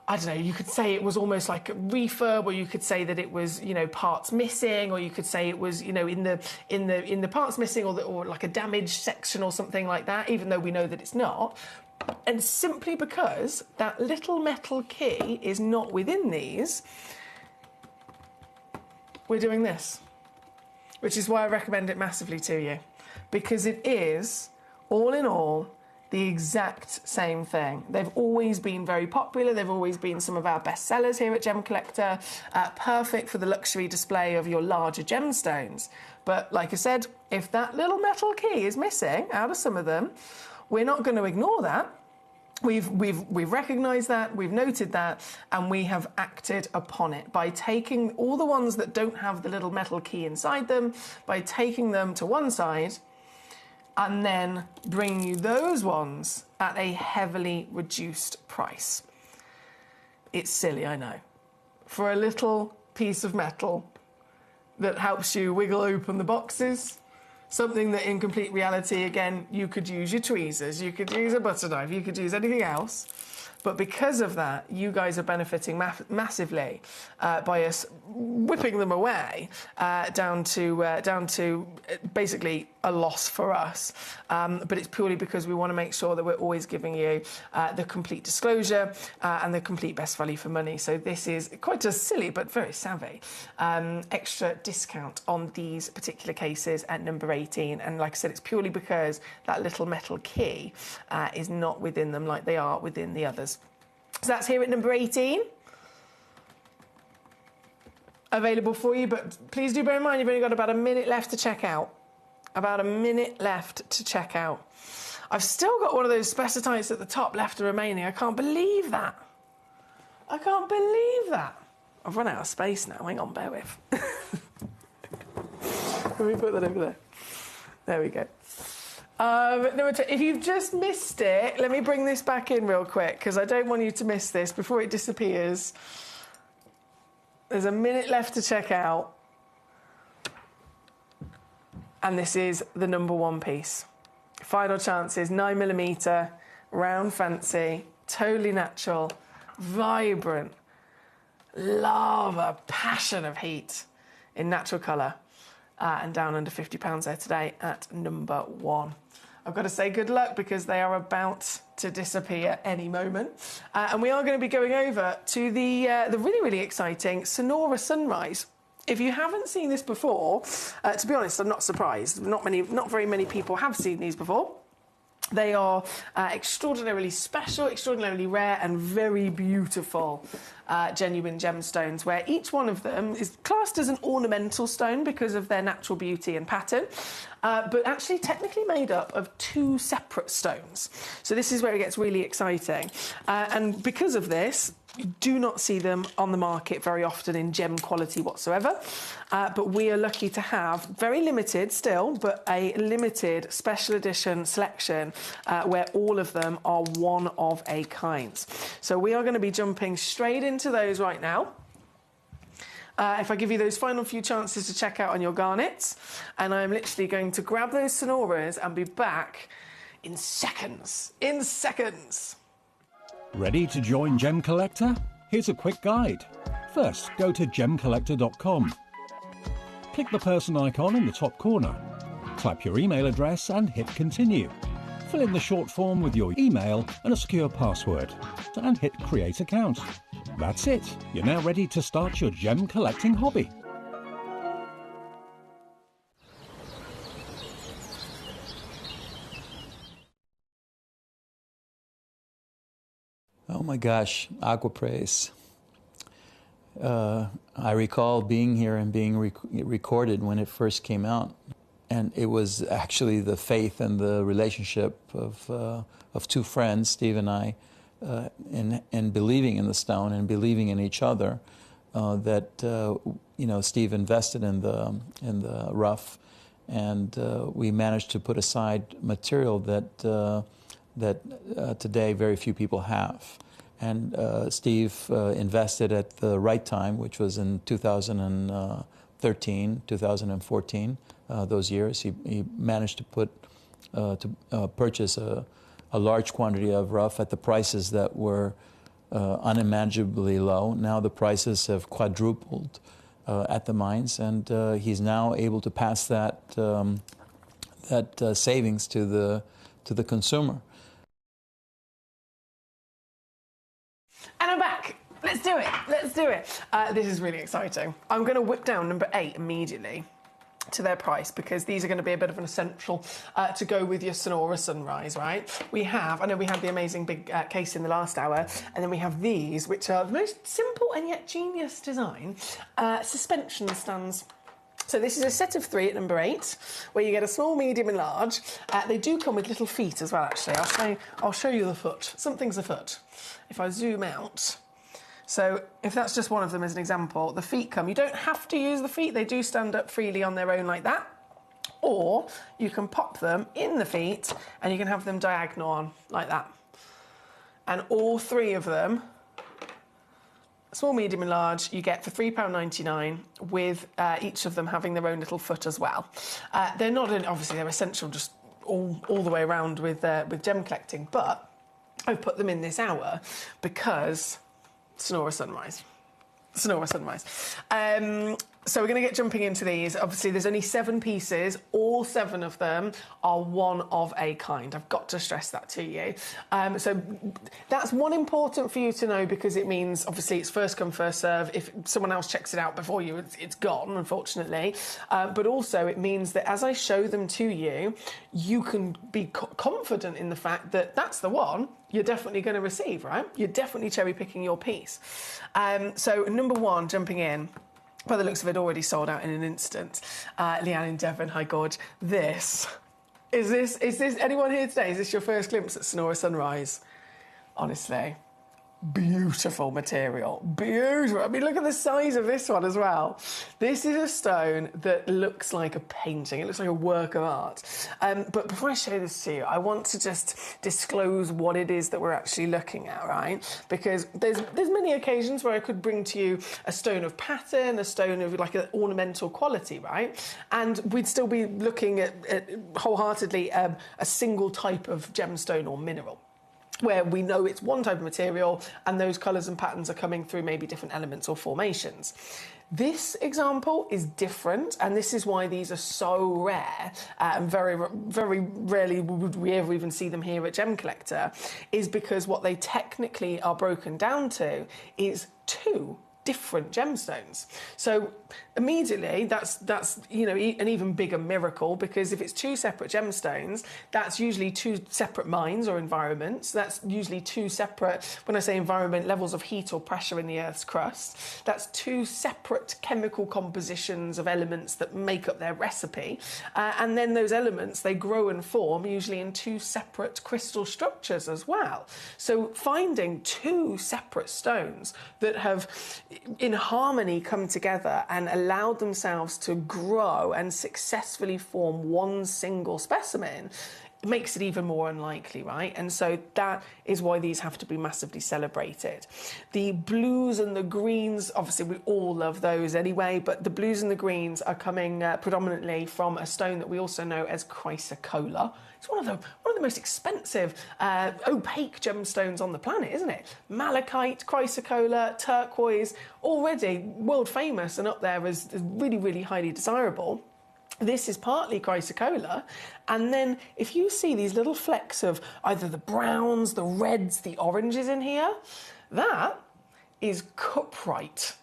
I don't know, you could say it was almost like a refurb, or you could say that it was, you know, parts missing, or you could say it was, you know, in the parts missing, or like a damaged section or something like that, even though we know that it's not. And simply because that little metal key is not within these, we're doing this, which is why I recommend it massively to you, because it is, all in all, the exact same thing. They've always been very popular. They've always been some of our best sellers here at Gemcollector. Perfect for the luxury display of your larger gemstones. But like I said, if that little metal key is missing out of some of them, we're not going to ignore that. We've recognised that, we've noted that, and we have acted upon it by taking all the ones that don't have the little metal key inside them, by taking them to one side, and then bringing you those ones at a heavily reduced price. It's silly, I know. For a little piece of metal that helps you wiggle open the boxes, something that in complete reality, again, you could use your tweezers, you could use a butter knife, you could use anything else. But because of that, you guys are benefiting massively by us whipping them away down to basically a loss for us. But it's purely because we want to make sure that we're always giving you the complete disclosure and the complete best value for money. So this is quite a silly but very savvy extra discount on these particular cases at number 18. And like I said, it's purely because that little metal key is not within them like they are within the others. So that's here at number 18. Available for you, but please do bear in mind you've only got about a minute left to check out. About a minute left to check out. I've still got one of those specitites at the top left remaining. I can't believe that. I can't believe that. I've run out of space now. Hang on, bear with. Let me put that over there. There we go. If you've just missed it, let me bring this back in real quick, because I don't want you to miss this before it disappears. There's a minute left to check out. And this is the number one piece. Final chances, 9mm, round fancy, totally natural, vibrant, lava, passion of heat in natural colour. And down under £50 there today at number 1. I've got to say good luck, because they are about to disappear any moment. And we are going to be going over to the really, really exciting Sonora Sunrise. If you haven't seen this before, to be honest, I'm not surprised. Not very many people have seen these before. They are extraordinarily special, extraordinarily rare, and very beautiful genuine gemstones, where each one of them is classed as an ornamental stone because of their natural beauty and pattern, but actually technically made up of 2 separate stones. So this is where it gets really exciting. And because of this, you do not see them on the market very often in gem quality whatsoever. But we are lucky to have, very limited still, but a limited special edition selection where all of them are one of a kind. So we are going to be jumping straight into those right now. If I give you those final few chances to check out on your garnets, and I'm literally going to grab those Sonoras and be back in seconds. In seconds. Ready to join Gemcollector? Here's a quick guide. First, go to gemcollector.com. Click the person icon in the top corner. Type your email address and hit continue. Fill in the short form with your email and a secure password, and hit create account. That's it. You're now ready to start your gem collecting hobby. Oh my gosh, Aquapraise. I recall being here and being recorded when it first came out. And it was actually the faith and the relationship of 2 friends, Steve and I, in believing in the stone and believing in each other, that Steve invested in the rough, and we managed to put aside material that today very few people have. And Steve invested at the right time, which was in 2013, 2014. Those years, he managed to purchase a large quantity of rough at the prices that were unimaginably low. Now the prices have quadrupled at the mines, and he's now able to pass that savings to the consumer. And I'm back. Let's do it. Let's do it. This is really exciting. I'm going to whip down number 8 immediately to their price, because these are going to be a bit of an essential to go with your Sonora Sunrise, right? I know we had the amazing big case in the last hour, and then we have these, which are the most simple and yet genius design suspension stands. So this is a set of 3 at number 8, where you get a small, medium and large. They do come with little feet as well, actually. I'll show you the foot. Something's a foot. If I zoom out. So if that's just one of them as an example, the feet come. You don't have to use the feet. They do stand up freely on their own like that. Or you can pop them in the feet and you can have them diagonal on like that. And all 3 of them, small, medium and large, you get for £3.99, with each of them having their own little foot as well. They're not, obviously they're essential just all the way around with gem collecting, but I've put them in this hour because Sonora Sunrise. Sonora Sunrise. So we're going to get jumping into these. Obviously, there's only 7 pieces. All 7 of them are one of a kind. I've got to stress that to you. So that's one important for you to know, because it means, obviously, it's first come, first serve. If someone else checks it out before you, it's gone, unfortunately. But also, it means that as I show them to you, you can be confident in the fact that that's the one you're definitely going to receive, right? You're definitely cherry-picking your piece. So number 1, jumping in. By the looks of it, already sold out in an instant. Leanne in Devon, hi Gorge. Is this anyone here today? Is this your first glimpse at Sonora Sunrise? Honestly, beautiful material, beautiful. I mean, look at the size of this one as well. This is a stone that looks like a painting. It looks like a work of art. But before I show this to you, I want to just disclose what it is that we're actually looking at, right? Because there's many occasions where I could bring to you a stone of pattern, a stone of like an ornamental quality, right? And we'd still be looking at wholeheartedly a single type of gemstone or mineral, where we know it's one type of material and those colours and patterns are coming through maybe different elements or formations. This example is different, and this is why these are so rare, and very, very rarely would we ever even see them here at Gemcollector, is because what they technically are broken down to is 2 different gemstones. So immediately that's you know, an even bigger miracle, because if it's 2 separate gemstones, that's usually 2 separate mines or environments. That's usually 2 separate, when I say environment, levels of heat or pressure in the Earth's crust. That's 2 separate chemical compositions of elements that make up their recipe. And then those elements, they grow and form usually in 2 separate crystal structures as well. So finding 2 separate stones that have in harmony come together and allowed themselves to grow and successfully form one single specimen, it makes it even more unlikely, right? And so that is why these have to be massively celebrated. The blues and the greens, obviously we all love those anyway, but the blues and the greens are coming predominantly from a stone that we also know as chrysocolla. It's one of the most expensive opaque gemstones on the planet, isn't it? Malachite, chrysocolla, turquoise, already world famous and up there as really, really highly desirable. This is partly chrysocolla, and then if you see these little flecks of either the browns, the reds, the oranges in here, that is cuprite.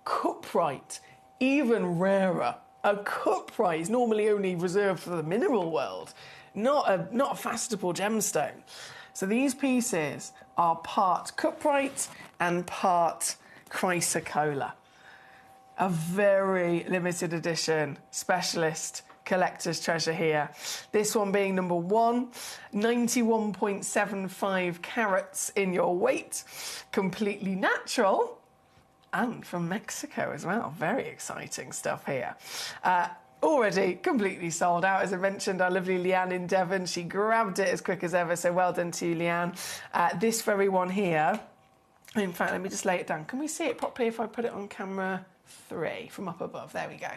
Cuprite, even rarer. A cuprite is normally only reserved for the mineral world, not a fastable gemstone. So these pieces are part cuprite and part chrysocolla. A very limited edition specialist collector's treasure here. This one being number 1, 91.75 carats in your weight, completely natural, and from Mexico as well. Very exciting stuff here. Already completely sold out. As I mentioned, our lovely Leanne in Devon, she grabbed it as quick as ever, so well done to you, Leanne. This very one here, in fact, let me just lay it down. Can we see it properly if I put it on camera 3 from up above? There we go.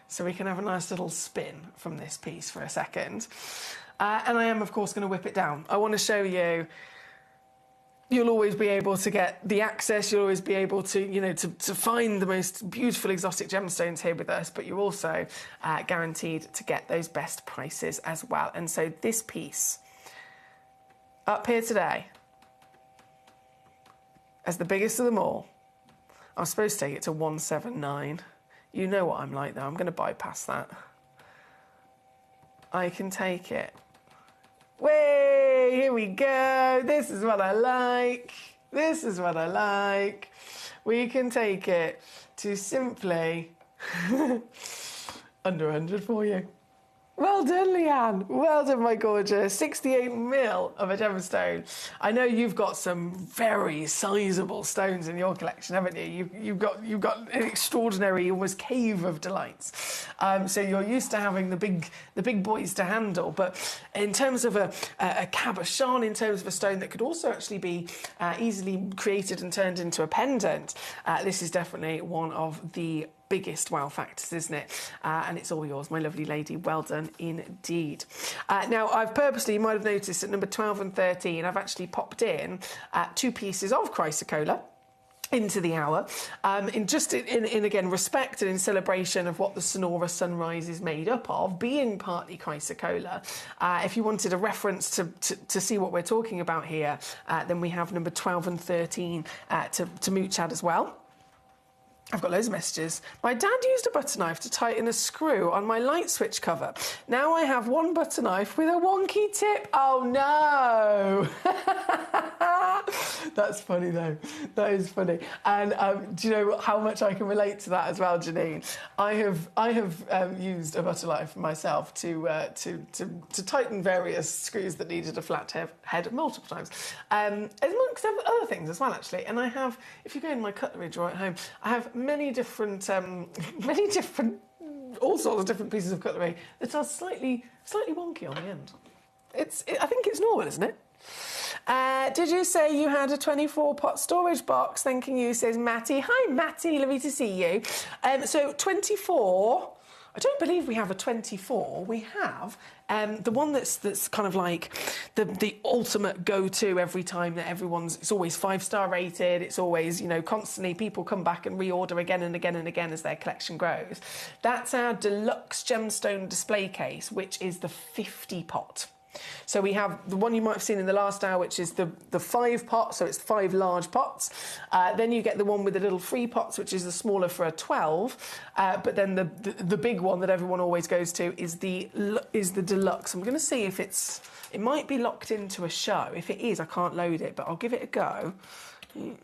So we can have a nice little spin from this piece for a second. And I am, of course, going to whip it down. I want to show you You'll always be able to get the access, you'll always be able to, you know, to find the most beautiful exotic gemstones here with us, but you're also guaranteed to get those best prices as well. And so this piece up here today, as the biggest of them all, I was supposed to take it to 179. You know what I'm like though, I'm going to bypass that. I can take it. Way, here we go. This is what I like. This is what I like. We can take it to simply under 100 for you. Well done, Leanne. Well done, my gorgeous. 68 mil of a gemstone. I know you've got some very sizable stones in your collection, haven't you? You've got an extraordinary, almost cave of delights. So you're used to having the big boys to handle. But in terms of a cabochon, in terms of a stone that could also actually be easily created and turned into a pendant, this is definitely one of the biggest wow factors, isn't it? And it's all yours, my lovely lady. Well done indeed. Now, I've purposely, you might have noticed, at number 12 and 13, I've actually popped in 2 pieces of chrysocolla into the hour, in again respect and in celebration of what the Sonora Sunrise is made up of, being partly chrysocolla. If you wanted a reference to see what we're talking about here, then we have number 12 and 13 to mooch at as well. I've got loads of messages. My dad used a butter knife to tighten a screw on my light switch cover. Now I have one butter knife with a wonky tip. Oh no! That's funny though. That is funny. And do you know how much I can relate to that as well, Janine? I have used a butter knife myself to tighten various screws that needed a flat head multiple times, amongst other things as well actually. And I have, if you go in my cutlery drawer at home, I have many different, all sorts of different pieces of cutlery that are slightly wonky on the end. I think it's normal, isn't it? Did you say you had a 24-pot storage box? Thanking you, says Matty. Hi, Matty. Lovely to see you. So 24. I don't believe we have a 24. We have the one that's kind of like the ultimate go-to every time that it's always 5-star rated. It's always, you know, constantly people come back and reorder again and again and again as their collection grows. That's our deluxe gemstone display case, which is the 50-pot. So we have the one you might have seen in the last hour, which is the 5-pot, so it's 5 large pots. Then you get the one with the little 3 pots, which is the smaller for a 12. But then the big one that everyone always goes to is the deluxe. I'm going to see if it might be locked into a show. If it is, I can't load it, but I'll give it a go. And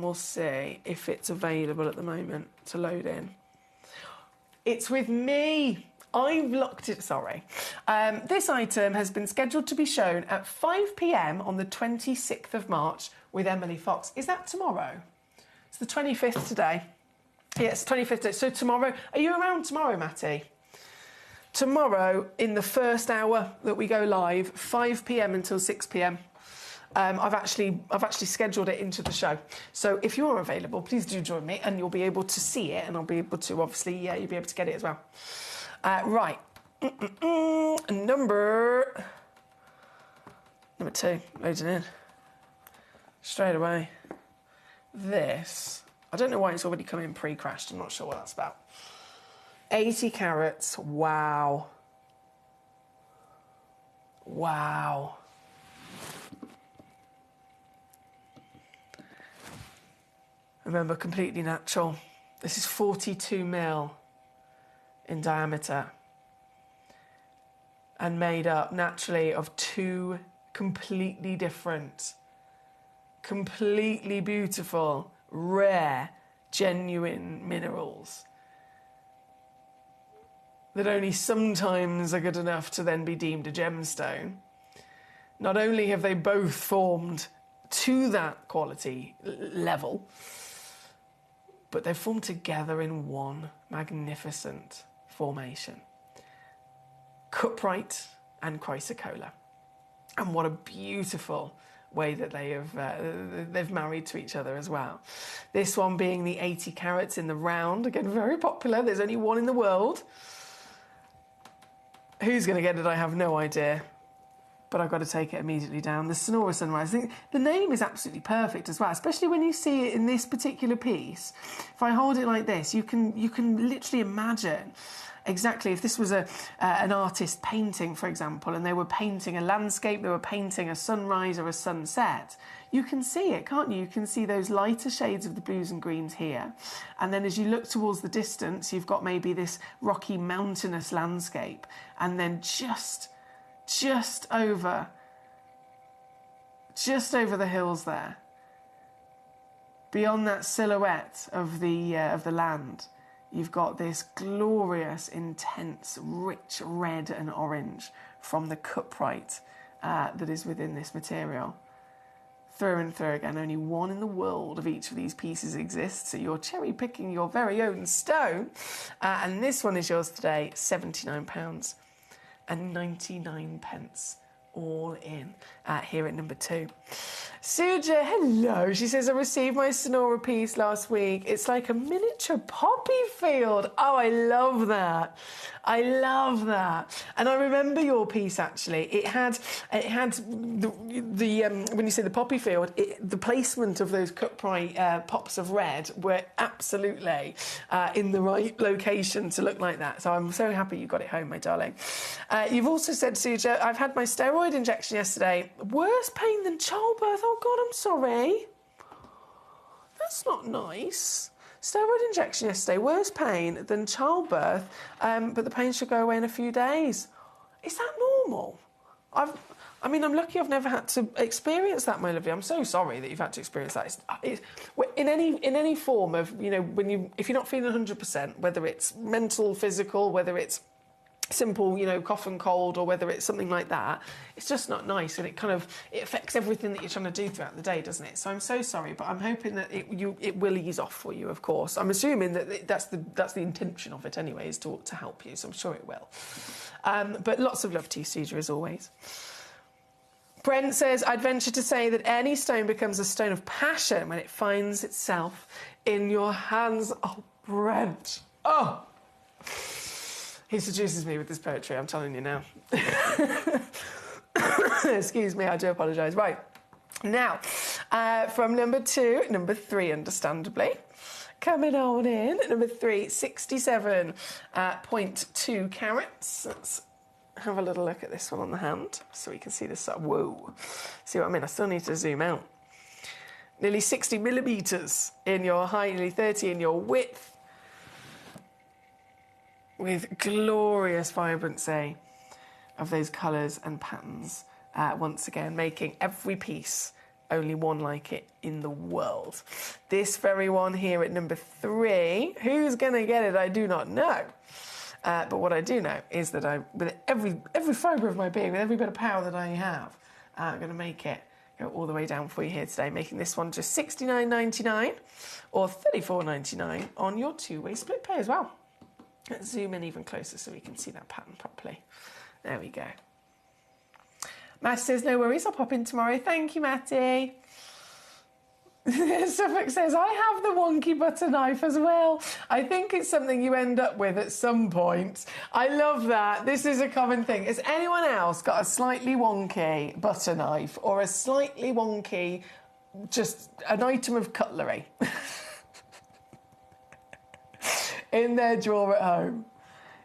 we'll see if it's available at the moment to load in. It's with me. I've locked it, sorry. This item has been scheduled to be shown at 5 p.m. on the 26th of March with Emily Fox. Is that tomorrow? It's the 25th today. Yes, 25th today. So tomorrow, are you around tomorrow, Matty? Tomorrow, in the first hour that we go live, 5 p.m. until 6 p.m. I've actually scheduled it into the show. So if you're available, please do join me and you'll be able to see it, and I'll be able to, obviously, you'll be able to get it as well. Right, number 2, loading in straight away. This, I don't know why it's already come in pre-crashed. I'm not sure what that's about. 80 carats. Wow. Wow. Remember, completely natural. This is 42 mil. In diameter, and made up naturally of 2 completely different, completely beautiful, rare, genuine minerals that only sometimes are good enough to then be deemed a gemstone. Not only have they both formed to that quality level, but they've formed together in one magnificent formation. Cuprite and chrysocolla. And what a beautiful way that they've married to each other as well. This one being the 80 carats in the round, again very popular. There's only one in the world. Who's going to get it? I have no idea. but I've got to take it immediately down. The Sonora Sunrise. I think the name is absolutely perfect as well, especially when you see it in this particular piece. If I hold it like this, you can literally imagine exactly if this was an artist painting, for example, and they were painting a landscape, they were painting a sunrise or a sunset. You can see it, can't you? You can see those lighter shades of the blues and greens here. And then as you look towards the distance, you've got maybe this rocky mountainous landscape. And then just over the hills there, beyond that silhouette of the land, you've got this glorious, intense, rich red and orange from the cuprite that is within this material. Through and through again, only one in the world of each of these pieces exists, so you're cherry-picking your very own stone. And this one is yours today, £79.99, all in, here at number 2. Suja, hello. She says, I received my Sonora piece last week. It's like a miniature poppy field. Oh, I love that. I love that. And I remember your piece, actually. It had the when you say the poppy field, the placement of those cuprite pops of red were absolutely in the right location to look like that. So I'm so happy you got it home, my darling. You've also said, Suja, I've had my steroid injection yesterday. Worse pain than childbirth. Oh, God, I'm sorry. That's not nice. Steroid injection yesterday, worse pain than childbirth, but the pain should go away in a few days. Is that normal? I'm lucky I've never had to experience that, my lovely. I'm so sorry that you've had to experience that. In any form of, if you're not feeling 100%, whether it's mental, physical, whether it's simple, cough and cold, or whether it's something like that, it's just not nice, and it affects everything that you're trying to do throughout the day, doesn't it? So I'm so sorry, but I'm hoping that it will ease off for you, of course. I'm assuming that that's the intention of it anyway, is to help you, so I'm sure it will. But lots of love to you, Suja, as always. Brent says, I'd venture to say that any stone becomes a stone of passion when it finds itself in your hands. Oh, Brent. Oh! He seduces me with this poetry, I'm telling you now. Excuse me, I do apologise. Right, now, from number 2, number 3, understandably. Coming on in, number 3, 67.2 carats. Let's have a little look at this one on the hand, so we can see this. Whoa. See what I mean? I still need to zoom out. Nearly 60 millimetres in your height, nearly 30 in your width, with glorious vibrancy of those colours and patterns, once again making every piece only one like it in the world. This very one here at number 3, who's going to get it, I do not know. But what I do know is that with every fibre of my being, with every bit of power that I have, I'm going to make it go all the way down for you here today, making this one just $69.99 or $34.99 on your two-way split pay as well. Let's zoom in even closer so we can see that pattern properly. There we go. Matt says, no worries, I'll pop in tomorrow. Thank you, Matty. Suffolk says, I have the wonky butter knife as well. I think it's something you end up with at some point. I love that. This is a common thing. Has anyone else got a slightly wonky butter knife or a slightly wonky, just an item of cutlery in their drawer at home?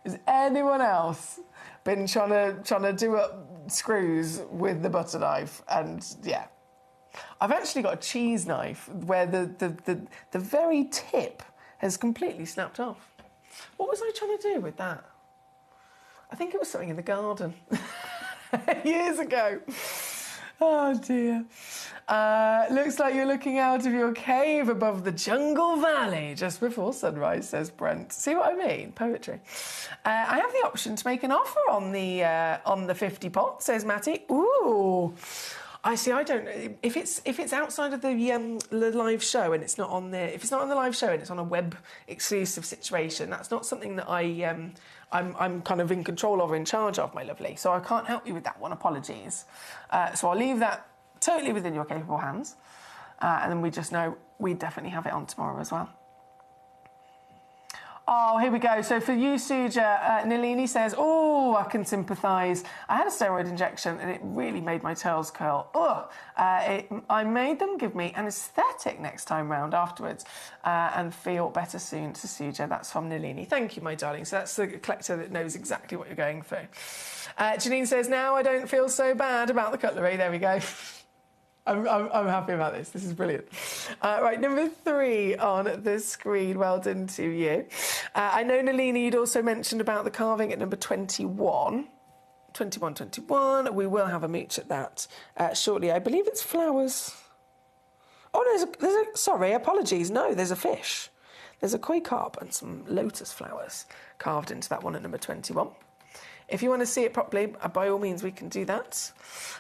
Has anyone else been trying to do up screws with the butter knife? And yeah, I've actually got a cheese knife where the very tip has completely snapped off. What was I trying to do with that? I think it was something in the garden years ago. Oh dear. Looks like you're looking out of your cave above the jungle valley just before sunrise, says Brent. See what I mean? Poetry. I have the option to make an offer on the 50 pot, says Matty. Ooh. I see. I don't. If it's outside of the live show and it's not on there, if it's not on the live show and it's on a web exclusive situation, that's not something that I'm kind of in control of or in charge of, my lovely. So I can't help you with that one. Apologies. So I'll leave that totally within your capable hands, and then we just know we definitely have it on tomorrow as well. Oh, here we go. So for you, Suja, Nalini says, oh, I can sympathise. I had a steroid injection and it really made my tails curl. Ugh. I made them give me anaesthetic next time round afterwards and feel better soon. To Suja, that's from Nalini. Thank you, my darling. So that's the collector that knows exactly what you're going through. Janine says, now I don't feel so bad about the cutlery. There we go. I'm happy about this. This is brilliant. Right, number 3 on the screen. Well done to you. I know, Nalini, you'd also mentioned about the carving at number 21. 21. We will have a mooch at that shortly. I believe it's flowers. Oh, no, sorry, apologies. No, there's a fish. There's a koi carp and some lotus flowers carved into that one at number 21. If you want to see it properly, by all means, we can do that.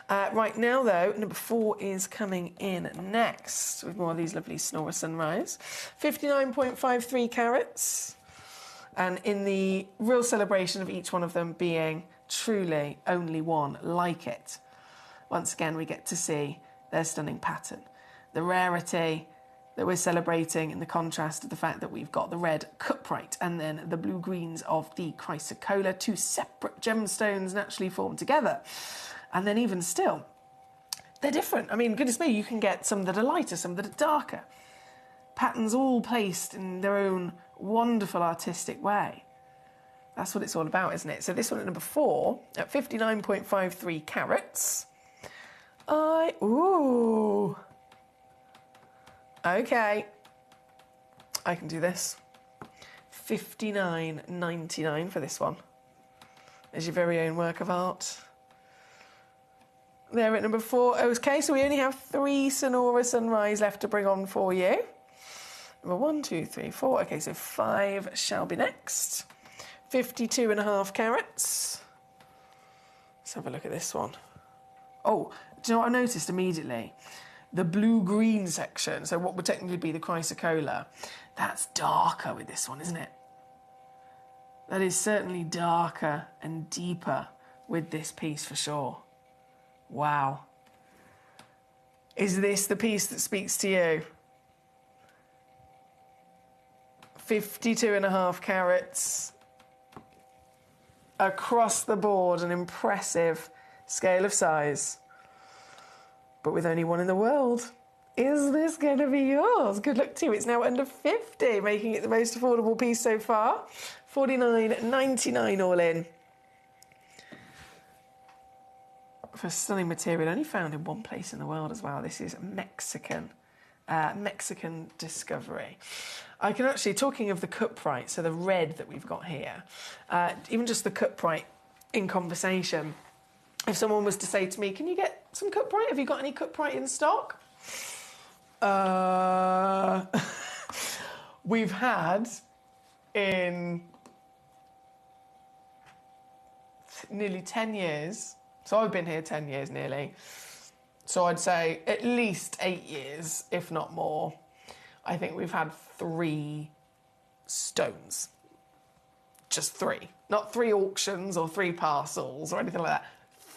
Right now, though, number 4 is coming in next with more of these lovely Sonora Sunrise. 59.53 carats. And in the real celebration of each one of them being truly only one like it, once again, we get to see their stunning pattern. The rarity that we're celebrating in the contrast of the fact that we've got the red cuprite and then the blue-greens of the chrysocolla, 2 separate gemstones naturally formed together. And then even still, they're different. I mean, goodness me, you can get some that are lighter, some that are darker. Patterns all placed in their own wonderful artistic way. That's what it's all about, isn't it? So this one at number 4, at 59.53 carats. Ooh... Okay, I can do this. $59.99 for this one. There's your very own work of art. There at number 4. Okay, so we only have 3 Sonora Sunrise left to bring on for you. Number 1, 2, 3, 4. Okay, so 5 shall be next. 52.5 carats. Let's have a look at this one. Oh, do you know what I noticed immediately? The blue-green section, so what would technically be the chrysocolla, that's darker with this one, isn't it? That is certainly darker and deeper with this piece for sure. Wow. Is this the piece that speaks to you? 52.5 carats. Across the board, an impressive scale of size. But with only one in the world. Is this going to be yours? Good luck to you. It's now under 50, making it the most affordable piece so far. $49.99 all in. For stunning material, only found in one place in the world as well. This is Mexican discovery. I can actually, talking of the cuprite, so the red that we've got here, even just the cuprite in conversation, if someone was to say to me, can you get some cuprite? Have you got any cuprite in stock? We've had in nearly 10 years, so I've been here 10 years nearly, so I'd say at least 8 years, if not more. I think we've had 3 stones. Just 3. Not 3 auctions or 3 parcels or anything like that.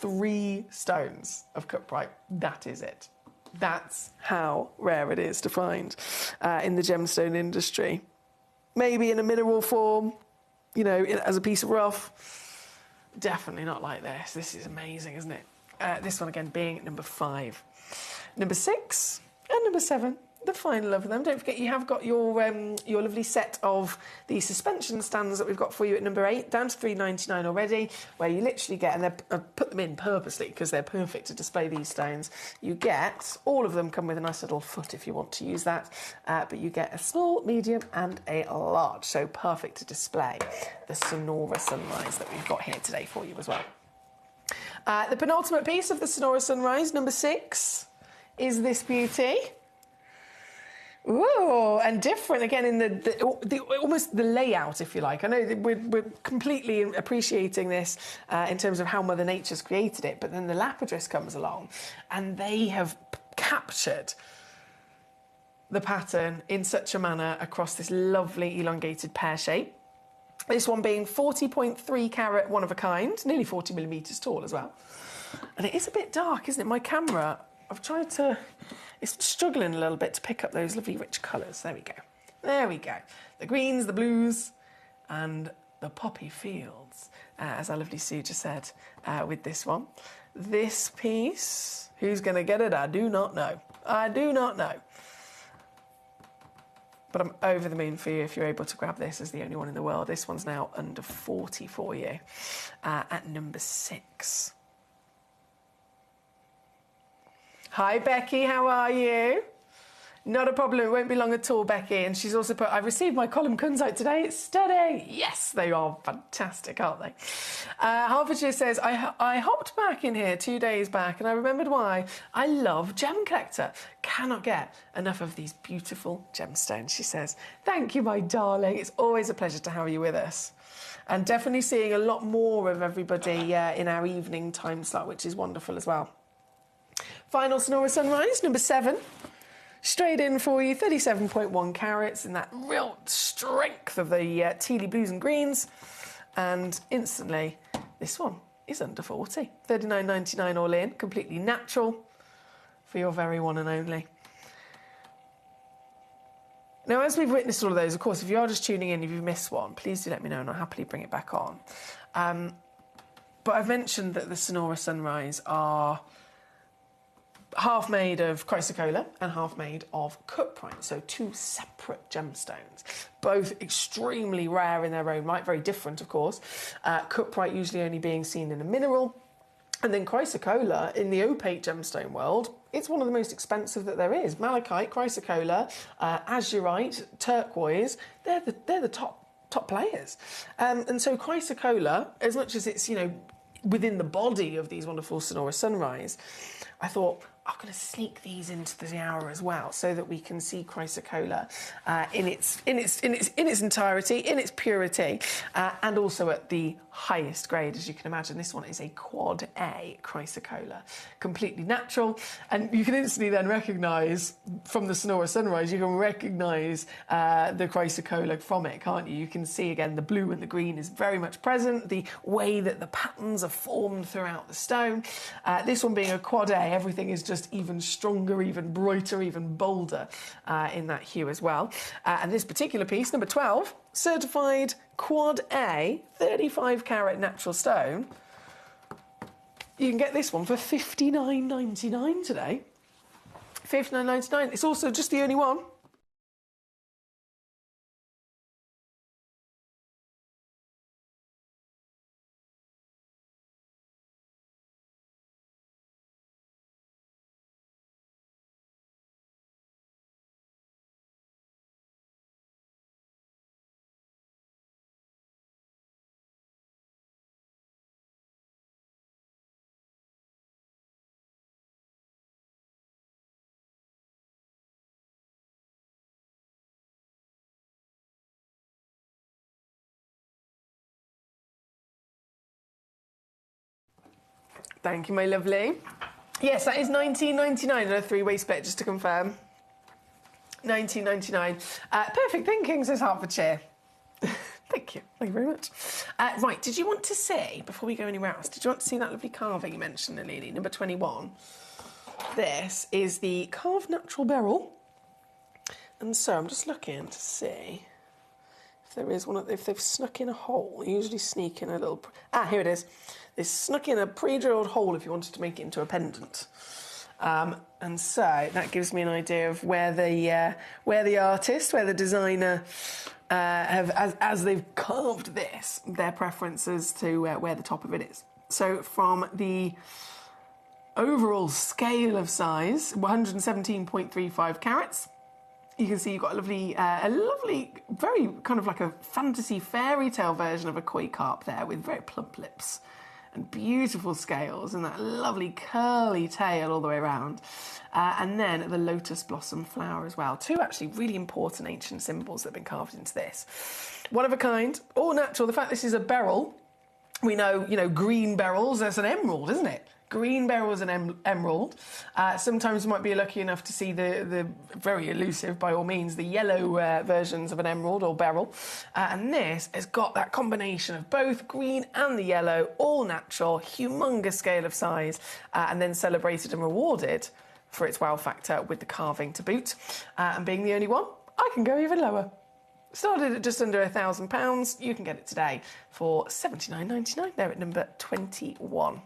3 stones of cuprite. That is it. That's how rare it is to find in the gemstone industry. Maybe in a mineral form, you know, as a piece of rough. Definitely not like this. This is amazing, isn't it? This one again being number 5. Number 6 and number 7. The final of them. Don't forget you have got your lovely set of the suspension stands that we've got for you at number 8, down to $3.99 already, where you literally get, and I put them in purposely because they're perfect to display these stones. You get, all of them come with a nice little foot if you want to use that, but you get a small, medium and a large, so perfect to display the Sonora Sunrise that we've got here today for you as well. The penultimate piece of the Sonora Sunrise, number 6, is this beauty. Ooh, and different again in the almost the layout, if you like. I know that we're completely appreciating this in terms of how Mother Nature's created it, but then the lapidus comes along and they have captured the pattern in such a manner across this lovely elongated pear shape. This one being 40.3 carat, one of a kind, nearly 40 millimetres tall as well. And it is a bit dark, isn't it? My camera, I've tried to... It's struggling a little bit to pick up those lovely rich colours. There we go. There we go. The greens, the blues, and the poppy fields, as our lovely Sue just said with this one. This piece, who's going to get it? I do not know. I do not know. But I'm over the moon for you if you're able to grab this as the only one in the world. This one's now under 40 for you at number 6. Hi, Becky, how are you? Not a problem, it won't be long at all, Becky. And she's also put, I've received my column kunzite today, it's stunning. Yes, they are fantastic, aren't they? Hertfordshire says, I hopped back in here 2 days back and I remembered why. I love Gemcollector. Cannot get enough of these beautiful gemstones, she says. Thank you, my darling. It's always a pleasure to have you with us. And definitely seeing a lot more of everybody in our evening time slot, which is wonderful as well. Final Sonora Sunrise, number 7. Straight in for you, 37.1 carats in that real strength of the tealy blues and greens. And instantly, this one is under 40. $39.99 all in, completely natural for your very one and only. Now, as we've witnessed all of those, of course, if you are just tuning in, if you've missed one, please do let me know and I'll happily bring it back on. But I've mentioned that the Sonora Sunrise are half made of chrysocolla and half made of cuprite, so 2 separate gemstones, both extremely rare in their own right, very different, of course. Cuprite usually only being seen in a mineral, and then chrysocolla in the opaque gemstone world, it's one of the most expensive that there is. Malachite, chrysocolla, azurite, turquoise, they're the top players. And so chrysocolla, as much as it's, you know, within the body of these wonderful Sonora Sunrise, I thought, I'm going to sneak these into the hour as well, so that we can see chrysocolla in its entirety, in its purity, and also at the highest grade, as you can imagine. This one is a quad A chrysocolla, completely natural, and you can instantly then recognise from the Sonora Sunrise, you can recognise the chrysocolla from it, can't you? You can see again the blue and the green is very much present, the way that the patterns are formed throughout the stone. This one being a quad A, everything is just even stronger, even brighter, even bolder in that hue as well. And this particular piece, number 12, certified quad A, 35 carat natural stone. You can get this one for $59.99 today. $59.99. It's also just the only one. Thank you, my lovely. Yes, that is $19.99 and a 3-way split, just to confirm. $19.99. Perfect thinking, says Hertfordshire. Thank you. Thank you very much. Right, did you want to see, before we go anywhere else, did you want to see that lovely carving you mentioned, Lily, number 21? This is the carved natural beryl. And so I'm just looking to see if there is one, if they've snuck in a hole. They usually sneak in a little... here it is. They snuck in a pre-drilled hole if you wanted to make it into a pendant. And so that gives me an idea of where the artist, where the designer have, as they've carved this, their preferences to where the top of it is. So from the overall scale of size, 117.35 carats, you can see you've got a lovely, very kind of like a fantasy fairy tale version of a koi carp there with very plump lips and beautiful scales and that lovely curly tail all the way around. And then the lotus blossom flower as well. 2 actually really important ancient symbols that have been carved into this. One of a kind, all natural. The fact this is a beryl, we know, you know, green beryls, that's an emerald, isn't it? Green beryl is an emerald. Sometimes you might be lucky enough to see the very elusive, by all means, the yellow versions of an emerald or beryl. And this has got that combination of both green and the yellow, all natural, humongous scale of size, and then celebrated and rewarded for its wow factor with the carving to boot. And being the only one, I can go even lower. Started at just under £1,000. You can get it today for $79.99. There at number 21.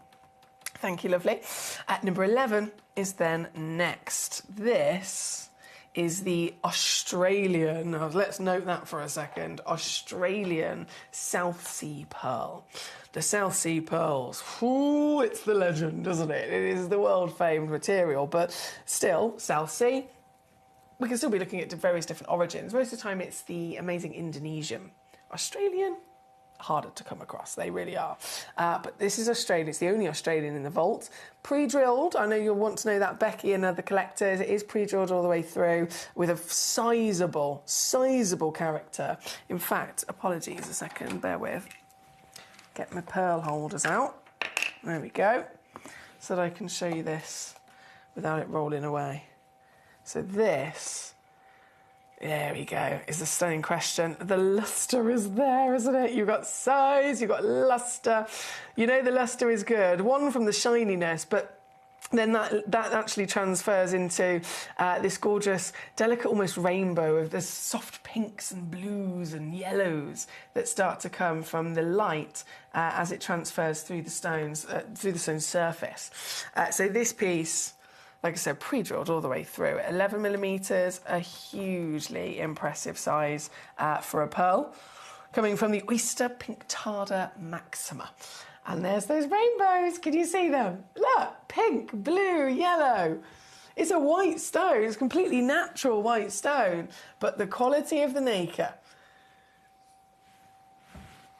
Thank you, lovely. At number 11 is then next. This is the Australian, let's note that for a second, Australian South Sea Pearl. The South Sea Pearls, ooh, it's the legend, isn't it? It is the world-famed material, but still, South Sea, we can still be looking at various different origins. Most of the time it's the amazing Indonesian. Australian, harder to come across, they really are. But this is Australian, it's the only Australian in the vault. Pre-drilled, I know you'll want to know that, Becky and other collectors, it is pre-drilled all the way through with a sizable character. In fact, apologies a second, bear with. Get my pearl holders out. There we go. So that I can show you this without it rolling away. So this, there we go, is the stunning question. The lustre is there, isn't it? You've got size, you've got lustre. You know the lustre is good. One from the shininess, but then that actually transfers into this gorgeous, delicate, almost rainbow of the soft pinks and blues and yellows that start to come from the light as it transfers through the stone's surface. So this piece, like I said, pre-drilled all the way through. 11 millimetres, a hugely impressive size for a pearl, coming from the Oyster Pinctada Maxima. And there's those rainbows. Can you see them? Look, pink, blue, yellow. It's a white stone. It's completely natural white stone. But the quality of the nacre,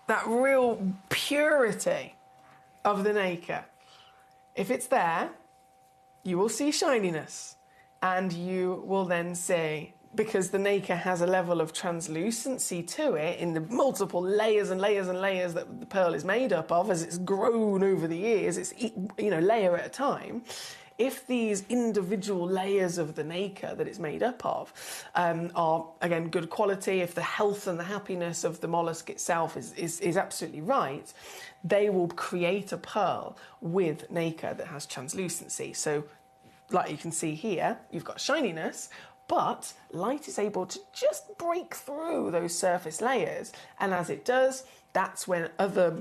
that real purity of the nacre, if it's there, you will see shininess. And you will then see, because the nacre has a level of translucency to it in the multiple layers and layers and layers that the pearl is made up of as it's grown over the years, it's, you know, layer at a time. If these individual layers of the nacre that it's made up of are, again, good quality, if the health and the happiness of the mollusk itself is absolutely right, they will create a pearl with nacre that has translucency. So, like you can see here, you've got shininess, but light is able to just break through those surface layers, and as it does, that's when other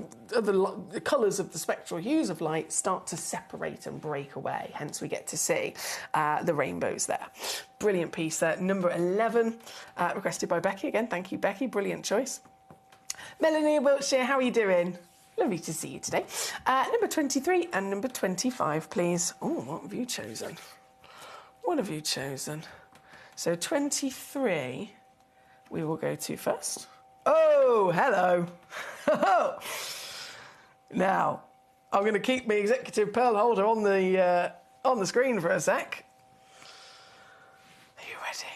colours of the spectral hues of light start to separate and break away. Hence, we get to see the rainbows there. Brilliant piece there. Number 11, requested by Becky. Again, thank you, Becky. Brilliant choice. Melanie Wiltshire, how are you doing? Lovely to see you today. Number 23 and number 25, please. Oh, what have you chosen? What have you chosen? So 23, we will go to first. Oh, hello. Now, I'm going to keep my executive pearl holder on the screen for a sec. Are you ready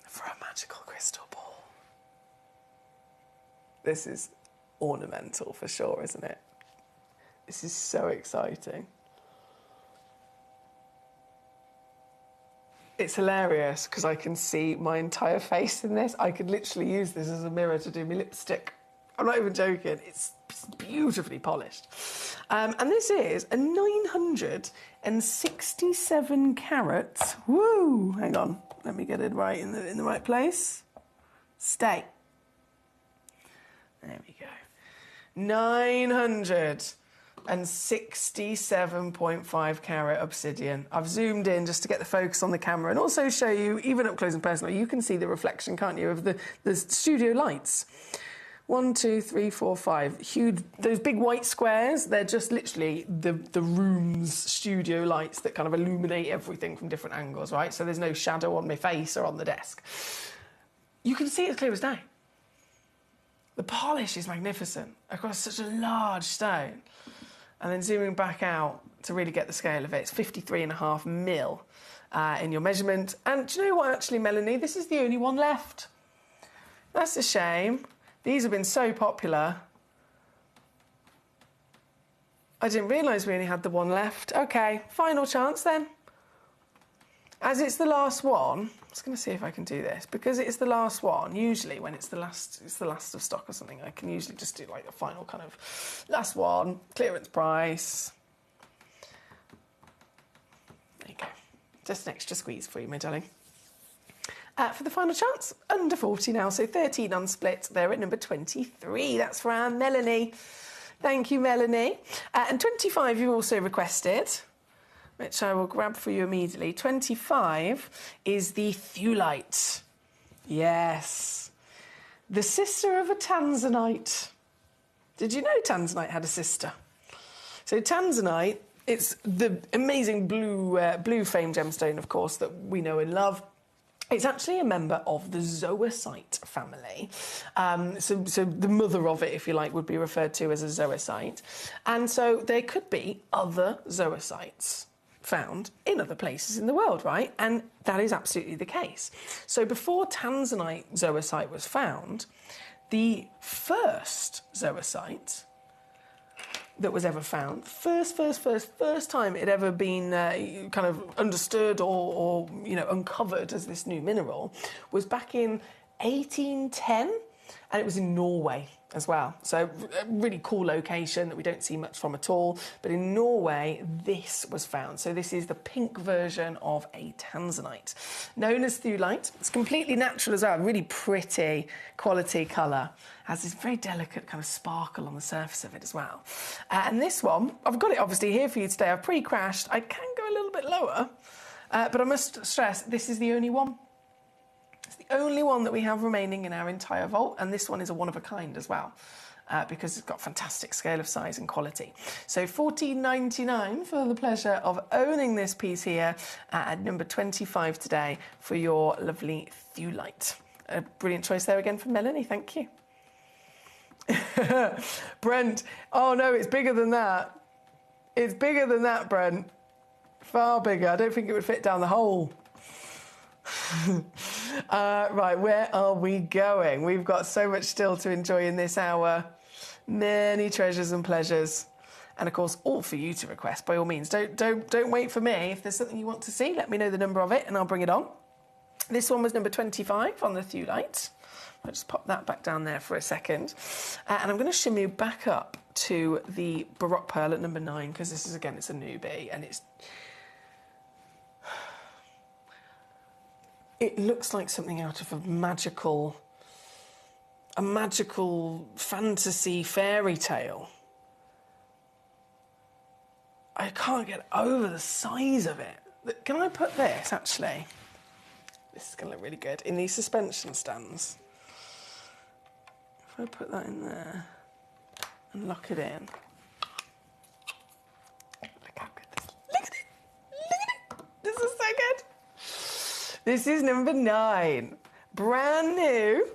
for a magical crystal ball? This is ornamental for sure, isn't it? This is so exciting. It's hilarious because I can see my entire face in this. I could literally use this as a mirror to do my lipstick. I'm not even joking. It's beautifully polished. And this is a 967 carats. Woo! Hang on. Let me get it right in the right place. Stay. There we go. 967.5 carat obsidian. I've zoomed in just to get the focus on the camera and also show you, even up close and personal, you can see the reflection, can't you, of the studio lights. 1, 2, 3, 4, 5. Huge, those big white squares, they're just literally the room's studio lights that kind of illuminate everything from different angles, right? So there's no shadow on my face or on the desk. You can see it as clear as day. The polish is magnificent across such a large stone. And then zooming back out to really get the scale of it, it's 53.5 mil in your measurement. And do you know what, actually, Melanie? This is the only one left. That's a shame. These have been so popular. I didn't realise we only had the one left. OK, final chance then. As it's the last one, I'm just going to see if I can do this. Because it's the last one, usually when it's the last of stock or something, I can usually just do like the final kind of last one, clearance price. There you go. Just an extra squeeze for you, my darling. For the final chance, under 40 now, so 13 on split. They're at number 23. That's for our Melanie. Thank you, Melanie. And 25 you also requested, which I will grab for you immediately. 25 is the Thewlite. Yes. The sister of a Tanzanite. Did you know Tanzanite had a sister? So Tanzanite, it's the amazing blue flame gemstone, of course, that we know and love. It's actually a member of the zoisite family. So the mother of it, if you like, would be referred to as a zoisite. And so there could be other zoisites found in other places in the world, right? And that is absolutely the case. So before Tanzanite zoisite was found, the first zoisite that was ever found, first time it had ever been kind of understood or uncovered as this new mineral, was back in 1810, and it was in Norway as well. So a really cool location that we don't see much from at all. But in Norway, this was found. So this is the pink version of a Tanzanite, known as Thewlite. It's completely natural as well, really pretty quality colour. Has this very delicate kind of sparkle on the surface of it as well. And this one, I've got it obviously here for you today. I've pre-crashed. I can go a little bit lower, but I must stress, this is the only one. It's the only one that we have remaining in our entire vault, and this one is a one-of-a-kind as well, because it's got fantastic scale of size and quality. So $14.99 for the pleasure of owning this piece here at number 25 today for your lovely Thewlite. A brilliant choice there again from Melanie, thank you. Brent, oh no, it's bigger than that. It's bigger than that, Brent. Far bigger. I don't think it would fit down the hole. Right, where are we going? We've got so much still to enjoy in this hour. Many treasures and pleasures. And of course, all for you to request, by all means. Don't wait for me. If there's something you want to see, let me know the number of it and I'll bring it on. This one was number 25 on the Thewlite. I'll just pop that back down there for a second. And I'm going to shimmy you back up to the Baroque Pearl at number 9, because this is, again, it's a newbie, and it looks like something out of a magical fantasy fairy tale. I can't get over the size of it. Can I put this, actually? This is going to look really good. In these suspension stands. If I put that in there and lock it in. Look how good this is. Look at it. Look at it. This is so good. This is number 9. Brand new,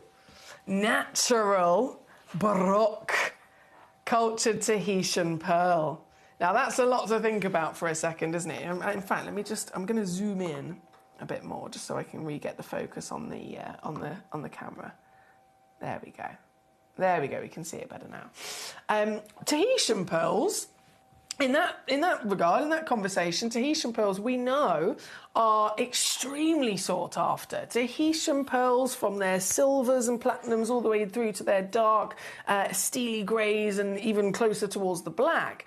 natural, Baroque, cultured Tahitian pearl. Now that's a lot to think about for a second, isn't it? In fact, I'm going to zoom in a bit more just so I can re-get the focus on the camera. There we go. There we go. We can see it better now. Tahitian pearls, in that regard, in that conversation, Tahitian pearls we know are extremely sought after. Tahitian pearls, from their silvers and platinums all the way through to their dark, steely greys and even closer towards the black.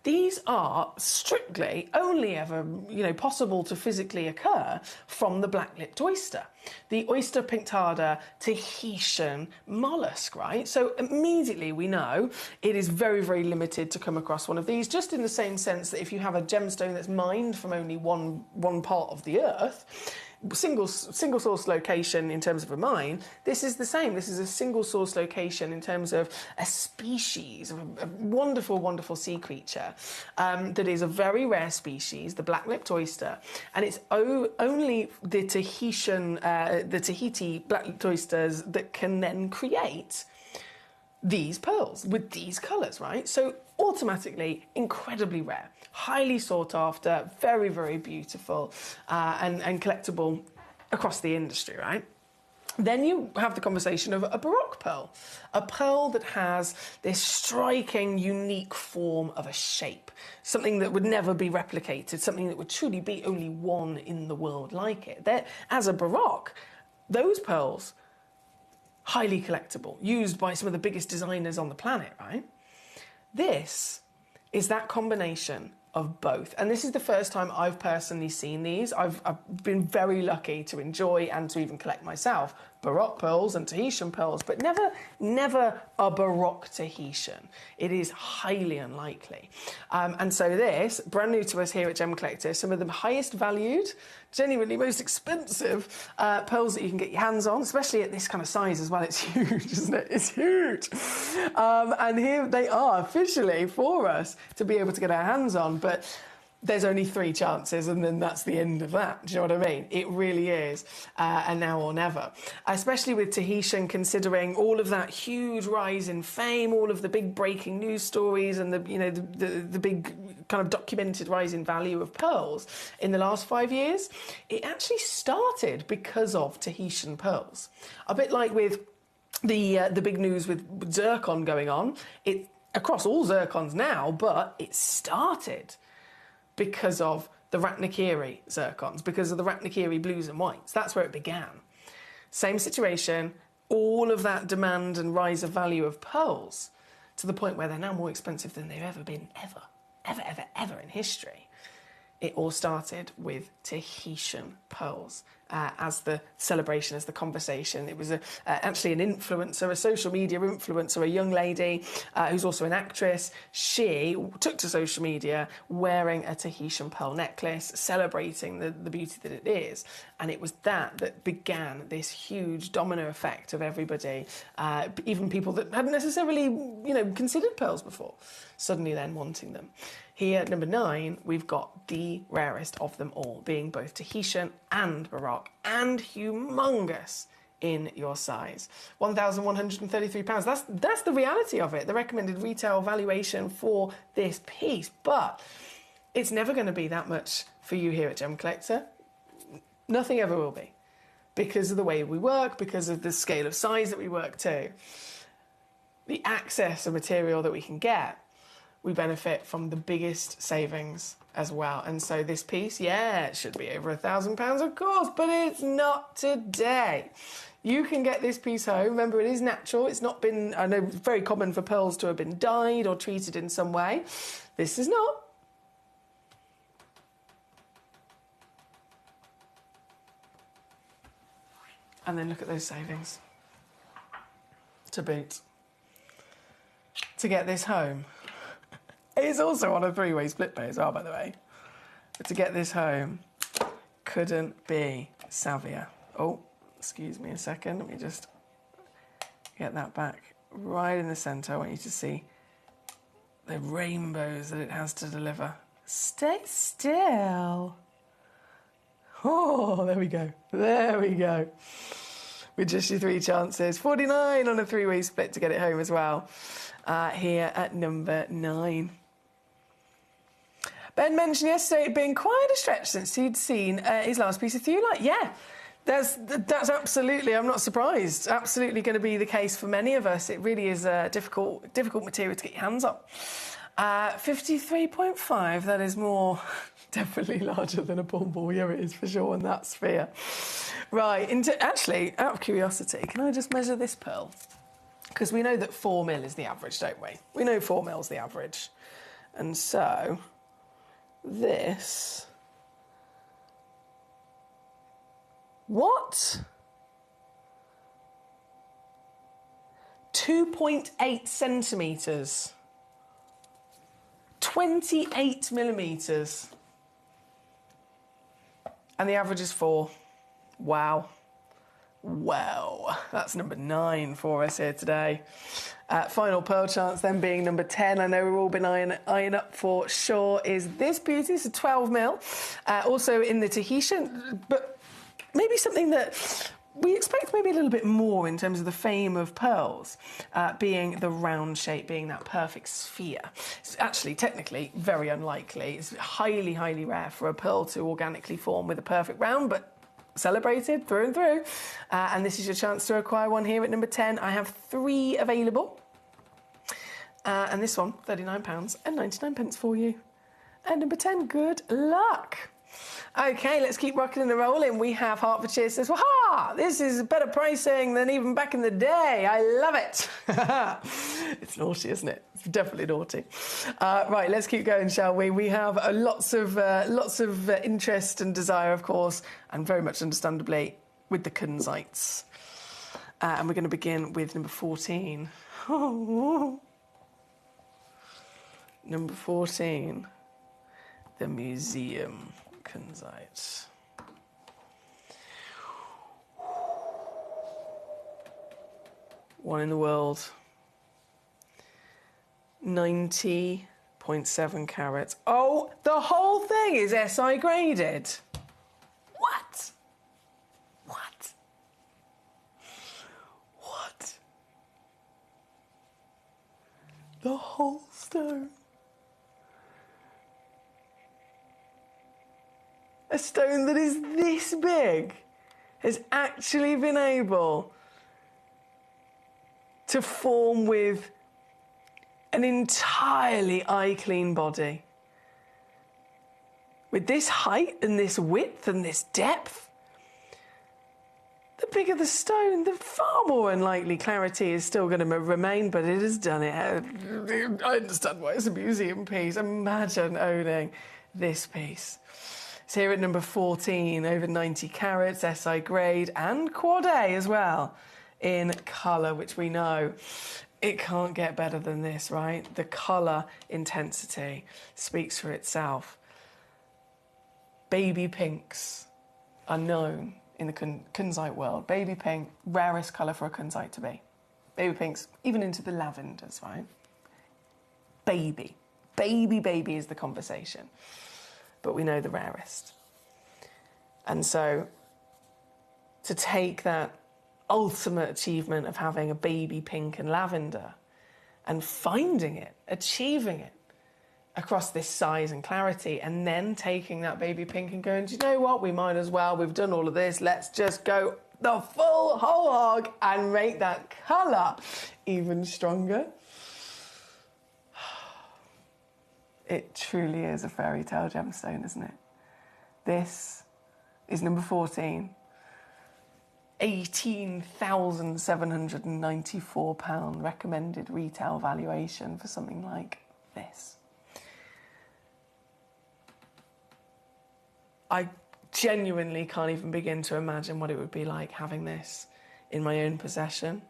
These are strictly only ever, possible to physically occur from the black-lipped oyster, the Oyster pinctada Tahitian mollusk, right? So immediately we know it is very, very limited to come across one of these, just in the same sense that if you have a gemstone that's mined from only one part of the earth, single source location in terms of a mine, this is the same. This is a single source location in terms of a species, of a wonderful, wonderful sea creature that is a very rare species, the black-lipped oyster, and it's only the Tahiti black-lipped oysters that can then create these pearls with these colours, right? So automatically incredibly rare, highly sought after, very, very beautiful, and collectible across the industry, right? Then you have the conversation of a Baroque pearl, a pearl that has this striking, unique form of a shape, something that would never be replicated, something that would truly be only one in the world like it. As a Baroque, those pearls, highly collectible, used by some of the biggest designers on the planet, right? This is that combination of both. And this is the first time I've personally seen these. I've been very lucky to enjoy and to even collect myself Baroque pearls and Tahitian pearls, but never a Baroque Tahitian. It is highly unlikely. And so this, brand new to us here at Gemcollector, some of the highest valued, genuinely most expensive pearls that you can get your hands on, especially at this kind of size as well. It's huge, isn't it? It's huge. And here they are officially for us to be able to get our hands on, but there's only 3 chances and then that's the end of that. Do you know what I mean? It really is a now or never. Especially with Tahitian, considering all of that huge rise in fame, all of the big breaking news stories and the big kind of documented rise in value of pearls in the last 5 years. It actually started because of Tahitian pearls. A bit like with the big news with zircon going on. It across all zircons now, but it started because of the Ratnakiri zircons, because of the Ratnakiri blues and whites. That's where it began. Same situation, all of that demand and rise of value of pearls to the point where they're now more expensive than they've ever been, ever in history. It all started with Tahitian pearls as the celebration, as the conversation. It was actually an influencer, a social media influencer, a young lady who's also an actress. She took to social media wearing a Tahitian pearl necklace, celebrating the beauty that it is. And it was that began this huge domino effect of everybody, even people that hadn't necessarily, considered pearls before, suddenly then wanting them. Here at number 9, we've got the rarest of them all, being both Tahitian and Baroque, and humongous in your size. £1,133. That's the reality of it, the recommended retail valuation for this piece. But it's never going to be that much for you here at Gemcollector. Nothing ever will be, because of the way we work, because of the scale of size that we work to, the access of material that we can get. We benefit from the biggest savings as well. And so this piece, it should be over £1,000, of course, but it's not today. You can get this piece home. Remember, it is natural. It's not been, I know, very common for pearls to have been dyed or treated in some way. This is not. And then look at those savings to boot. To get this home. It's also on a 3-way split pay as well, by the way. But to get this home, couldn't be savvier. Oh, excuse me a second. Let me just get that back right in the centre. I want you to see the rainbows that it has to deliver. Stay still. Oh, there we go. There we go. With just your 3 chances. 49 on a 3-way split to get it home as well. Here at number 9. Ben mentioned yesterday it being quite a stretch since he'd seen his last piece of theulite. Yeah, that's absolutely, I'm not surprised, absolutely going to be the case for many of us. It really is a difficult material to get your hands on. 53.5, that is definitely larger than a pond ball. Yeah, it is for sure in that sphere. Right, actually, out of curiosity, can I just measure this pearl? Because we know that 4 mil is the average, don't we? We know 4 mil's the average. And so this... What? 2.8 centimetres. 28 millimetres. And the average is 4. Wow. Wow, that's number 9 for us here today. Final pearl chance then being number 10. I know we've all been eyeing up for sure is this beauty. It's a 12 mil. Also in the Tahitian, but maybe something that we expect maybe a little bit more in terms of the fame of pearls, being the round shape, being that perfect sphere. It's actually, technically, very unlikely. It's highly, highly rare for a pearl to organically form with a perfect round, but celebrated through and through. And this is your chance to acquire one here at number 10. I have 3 available. And this one, £39.99 for you. And number 10, good luck. Okay, let's keep rocking and rolling. We have Hertfordshire says, "Waha! This is better pricing than even back in the day. I love it. It's naughty, isn't it? It's definitely naughty. Right, let's keep going, shall we? We have lots of interest and desire, of course, and very much understandably, with the kunzites. And we're going to begin with number 14. Number 14, the museum kunzite. One in the world. 90.7 carats. Oh, the whole thing is SI graded. What? What? What? The whole stone. A stone that is this big has actually been able to form with an entirely eye-clean body. With this height and this width and this depth, the bigger the stone, the far more unlikely clarity is still going to remain, but it has done it. I understand why it's a museum piece. Imagine owning this piece. It's here at number 14, over 90 carats, SI grade, and quad A as well, in colour, which we know it can't get better than this, right? The colour intensity speaks for itself. Baby pinks are known in the kunzite world. Baby pink, rarest colour for a kunzite to be. Baby pinks, even into the lavenders, right? Baby. Baby is the conversation. But we know the rarest. And so, to take that ultimate achievement of having a baby pink and lavender and finding it, achieving it across this size and clarity, and then taking that baby pink and going, do you know what, we might as well, we've done all of this, let's just go the full whole hog and make that colour even stronger. It truly is a fairy tale gemstone, isn't it? This is number 14. £18,794 recommended retail valuation for something like this. I genuinely can't even begin to imagine what it would be like having this in my own possession.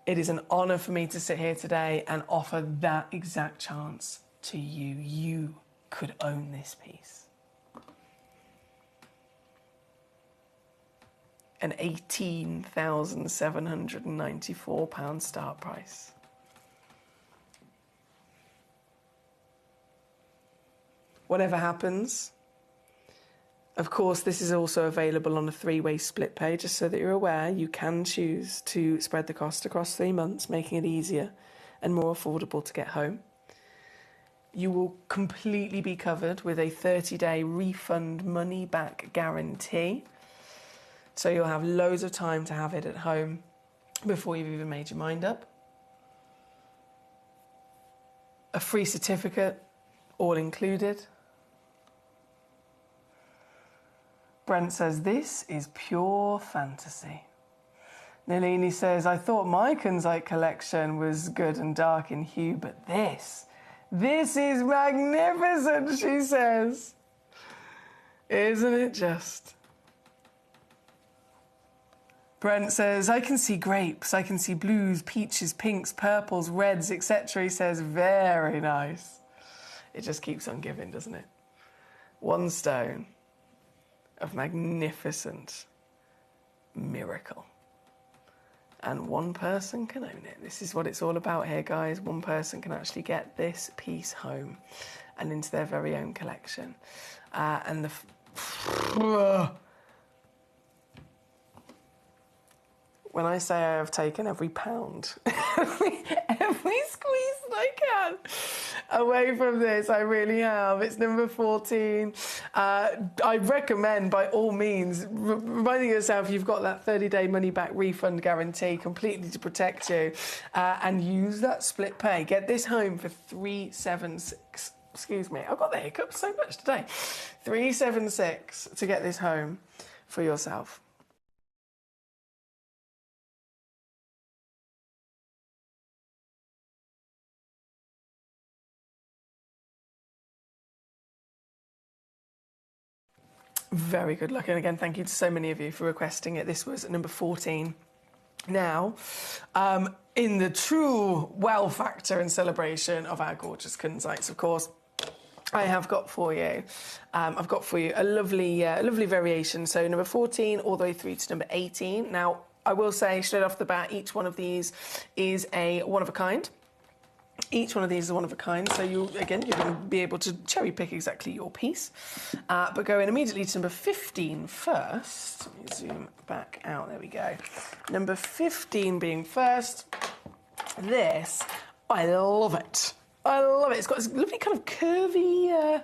It is an honour for me to sit here today and offer that exact chance to you. You could own this piece. An £18,794 start price. Whatever happens, of course, this is also available on a 3-way split pay, just so that you're aware. You can choose to spread the cost across 3 months, making it easier and more affordable to get home. You will completely be covered with a 30-day refund money-back guarantee. So you'll have loads of time to have it at home before you've even made your mind up. A free certificate, all included. Brent says, this is pure fantasy. Nalini says, I thought my kunzite collection was good and dark in hue, but this is magnificent, she says. Isn't it just? Brent says, I can see grapes, I can see blues, peaches, pinks, purples, reds, etc. He says, very nice. It just keeps on giving, doesn't it? One stone of magnificent miracle. And one person can own it. This is what it's all about here, guys. One person can actually get this piece home and into their very own collection. And the... When I say I have taken every pound, every squeeze that I can away from this, I really have. It's number 14. I recommend, by all means, reminding yourself you've got that 30-day money-back refund guarantee completely to protect you, and use that split pay. Get this home for $376. Excuse me, I've got the hiccups so much today. $376 to get this home for yourself. Very good luck. And again, thank you to so many of you for requesting it. This was number 14. Now, in the true wow factor and celebration of our gorgeous kunzites, of course, I have got for you, I've got for you a lovely variation. So number 14 all the way through to number 18. Now, I will say straight off the bat, each one of these is a one of a kind. Each one of these is one of a kind, so you're going to be able to cherry pick exactly your piece. But going immediately to number 15 first. Let me zoom back out, there we go. Number 15 being first. This, I love it. I love it. It's got this lovely kind of curvy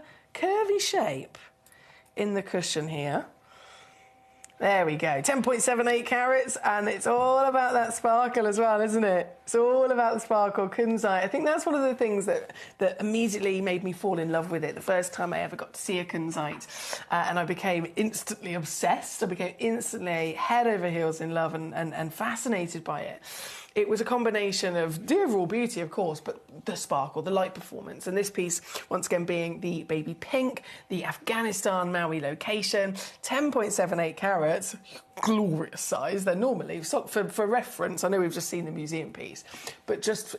shape in the cushion here. There we go, 10.78 carats, and it's all about that sparkle as well, isn't it? It's all about the sparkle, kunzite. I think that's one of the things that immediately made me fall in love with it. The first time I ever got to see a kunzite, and I became instantly obsessed. I became instantly head over heels in love and fascinated by it. It was a combination of the overall beauty, of course, but the sparkle, the light performance. And this piece, once again, being the baby pink, the Afghanistan Maui location, 10.78 carats, glorious size. They're normally, for reference, I know we've just seen the museum piece, but just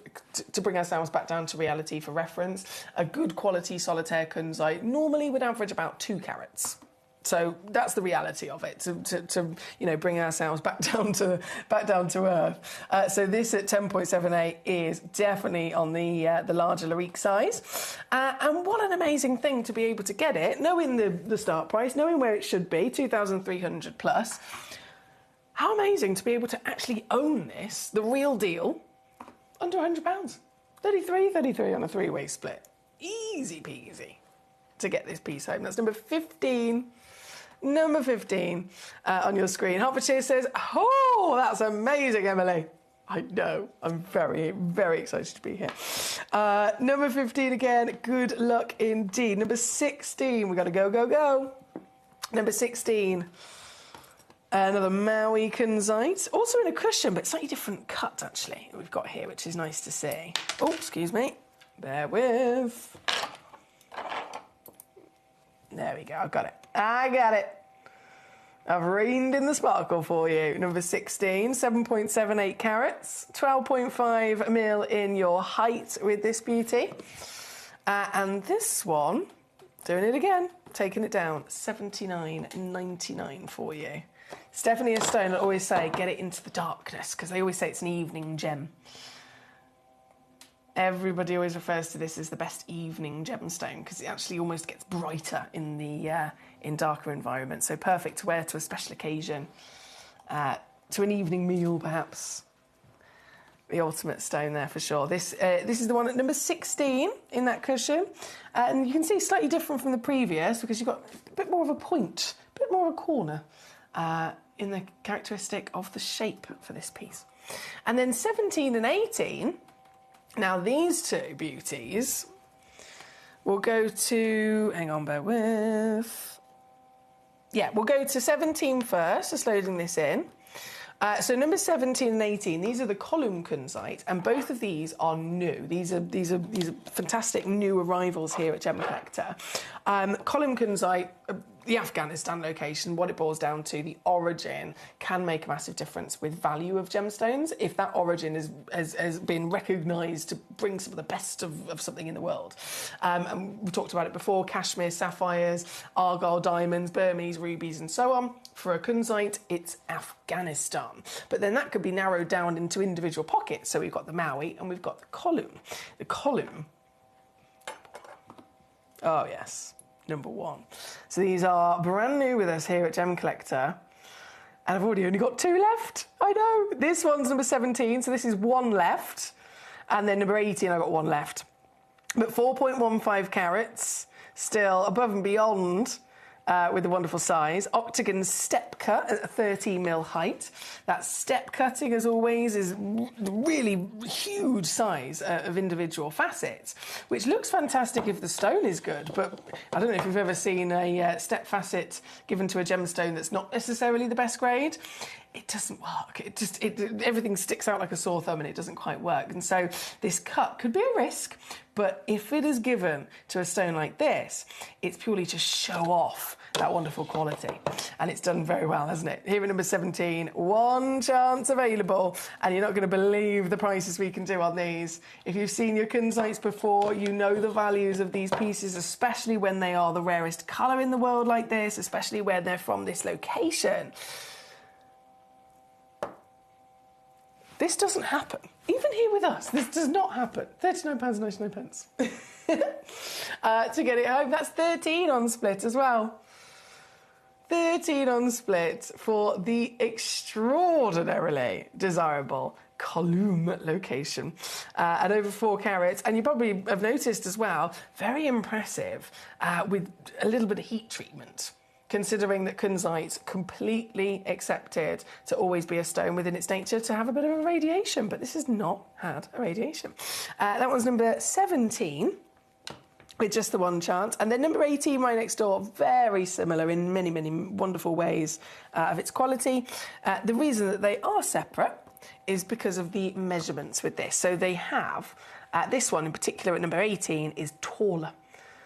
to bring ourselves back down to reality for reference, a good quality solitaire kunzite normally would average about 2 carats. So that's the reality of it, to bring ourselves back down to earth. So this at 10.78 is definitely on the larger Larique size. And what an amazing thing to be able to get it, knowing the start price, knowing where it should be, 2,300 plus. How amazing to be able to actually own this, the real deal, under £100. 33 on a 3-way split. Easy peasy to get this piece home. That's number 15. Number 15 on your screen. Hertfordshire says, oh, that's amazing, Emily. I know. I'm very, very excited to be here. Number 15 again. Good luck indeed. Number 16. We've got to go. Number 16. Another Maui kunzite. Also in a cushion, but slightly different cut, actually, that we've got here, which is nice to see. Oh, excuse me. Bear with. There we go. I got it. I've reined in the sparkle for you. Number 16, 7.78 carats, 12.5 mil in your height with this beauty. And this one, doing it again, taking it down, 79.99 for you. It's definitely a stone I always say, get it into the darkness, because they always say it's an evening gem. Everybody always refers to this as the best evening gemstone because it actually almost gets brighter in the in darker environments. So perfect to wear to a special occasion, to an evening meal perhaps. The ultimate stone there for sure. This is the one at number 16 in that cushion, and you can see slightly different from the previous because you've got a bit more of a point, a bit more of a corner in the characteristic of the shape for this piece. And then 17 and 18. Now, these two beauties will go to... Hang on, bear with... Yeah, we'll go to 17 first, just loading this in. So number 17 and 18, these are the column kunzite, and both of these are new. These are fantastic new arrivals here at Gemcollector. Column kunzite, the Afghanistan location, what it boils down to, the origin can make a massive difference with value of gemstones. If that origin has been recognised to bring some of the best of something in the world. And we talked about it before, cashmere sapphires, argyle diamonds, Burmese rubies and so on. For a kunzite, it's Afghanistan. But then that could be narrowed down into individual pockets. So we've got the Maui and we've got the column. The column, oh yes, number 1. So these are brand new with us here at Gemcollector. And I've already only got 2 left. I know. This one's number 17, so this is 1 left. And then number 18, I've got 1 left. But 4.15 carats, still above and beyond with the wonderful size. Octagon step cut at a 30 mil height. That step cutting, as always, is really huge size of individual facets, which looks fantastic if the stone is good. But I don't know if you've ever seen a step facet given to a gemstone that's not necessarily the best grade. it doesn't work. Everything sticks out like a sore thumb and it doesn't quite work. And so this cut could be a risk, but if it is given to a stone like this, it's purely to show off that wonderful quality. And it's done very well, hasn't it? Here at number 17, one chance available, and you're not going to believe the prices we can do on these. If you've seen your kunzites before, you know the values of these pieces, especially when they are the rarest colour in the world like this, especially when they're from this location. This doesn't happen. Even here with us, this does not happen. £39.99. To get it home, that's 13 on split as well. 13 on split for the extraordinarily desirable Column location at over 4 carats. And you probably have noticed as well, very impressive with a little bit of heat treatment, considering that kunzite completely accepted to always be a stone within its nature to have a bit of a radiation, but this has not had a radiation. That one's number 17. With just the one chance. And then number 18, right next door, very similar in many, many wonderful ways of its quality. The reason that they are separate is because of the measurements with this. So they have, this one in particular at number 18 is taller.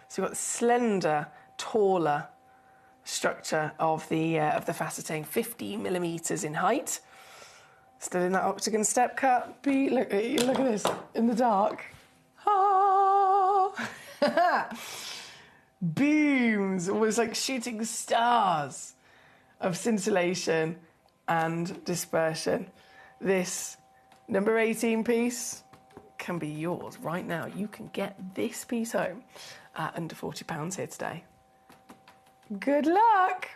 So you've got the slender, taller structure of the faceting, 15 millimetres in height. Still in that octagon step cut. Look at this, in the dark. Beams, almost like shooting stars of scintillation and dispersion. This number 18 piece can be yours right now. You can get this piece home at under £40 here today. Good luck.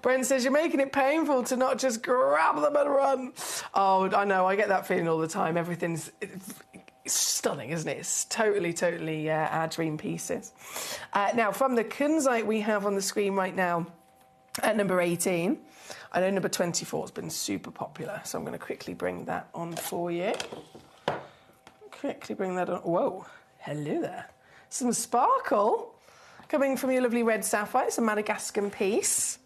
Brent says you're making it painful to not just grab them and run. Oh, I know, I get that feeling all the time. Everything's stunning, isn't it? It's totally our dream pieces. Now, from the kunzite we have on the screen right now at number 18, I know number 24 has been super popular, so I'm going to quickly bring that on for you. Quickly bring that on. Whoa, hello there. Some sparkle coming from your lovely red sapphire. It's a Madagascan piece.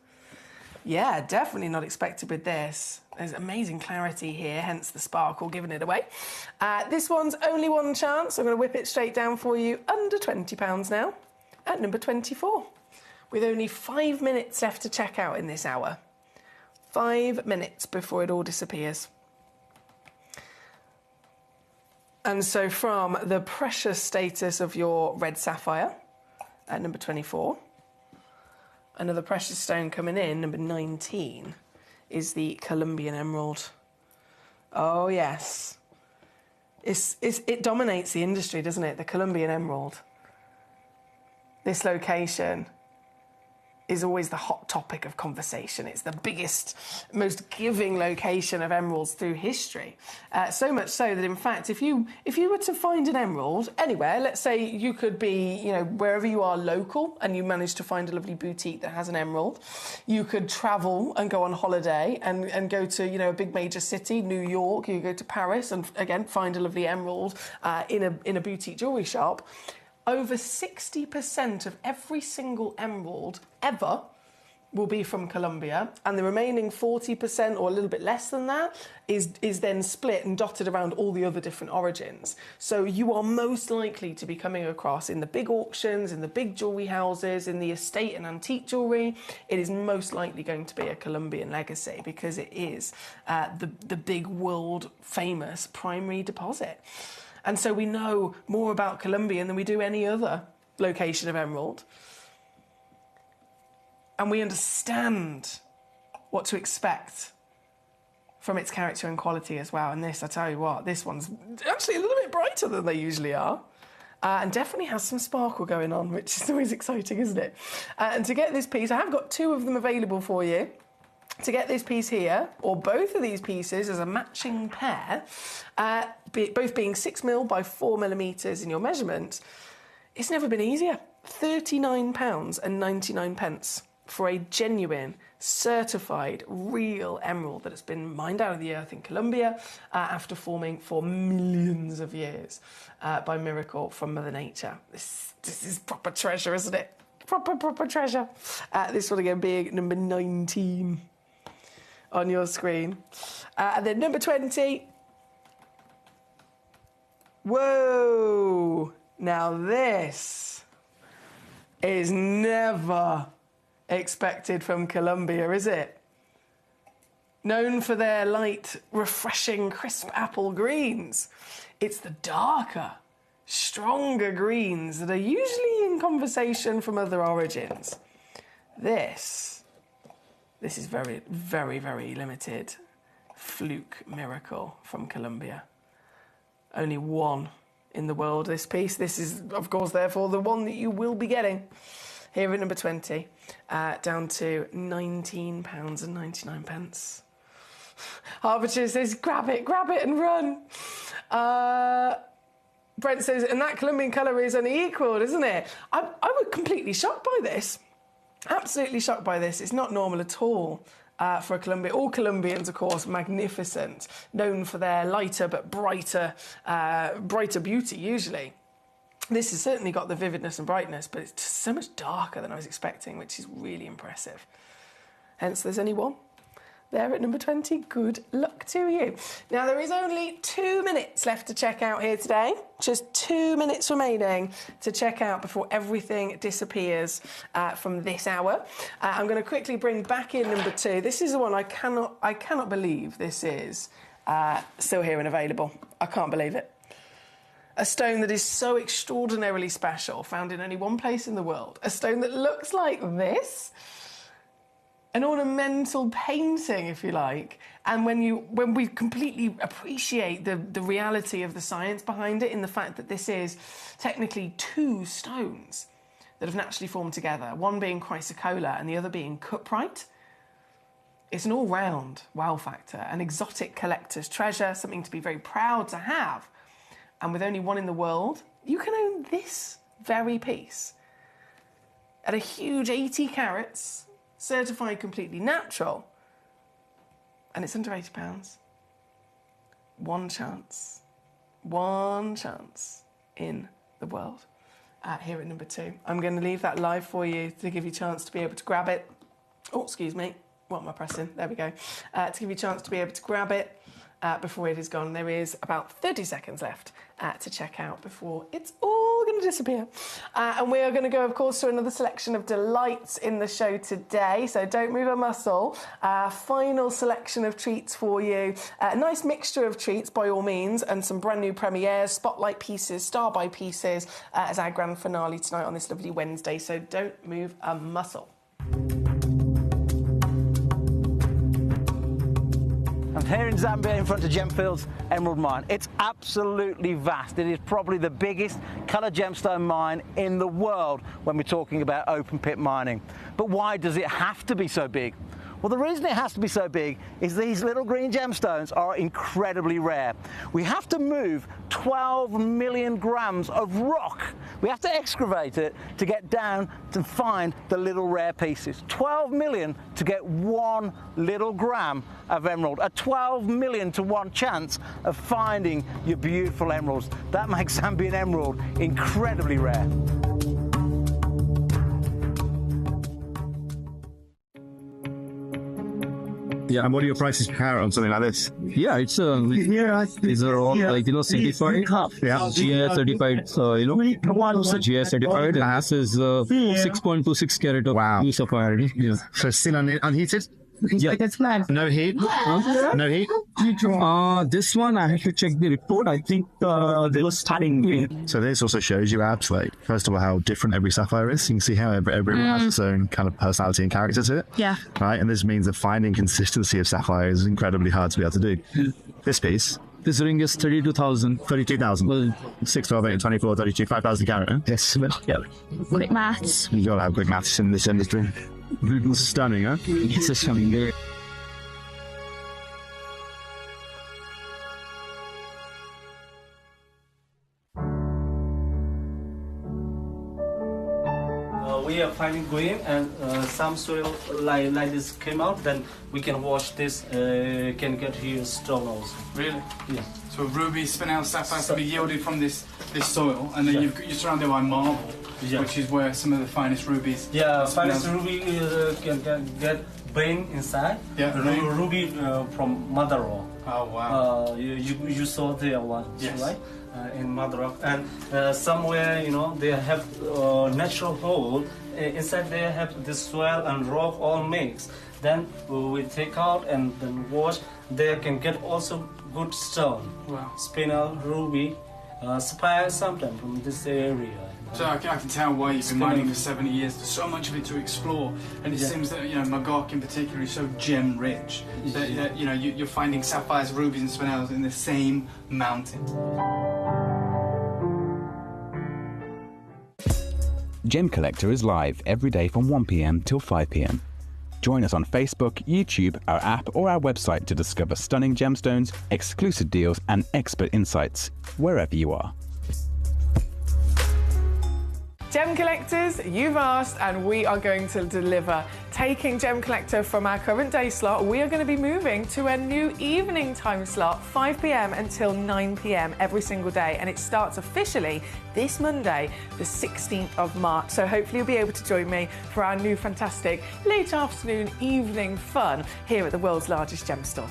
Yeah, definitely not expected with this. There's amazing clarity here, hence the sparkle giving it away. This one's only one chance. I'm going to whip it straight down for you. Under £20 now at number 24. With only 5 minutes left to check out in this hour. 5 minutes before it all disappears. And so from the precious status of your red sapphire at number 24, another precious stone coming in, number 19, is the Colombian emerald. Oh, yes. It dominates the industry, doesn't it? The Colombian emerald. This location is always the hot topic of conversation. It's the biggest, most giving location of emeralds through history. So much so that, in fact, if you were to find an emerald anywhere, let's say you could be, wherever you are local, and you manage to find a lovely boutique that has an emerald, you could travel and go on holiday and go to, a big major city, New York, you go to Paris and, again, find a lovely emerald in a boutique jewellery shop. Over 60% of every single emerald ever will be from Colombia, and the remaining 40% or a little bit less than that is then split and dotted around all the other different origins. So you are most likely to be coming across in the big auctions, in the big jewellery houses, in the estate and antique jewellery, it is most likely going to be a Colombian legacy because it is the big world famous primary deposit. And so we know more about Colombian than we do any other location of emerald. And we understand what to expect from its character and quality as well. And this, I tell you what, this one's actually a little bit brighter than they usually are. And definitely has some sparkle going on, which is always exciting, isn't it? And to get this piece, I have got 2 of them available for you. To get this piece here, or both of these pieces as a matching pair, both being 6mm by 4mm in your measurement, it's never been easier. £39.99 for a genuine, certified, real emerald that has been mined out of the earth in Colombia after forming for millions of years by miracle from Mother Nature. This is proper treasure, isn't it? Proper treasure. This one again being number 19. on your screen. And then number 20. Whoa! Now this is never expected from Colombia, is it? Known for their light, refreshing, crisp apple greens, it's the darker, stronger greens that are usually in conversation from other origins. This is very, very, very limited fluke miracle from Colombia. Only one in the world, this piece. This is, of course, therefore, the one that you will be getting. Here at number 20, down to £19.99. Harbinger says, grab it and run. Brent says, and that Colombian colour is unequalled, isn't it? I was completely shocked by this. Absolutely shocked by this. It's not normal at all for a Colombian. All Colombians, of course, magnificent, known for their lighter but brighter beauty, usually. This has certainly got the vividness and brightness, but it's just so much darker than I was expecting, which is really impressive. Hence, there's only one there at number 20. Good luck to you. Now, there is only 2 minutes left to check out here today. Just 2 minutes remaining to check out before everything disappears from this hour. I'm going to quickly bring back in number 2. This is the one I cannot believe this is still here and available. I can't believe it. A stone that is so extraordinarily special, found in only one place in the world. A stone that looks like this. An ornamental painting, if you like. And when we completely appreciate the reality of the science behind it, in the fact that this is technically 2 stones that have naturally formed together, one being chrysocolla and the other being cuprite. It's an all-round wow factor, an exotic collector's treasure, something to be very proud to have. And with only one in the world, you can own this very piece at a huge 80 carats, certified completely natural, and it's under £80. One chance in the world. Here at number 2. I'm going to leave that live for you to give you a chance to be able to grab it. Oh, excuse me. What am I pressing? There we go. To give you a chance to be able to grab it before it is gone. There is about 30 seconds left to check out before it's all going to disappear. And we are going to go, of course, to another selection of delights in the show today. So don't move a muscle. Final selection of treats for you. A nice mixture of treats, by all means, and some brand new premieres, spotlight pieces, star by pieces, as our grand finale tonight on this lovely Wednesday. So don't move a muscle. I'm here in Zambia in front of Gemfield's Emerald Mine. It's absolutely vast. It is probably the biggest coloured gemstone mine in the world when we're talking about open pit mining. But why does it have to be so big? Well, the reason it has to be so big is these little green gemstones are incredibly rare. We have to move 12 million grams of rock. We have to excavate it to get down to find the little rare pieces. 12 million to get 1 little gram of emerald. A 12 million to 1 chance of finding your beautiful emeralds. That makes Zambian emerald incredibly rare. Yeah, and what are your prices per carat on something like this? Yeah, it's these are all certified. Yeah, GI certified. GI certified. The hash is 6.26 carat of blue sapphire. Yeah. So still unheated. Yeah. No heat. No heat. This one I have to check the report. I think they were starting. So this also shows you abs, like, first of all, how different every sapphire is. You can see how everyone has its own kind of personality and character to it. Yeah. Right, and this means that finding consistency of sapphire is incredibly hard to be able to do. This piece. This ring is 32,000. 32,000. Well, 6, 12, 8, 24, 32, 5,000 carat. Huh? Yes. Well, yeah. Quick maths. You gotta have quick maths in this industry. Stunning, huh? It's a stunning. We are finding green and some soil like this came out, then we can wash this, can get here stone also. Really? Yeah. So ruby, spinel, sapphire can be yielded from this soil, and then you're surrounded by marble, which is where some of the finest rubies. Yeah, finest ruby can get vein inside. Yeah, ruby from mother rock. Oh wow! You saw there one, yes. Right? In mother rock, and somewhere they have natural hole inside. They have this soil and rock all mixed. Then we take out and then wash. They can get also good stone. Wow! Spinel, ruby, sapphire, sometimes from this area. So I can tell why you've been mining for 70 years. There's so much of it to explore, and it seems that Magog in particular is so gem rich that you're finding sapphires, rubies, and spinels in the same mountain. Gemcollector is live every day from 1 p.m. till 5 p.m. Join us on Facebook, YouTube, our app, or our website to discover stunning gemstones, exclusive deals, and expert insights wherever you are. Gem collectors, you've asked and we are going to deliver. Taking Gem Collector from our current day slot, we are going to be moving to a new evening time slot, 5 p.m. until 9 p.m. every single day, and it starts officially this Monday, the 16th of March. So hopefully you'll be able to join me for our new fantastic late afternoon evening fun here at the world's largest gem store.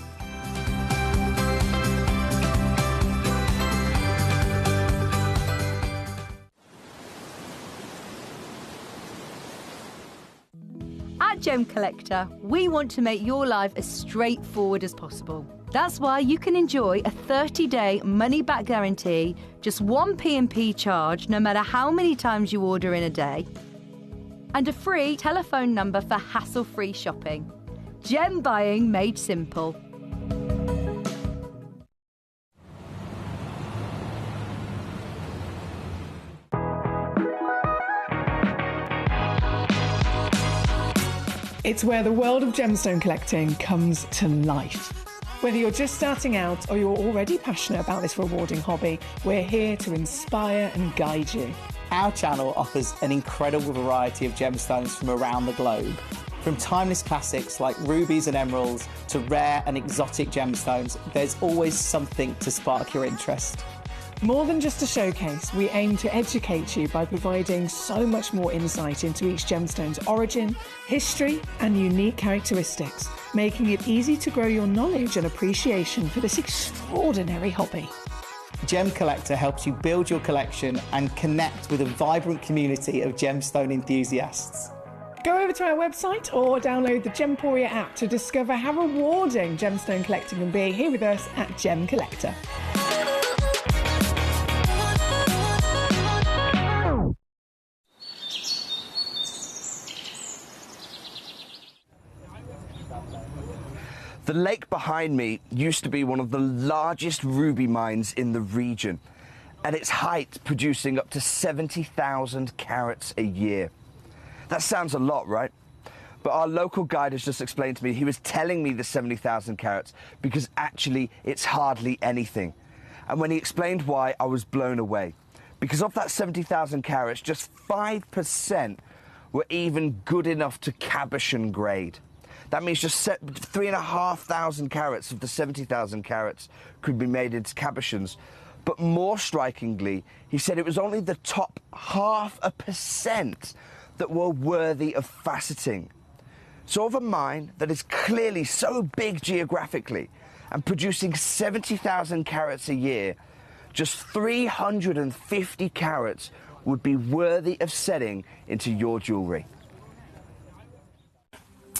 At Gemcollector, we want to make your life as straightforward as possible. That's why you can enjoy a 30-day money-back guarantee, just one P&P charge no matter how many times you order in a day, and a free telephone number for hassle-free shopping. Gem buying made simple. It's where the world of gemstone collecting comes to life. Whether you're just starting out or you're already passionate about this rewarding hobby, we're here to inspire and guide you. Our channel offers an incredible variety of gemstones from around the globe. From timeless classics like rubies and emeralds to rare and exotic gemstones, there's always something to spark your interest. More than just a showcase, we aim to educate you by providing so much more insight into each gemstone's origin, history, and unique characteristics, making it easy to grow your knowledge and appreciation for this extraordinary hobby. Gemcollector helps you build your collection and connect with a vibrant community of gemstone enthusiasts. Go over to our website or download the Gemporia app to discover how rewarding gemstone collecting can be here with us at Gemcollector. The lake behind me used to be one of the largest ruby mines in the region, at its height producing up to 70,000 carats a year. That sounds a lot, right? But our local guide has just explained to me he was telling me the 70,000 carats because actually it's hardly anything. And when he explained why, I was blown away. Because of that 70,000 carats, just 5% were even good enough to cabochon grade. That means just 3,500 carats of the 70,000 carats could be made into cabochons. But more strikingly, he said it was only the top 0.5% that were worthy of faceting. So of a mine that is clearly so big geographically and producing 70,000 carats a year, just 350 carats would be worthy of setting into your jewellery.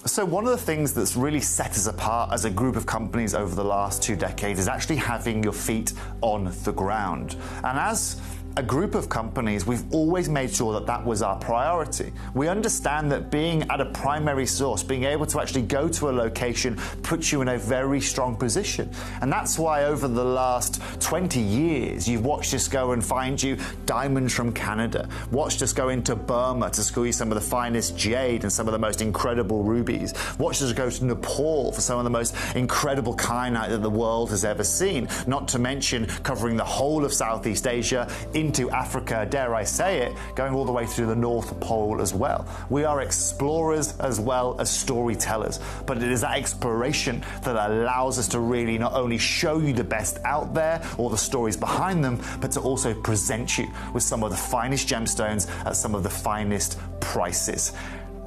So one of the things that's really set us apart as a group of companies over the last 2 decades is actually having your feet on the ground. And as a group of companies, we've always made sure that that was our priority. We understand that being at a primary source, being able to actually go to a location, puts you in a very strong position. And that's why over the last 20 years, you've watched us go and find you diamonds from Canada, watched us go into Burma to squeeze some of the finest jade and some of the most incredible rubies, watched us go to Nepal for some of the most incredible kyanite that the world has ever seen, not to mention covering the whole of Southeast Asia, into Africa, dare I say it, going all the way through the North Pole as well. We are explorers as well as storytellers, but it is that exploration that allows us to really not only show you the best out there or the stories behind them, but to also present you with some of the finest gemstones at some of the finest prices.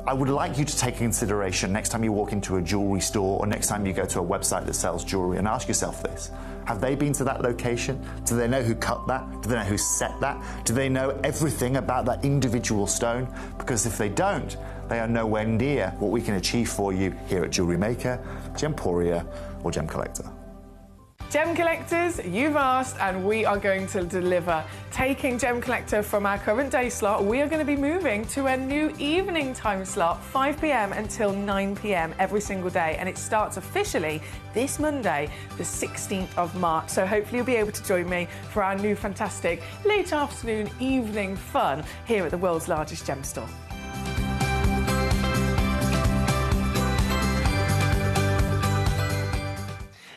I would like you to take consideration next time you walk into a jewellery store or next time you go to a website that sells jewellery and ask yourself this. Have they been to that location? Do they know who cut that? Do they know who set that? Do they know everything about that individual stone? Because if they don't, they are nowhere near what we can achieve for you here at Jewellery Maker, Gemporia or Gemcollector. Gem collectors, you've asked and we are going to deliver. Taking Gem Collector from our current day slot, we are going to be moving to a new evening time slot, 5 p.m. until 9 p.m. every single day, and it starts officially this Monday, the 16th of March. So hopefully you'll be able to join me for our new fantastic late afternoon evening fun here at the world's largest gem store.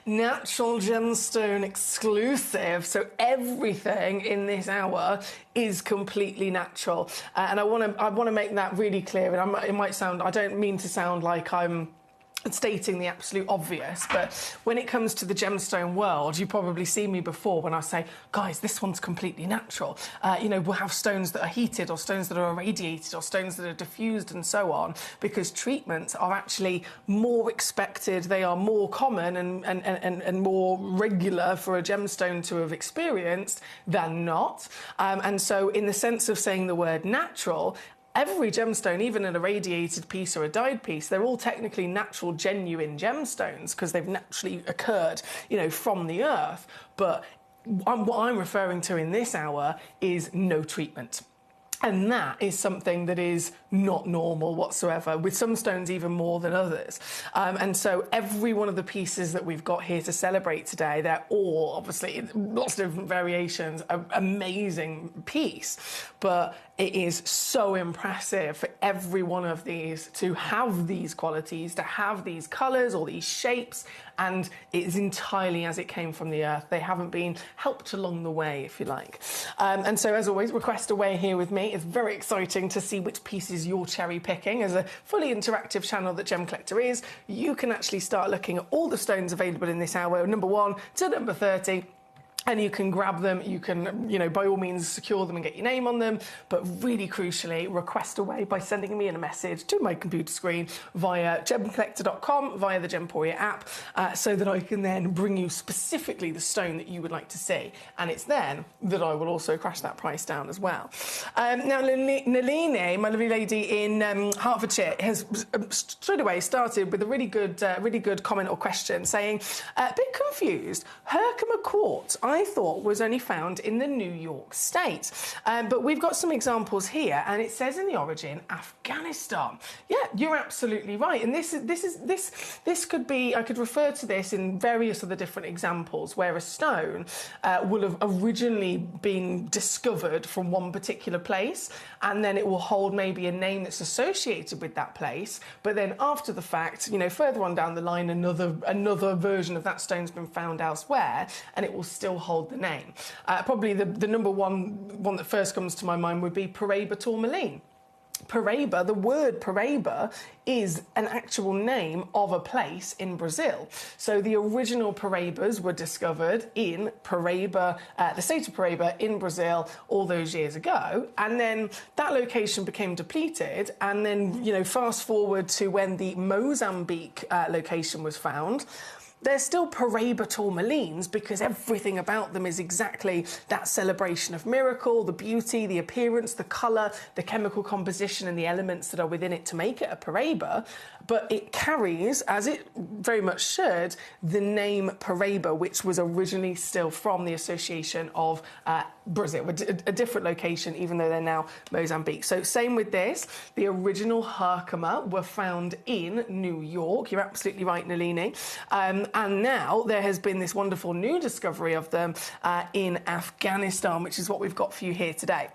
Natural gemstone exclusive, so everything in this hour is completely natural, and I want to make that really clear. And it might sound, I don't mean to sound like I'm stating the absolute obvious, but when it comes to the gemstone world, you probably see me before when I say, guys, this one's completely natural. You know, we'll have stones that are heated or stones that are irradiated or stones that are diffused and so on, because treatments are actually more expected, they are more common and more regular for a gemstone to have experienced than not. And so in the sense of saying the word natural, every gemstone, even an irradiated piece or a dyed piece, they're all technically natural, genuine gemstones because they've naturally occurred, you know, from the earth. But what I'm referring to in this hour is no treatment. And that is something that is not normal whatsoever, with some stones even more than others. And so every one of the pieces that we've got here to celebrate today, they're all, obviously, lots of different variations, an amazing piece. But it is so impressive for every one of these to have these qualities, to have these colours or these shapes, and it is entirely as it came from the earth. They haven't been helped along the way, if you like. And so, as always, request away here with me. It's very exciting to see which pieces you're cherry picking. As a fully interactive channel that Gem Collector is, you can actually start looking at all the stones available in this hour, number 1 to number 30. And you can grab them, you can, you know, by all means secure them and get your name on them, but really crucially, request away by sending me in a message to my computer screen via gemcollector.com, via the Gemporia app, so that I can then bring you specifically the stone that you would like to see. And it's then that I will also crash that price down as well. Now, Nalini, my lovely lady in Hertfordshire, has straight away started with a really good comment or question saying, a bit confused, Herkimer quartz, I thought was only found in the New York state. But we've got some examples here, and it says in the origin, Afghanistan. Yeah, you're absolutely right. And this could be, I could refer to this in various other different examples where a stone will have originally been discovered from one particular place, and then it will hold maybe a name that's associated with that place. But then after the fact, you know, further on down the line, another version of that stone's been found elsewhere, and it will still hold the name. Probably the number one that first comes to my mind would be Paraíba tourmaline. Paraíba, the word Paraíba is an actual name of a place in Brazil. So the original Paraíbas were discovered in Paraíba, the state of Paraíba in Brazil all those years ago. And then that location became depleted. And then, you know, fast forward to when the Mozambique location was found. They're still Paraíba tourmalines because everything about them is exactly that celebration of miracle, the beauty, the appearance, the colour, the chemical composition and the elements that are within it to make it a Paraíba. But it carries, as it very much should, the name Paraíba, which was originally still from the association of Brazil, a different location, even though they're now Mozambique. So same with this. The original Herkimer were found in New York. You're absolutely right, Nalini. And now there has been this wonderful new discovery of them in Afghanistan, which is what we've got for you here today.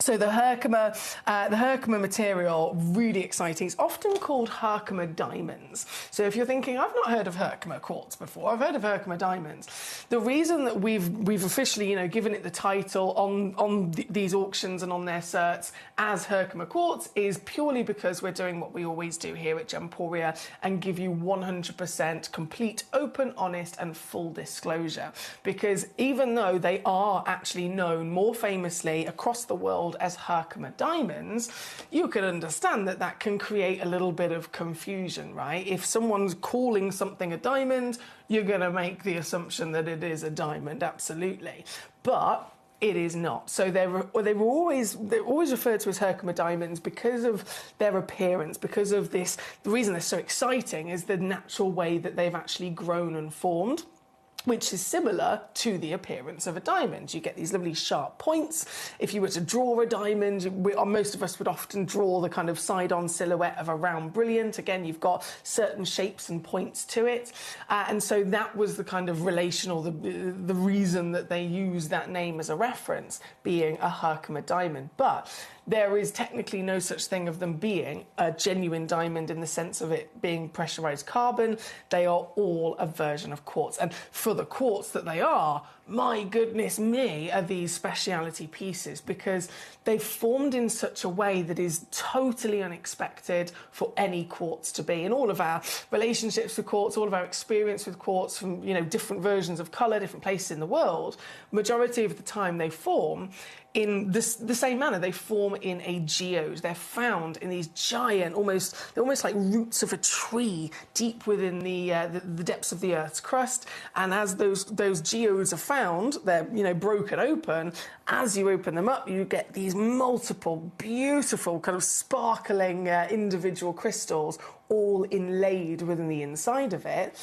So the Herkimer material, really exciting. It's often called Herkimer diamonds. So if you're thinking, I've not heard of Herkimer quartz before, I've heard of Herkimer diamonds. The reason that we've officially, you know, given it the title on these auctions and on their certs as Herkimer quartz is purely because we're doing what we always do here at Gemporia and give you 100% complete, open, honest, and full disclosure. Because even though they are actually known more famously across the world sold as Herkimer diamonds, you can understand that that can create a little bit of confusion, right? If someone's calling something a diamond, you're going to make the assumption that it is a diamond, absolutely. But it is not. So they're always referred to as Herkimer diamonds because of their appearance, because of this. The reason they're so exciting is the natural way that they've actually grown and formed, which is similar to the appearance of a diamond. You get these lovely sharp points. If you were to draw a diamond, most of us would often draw the kind of side-on silhouette of a round brilliant. Again, you've got certain shapes and points to it. And so that was the kind of relation, or the reason that they used that name as a reference, being a Herkimer diamond. But there is technically no such thing of them being a genuine diamond in the sense of it being pressurized carbon. They are all a version of quartz. And for the quartz that they are, my goodness me, are these speciality pieces, because they've formed in such a way that is totally unexpected for any quartz to be. In all of our relationships with quartz, all of our experience with quartz from, different versions of colour, different places in the world, majority of the time they form in the same manner. They form in a geode. They're found in these giant, they're almost like roots of a tree deep within the depths of the Earth's crust. And as those geodes are found, they're broken open. As you open them up, you get these multiple beautiful kind of sparkling individual crystals, all inlaid within the inside of it.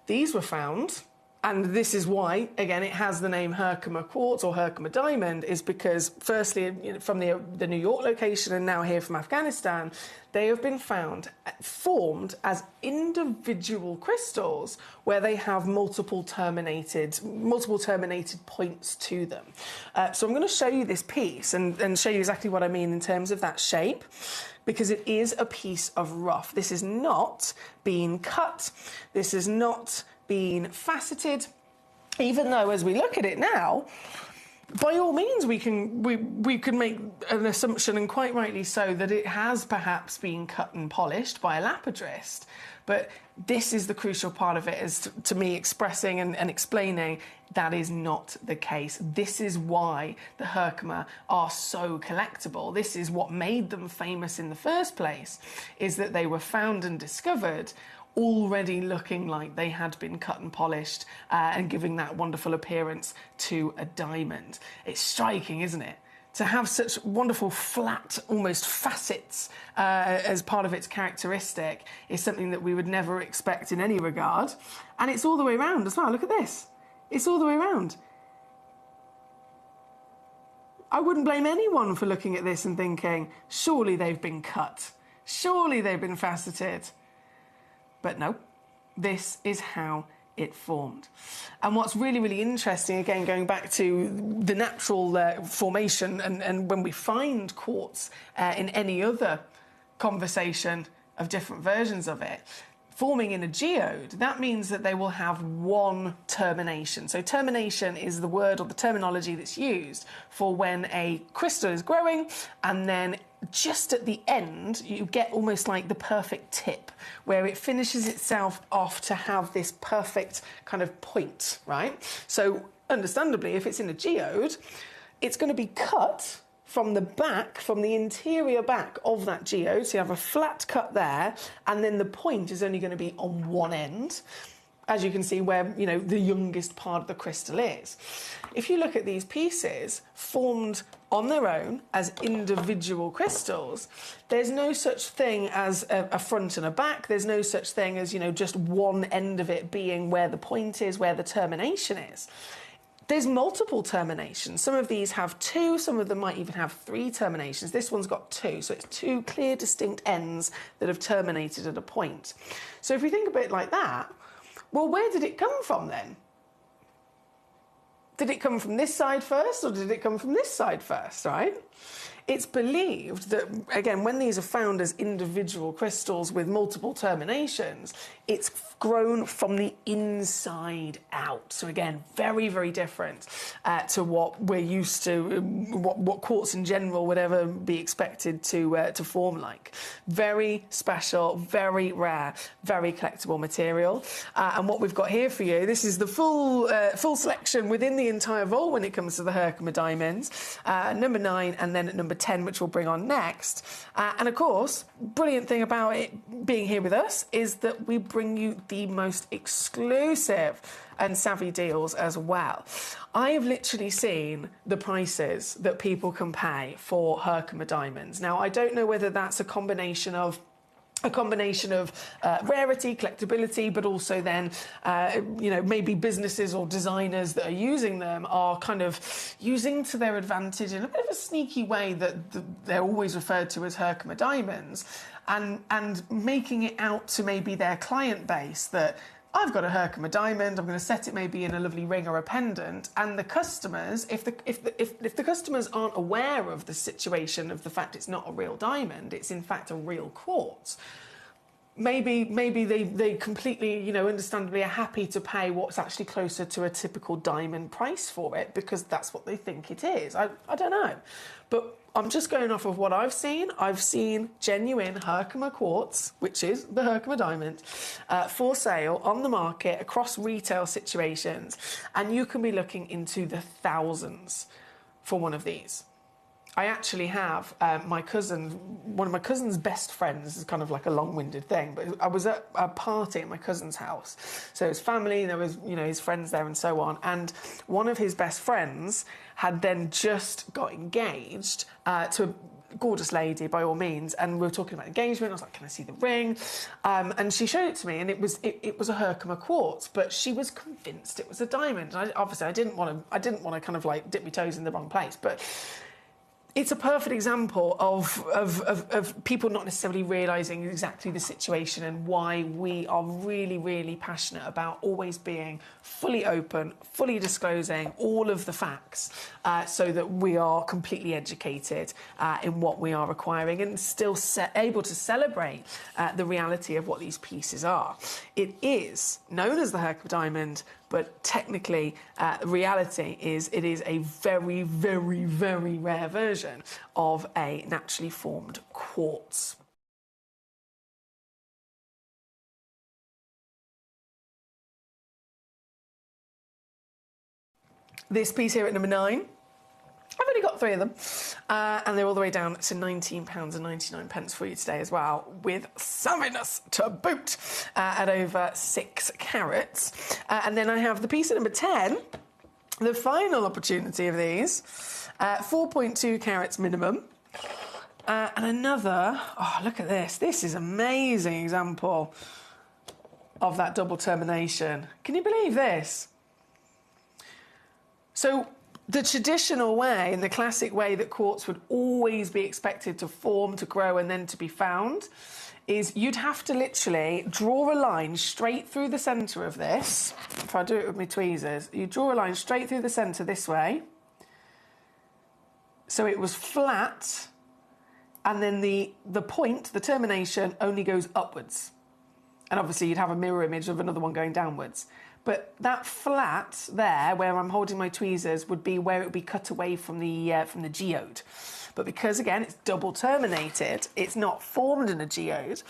These were found. And this is why, again, it has the name Herkimer quartz or Herkimer diamond, is because, firstly, from the New York location and now here from Afghanistan, they have been formed as individual crystals where they have multiple terminated points to them. So I'm going to show you this piece and show you exactly what I mean in terms of that shape, because it is a piece of rough. This is not being cut. This is not been faceted, even though as we look at it now, by all means we can make an assumption, and quite rightly so, that it has perhaps been cut and polished by a lapidrist. But this is the crucial part of it, is to me expressing and explaining that is not the case. This is why the Herkimer are so collectible. This is what made them famous in the first place, is that they were found and discovered already looking like they had been cut and polished and giving that wonderful appearance to a diamond. It's striking, isn't it? To have such wonderful flat, almost facets as part of its characteristic is something that we would never expect in any regard. And it's all the way around as well. Look at this. It's all the way around. I wouldn't blame anyone for looking at this and thinking, surely they've been cut. Surely they've been faceted. But no, this is how it formed. And what's really, really interesting, again, going back to the natural formation, and when we find quartz in any other conversation of different versions of it, forming in a geode, that means that they will have one termination. So termination is the word or the terminology that's used for when a crystal is growing, and then just at the end, you get almost like the perfect tip, where it finishes itself off to have this perfect kind of point, right? So understandably, if it's in a geode, it's going to be cut from the back, from the interior back of that geode. So you have a flat cut there, and then the point is only going to be on one end, as you can see where, the youngest part of the crystal is. If you look at these pieces formed on their own as individual crystals, there's no such thing as a front and a back. There's no such thing as, just one end of it being where the point is, where the termination is. There's multiple terminations. Some of these have two, some of them might even have three terminations. This one's got two, so it's two clear, distinct ends that have terminated at a point. So if we think of it like that, well, where did it come from then? Did it come from this side first, or did it come from this side first, right? it's believed that, again, when these are found as individual crystals with multiple terminations, it's grown from the inside out. So again, very, very different to what we're used to, what quartz in general would ever be expected to form like. Very special, very rare, very collectible material. And what we've got here for you, this is the full selection within the entire vault when it comes to the Herkimer diamonds. Number 9 and then at number 10, which we'll bring on next. And of course, brilliant thing about it being here with us is that we bring you the most exclusive and savvy deals as well. I have literally seen the prices that people can pay for Herkimer diamonds. Now, I don't know whether that's a combination of rarity, collectability, but also then, maybe businesses or designers that are using them are kind of using to their advantage in a bit of a sneaky way that they're always referred to as Herkimer diamonds, and making it out to maybe their client base that I've got a Herkimer diamond, I'm going to set it maybe in a lovely ring or a pendant, and the customers, if the customers aren't aware of the situation of the fact it's not a real diamond, it's in fact a real quartz, maybe they completely, understandably are happy to pay what's actually closer to a typical diamond price for it because that's what they think it is. I don't know. But I'm just going off of what I've seen. I've seen genuine Herkimer quartz, which is the Herkimer diamond, for sale on the market across retail situations. And you can be looking into the thousands for one of these. I actually have one of my cousin's best friends, is kind of like a long-winded thing, but I was at a party at my cousin's house. So his family, there was, his friends there and so on. And one of his best friends had then just got engaged to a gorgeous lady, by all means. And we were talking about engagement. I was like, can I see the ring? And she showed it to me, and it was a Herkimer quartz, but she was convinced it was a diamond. And I didn't want to kind of like dip my toes in the wrong place, but it's a perfect example of people not necessarily realising exactly the situation and why we are really, really passionate about always being fully open, fully disclosing all of the facts so that we are completely educated in what we are acquiring and still able to celebrate the reality of what these pieces are. It is known as the Herkimer diamond, but technically, the reality is it is a very, very, very rare version of a naturally formed quartz. This piece here at number 9, I've only got 3 of them, and they're all the way down to £19.99 for you today as well, with savviness to boot at over 6 carats. And then I have the piece at number 10, the final opportunity of these, 4.2 carats minimum. And another, look at this. This is an amazing example of that double termination. Can you believe this? So the traditional way, and the classic way that quartz would always be expected to form, to grow, and then to be found, is you'd have to literally draw a line straight through the centre of this. If I do it with my tweezers, you draw a line straight through the centre this way. So it was flat, and then the point, the termination, only goes upwards. And obviously you'd have a mirror image of another one going downwards. But that flat there, where I'm holding my tweezers, would be where it would be cut away from the geode. But because, again, it's double terminated, it's not formed in a geode,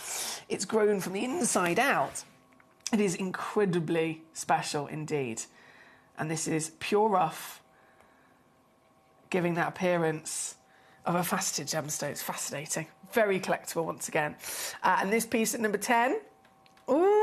it's grown from the inside out. It is incredibly special indeed. And this is pure rough, giving that appearance of a faceted gemstone. It's fascinating. Very collectible once again. And this piece at number 10, ooh,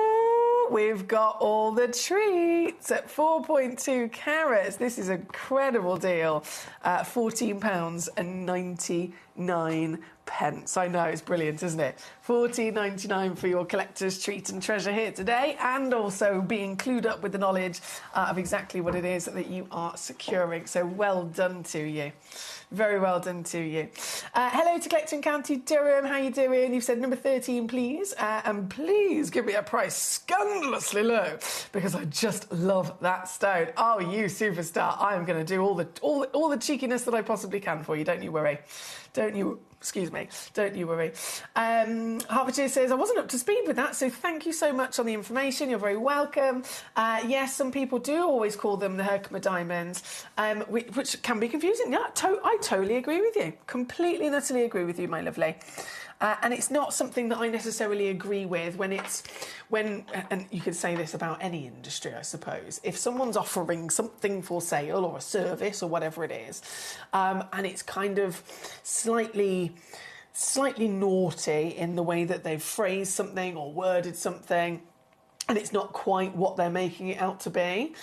we've got all the treats at 4.2 carats. This is a credible deal. £14.99. pence. I know, it's brilliant, isn't it? $14.99 for your collector's treat and treasure here today, and also being clued up with the knowledge of exactly what it is that you are securing. So well done to you. Very well done to you. Hello to Collecting County Durham. How you doing? You've said number 13, please. And please give me a price scandalously low, because I just love that stone. Oh, you superstar. I am going to do all the cheekiness that I possibly can for you. Don't you worry. Don't you worry. Hertfordshire says, I wasn't up to speed with that, so thank you so much on the information. You're very welcome. Yes, some people do always call them the Herkimer diamonds, which can be confusing. Yeah, I totally agree with you. Completely and utterly agree with you, my lovely. And it's not something that I necessarily agree with and you could say this about any industry, I suppose. If someone's offering something for sale or a service or whatever it is, and it's kind of slightly naughty in the way that they've phrased something or worded something, and it's not quite what they're making it out to be,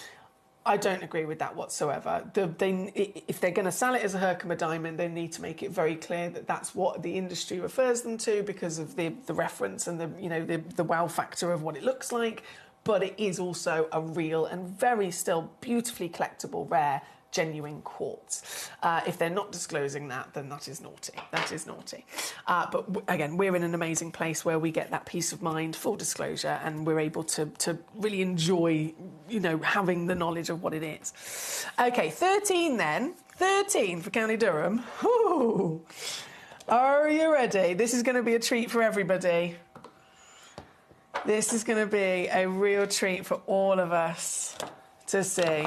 I don't agree with that whatsoever. If they're going to sell it as a Herkimer diamond, they need to make it very clear that that's what the industry refers them to, because of the reference and the wow factor of what it looks like. But it is also a real and very still beautifully collectible, rare, genuine quartz. If they're not disclosing that, then that is naughty. That is naughty. But again, we're in an amazing place where we get that peace of mind, full disclosure, and we're able to really enjoy, having the knowledge of what it is. Okay, 13 then. 13 for County Durham. Ooh. Are you ready? This is going to be a treat for everybody. This is going to be a real treat for all of us to see.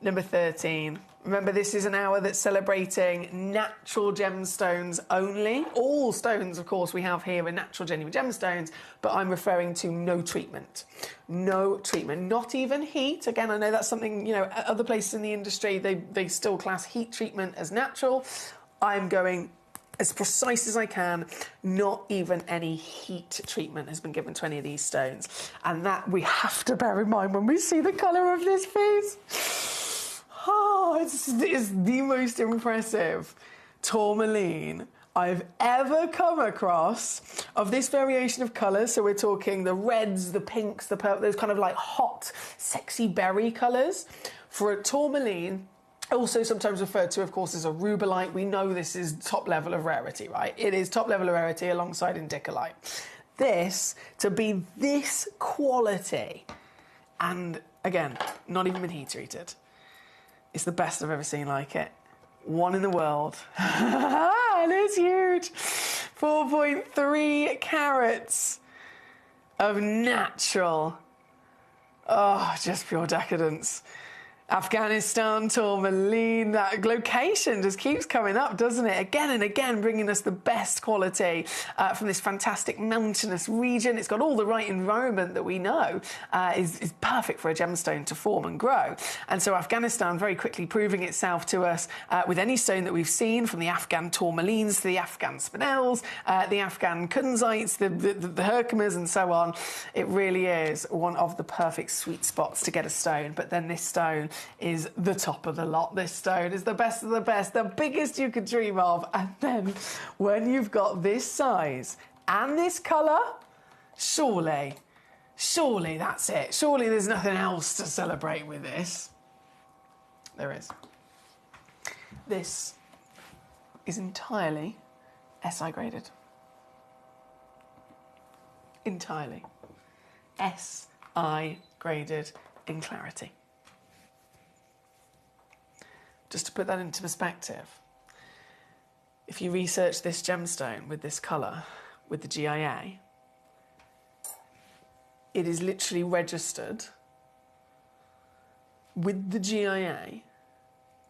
Number 13. Remember, this is an hour that's celebrating natural gemstones only. All stones, of course, we have here are natural, genuine gemstones, but I'm referring to no treatment. No treatment, not even heat. Again, I know that's something, other places in the industry, they still class heat treatment as natural. I'm going as precise as I can. Not even any heat treatment has been given to any of these stones. And that we have to bear in mind when we see the colour of this piece. Oh, it's the most impressive tourmaline I've ever come across of this variation of colours. So we're talking the reds, the pinks, the purple, those kind of like hot, sexy berry colours. For a tourmaline, also sometimes referred to, of course, as a rubellite. We know this is top level of rarity, right? It is top level of rarity alongside indicolite. This, to be this quality, and again, not even been heat treated, it's the best I've ever seen like it. One in the world. And it's huge. 4.3 carats of natural. Oh, just pure decadence. Afghanistan tourmaline, that location just keeps coming up, doesn't it? Again and again, bringing us the best quality from this fantastic mountainous region. It's got all the right environment that we know is perfect for a gemstone to form and grow. And so Afghanistan very quickly proving itself to us with any stone that we've seen, from the Afghan tourmalines to the Afghan spinels, the Afghan kunzites, the Herkimers and so on. It really is one of the perfect sweet spots to get a stone. But then this stone is the top of the lot. This stone is the best of the best, the biggest you could dream of. And then when you've got this size and this colour, surely that's it. Surely there's nothing else to celebrate with this. There is. This is entirely SI graded. Entirely. SI graded in clarity. Just to put that into perspective, if you research this gemstone with this colour, with the GIA, it is literally registered with the GIA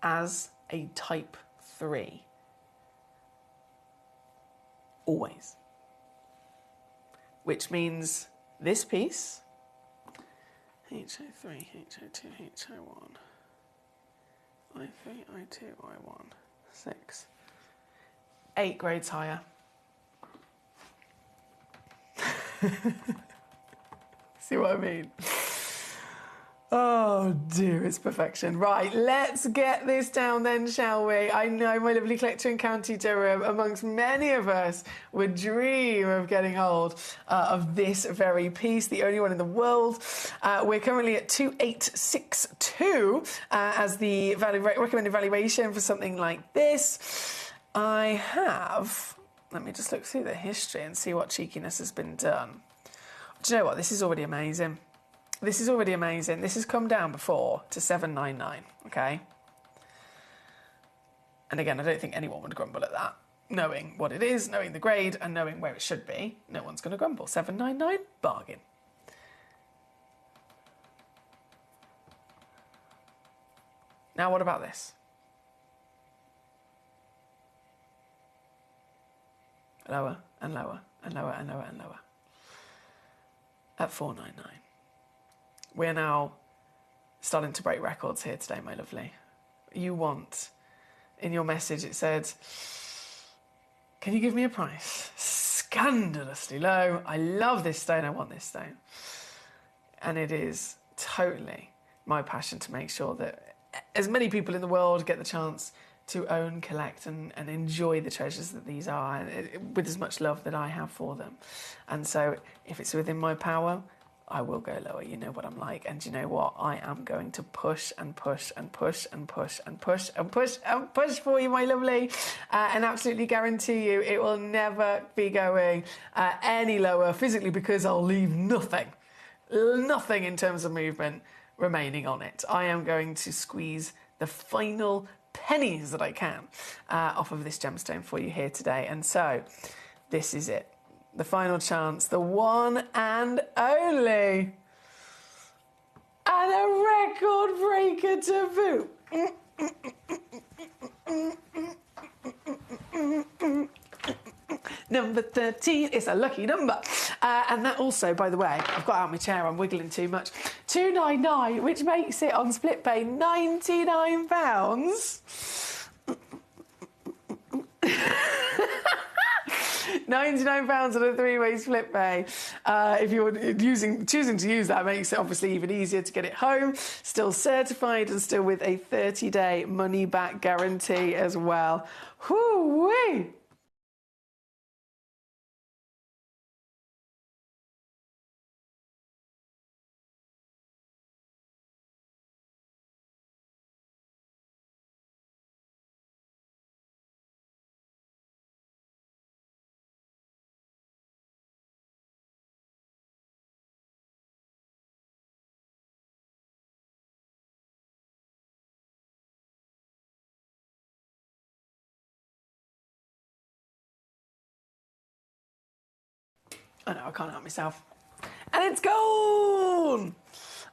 as a type 3. Always. Which means this piece, HO3, HO2, HO1, I3, I2, I1, 6, 8 grades higher. See what I mean? Oh dear, it's perfection. Right, let's get this down then, shall we? I know my lovely collector in County Durham, amongst many of us, would dream of getting hold of this very piece, the only one in the world. We're currently at 2862 as the recommended valuation for something like this. I have, let me just look through the history and see what cheekiness has been done. Do you know what? This is already amazing. This is already amazing. This has come down before to 799, okay? And again, I don't think anyone would grumble at that. Knowing what it is, knowing the grade, and knowing where it should be, no one's going to grumble. 799, bargain. Now, what about this? Lower and lower and lower and lower and lower. At 499. We're now starting to break records here today, my lovely. You want, in your message it said, can you give me a price? Scandalously low. I love this stone, I want this stone. And it is totally my passion to make sure that as many people in the world get the chance to own, collect and enjoy the treasures that these are, and with as much love that I have for them. And so if it's within my power, I will go lower. You know what I'm like. And you know what? I am going to push and push and push and push and push and push and push for you, my lovely. And absolutely guarantee you it will never be going any lower physically, because I'll leave nothing in terms of movement remaining on it. I am going to squeeze the final pennies that I can off of this gemstone for you here today. And so this is it. The final chance, the one and only, and a record breaker to boot. Number 13 is a lucky number. And that also, by the way, I've got out my chair, I'm wiggling too much. 299, which makes it on split pay £99. £99 on a three-way split pay. If you're choosing to use that, makes it obviously even easier to get it home. Still certified and still with a 30-day money-back guarantee as well. Whoo-wee! I know, I can't help myself. And it's gone!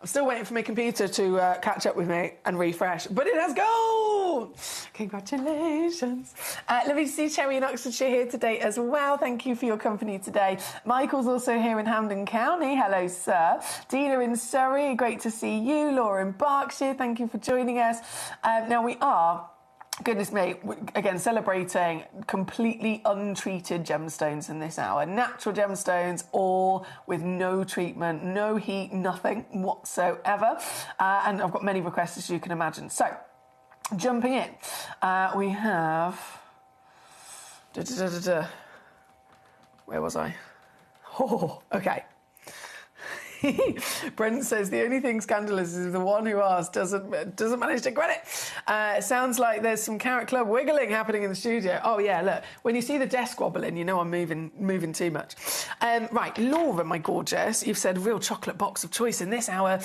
I'm still waiting for my computer to catch up with me and refresh, but it has gone! Congratulations. Lovely to see Cherry in Oxfordshire here today as well. Thank you for your company today. Michael's also here in Hampden County. Hello, sir. Dina in Surrey, great to see you. Laura in Berkshire, thank you for joining us. Now we are, goodness me, again, celebrating completely untreated gemstones in this hour. Natural gemstones, all with no treatment, no heat, nothing whatsoever. And I've got many requests, as you can imagine. So, jumping in, we have... Where was I? Oh, okay. Brent says the only thing scandalous is the one who asked doesn't manage to credit. Sounds like there's some Carrot Club wiggling happening in the studio. Oh yeah, look, when you see the desk wobbling, you know I'm moving too much. Right, Laura, my gorgeous, you've said real chocolate box of choice in this hour.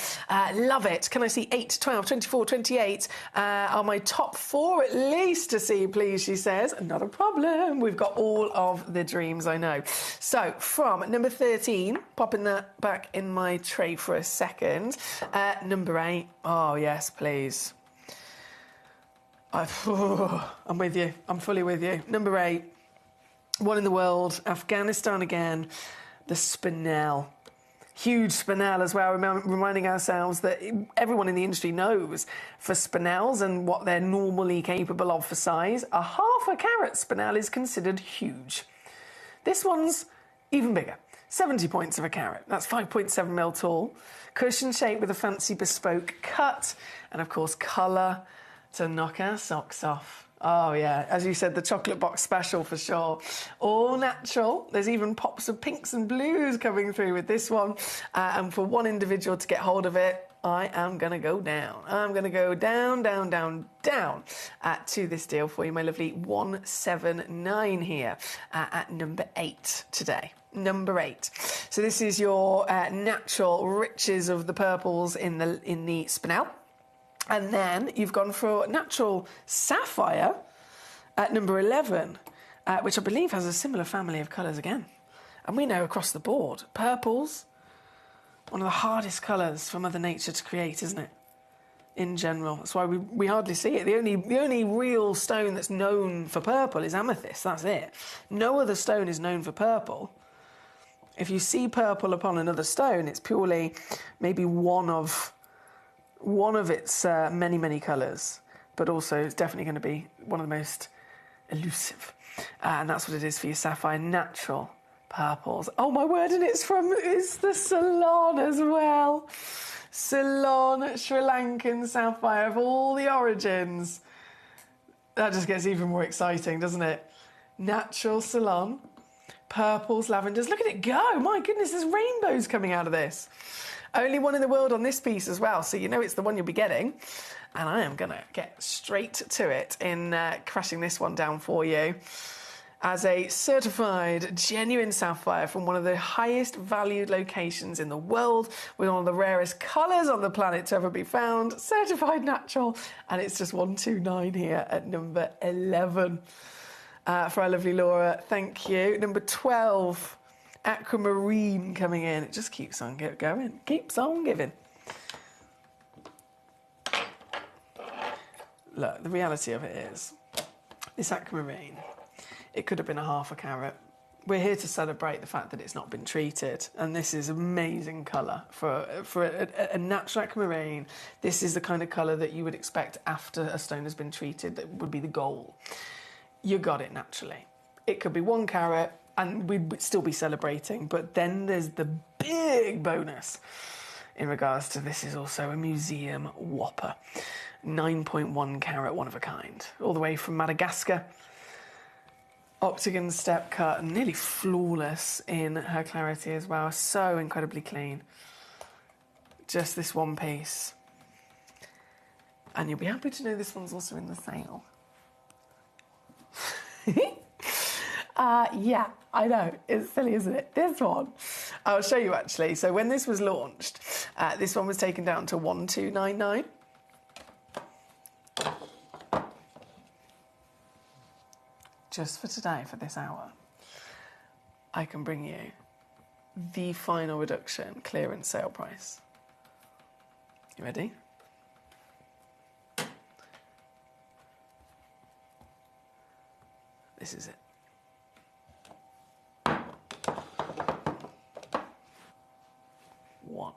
Love it. Can I see 8, 12, 24, 28 are my top 4 at least to see, please, she says. Not a problem. We've got all of the dreams, I know. So from number 13, popping that back in my tray for a second. Number 8. Oh, yes, please. I'm with you. I'm fully with you. Number 8. One in the world. Afghanistan again. The spinel. Huge spinel as well, reminding ourselves that everyone in the industry knows for spinels and what they're normally capable of for size, a ½ carat spinel is considered huge. This one's even bigger. 70 points of a carat. That's 5.7 mil tall. Cushion shape with a fancy bespoke cut. And of course, colour to knock our socks off. Oh yeah, as you said, the chocolate box special for sure. All natural. There's even pops of pinks and blues coming through with this one. And for one individual to get hold of it, I am going to go down. I'm going to go down, down, down, down to this deal for you, my lovely 179 here at number 8 today. Number 8. So this is your natural riches of the purples in the spinel. And then you've gone for natural sapphire at number 11, which I believe has a similar family of colours again. And we know across the board, purples, one of the hardest colours for Mother Nature to create, isn't it? In general. That's why we hardly see it. The only real stone that's known for purple is amethyst. That's it. No other stone is known for purple. If you see purple upon another stone, it's purely maybe one of its many, many colours, but also it's definitely going to be one of the most elusive. And that's what it is for your sapphire natural purples. Oh my word, and it's the Ceylon as well. Ceylon Sri Lankan sapphire of all the origins. That just gets even more exciting, doesn't it? Natural Ceylon, purples, lavenders. Look at it go. My goodness, there's rainbows coming out of this. Only one in the world on this piece as well, so you know it's the one you'll be getting. And I am going to get straight to it in crashing this one down for you as a certified genuine sapphire from one of the highest valued locations in the world with one of the rarest colours on the planet to ever be found, certified natural, and it's just 129 here at number 11 for our lovely Laura. Thank you. Number 12. Aquamarine coming in. It just keeps on going. Keeps on giving. Look, the reality of it is, this aquamarine, it could have been a half a carat. We're here to celebrate the fact that it's not been treated, and this is amazing colour for a natural aquamarine. This is the kind of colour that you would expect after a stone has been treated. That would be the goal. You got it naturally. It could be 1 carat, and we'd still be celebrating. But then there's the big bonus in regards to this is also a museum whopper. 9.1 carat, one of a kind. All the way from Madagascar. Octagon step cut, and nearly flawless in her clarity as well. So incredibly clean. Just this one piece. And you'll be happy to know this one's also in the sale. Yeah, I know. It's silly, isn't it? This one. I'll show you, actually. So when this was launched, this one was taken down to 1299. Just for today, for this hour, I can bring you the final reduction clearance sale price. You ready? This is it. One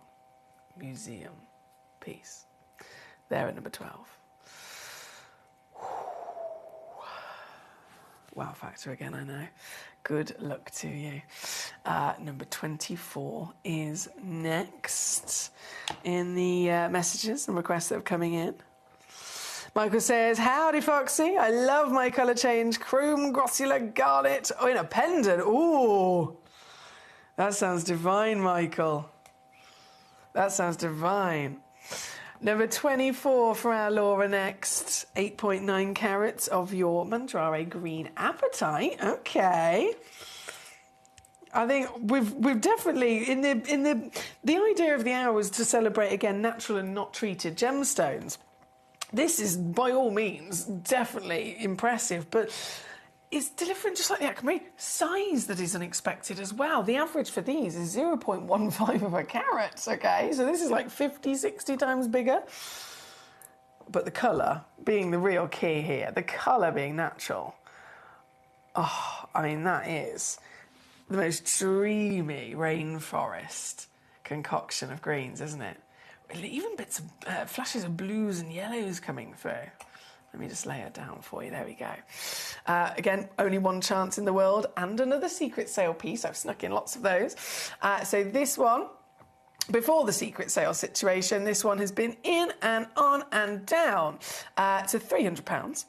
museum piece. There at number 12. Wow factor again, I know. Good luck to you. Number 24 is next in the messages and requests that are coming in. Michael says, howdy, Foxy. I love my colour change. Chrome grossular garnet. Oh, in a pendant. Ooh. That sounds divine, Michael. That sounds divine. Number 24 for our Laura next. 8.9 carats of your Mandrare green apatite. Okay. I think we've definitely in the idea of the hour was to celebrate again natural and not treated gemstones. This is by all means definitely impressive, but it's delivering just like the aquamarine. Size that is unexpected as well. The average for these is 0.15 of a carat, okay? So this is like 50, 60 times bigger. But the colour being the real key here, the colour being natural. Oh, I mean, that is the most dreamy rainforest concoction of greens, isn't it? Even bits of flashes of blues and yellows coming through. Let me just lay it down for you. There we go. Again, only one chance in the world, and another secret sale piece. I've snuck in lots of those. So this one, before the secret sale situation, this one has been in and on and down to £300.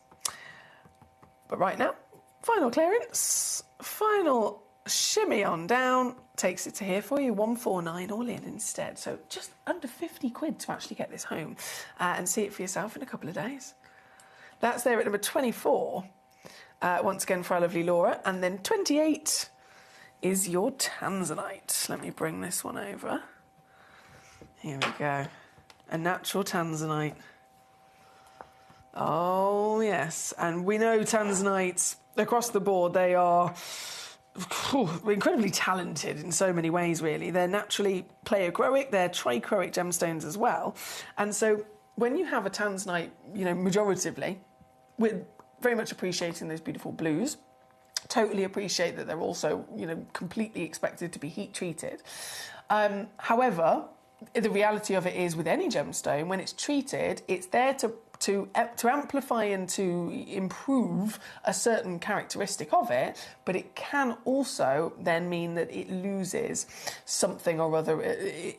But right now, final clearance, final shimmy on down, takes it to here for you, 149 all in instead. So just under 50 quid to actually get this home and see it for yourself in a couple of days. That's there at number 24, once again for our lovely Laura. And then 28 is your Tanzanite. Let me bring this one over. Here we go. A natural Tanzanite. Oh, yes. And we know Tanzanites, across the board, they are incredibly talented in so many ways, really. They're naturally pleochroic, they're trichroic gemstones as well. And so when you have a Tanzanite, majoritively, we're very much appreciating those beautiful blues. Totally appreciate that they're also, completely expected to be heat treated. However, the reality of it is with any gemstone, when it's treated, it's there to amplify and to improve a certain characteristic of it, but it can also then mean that it loses something or other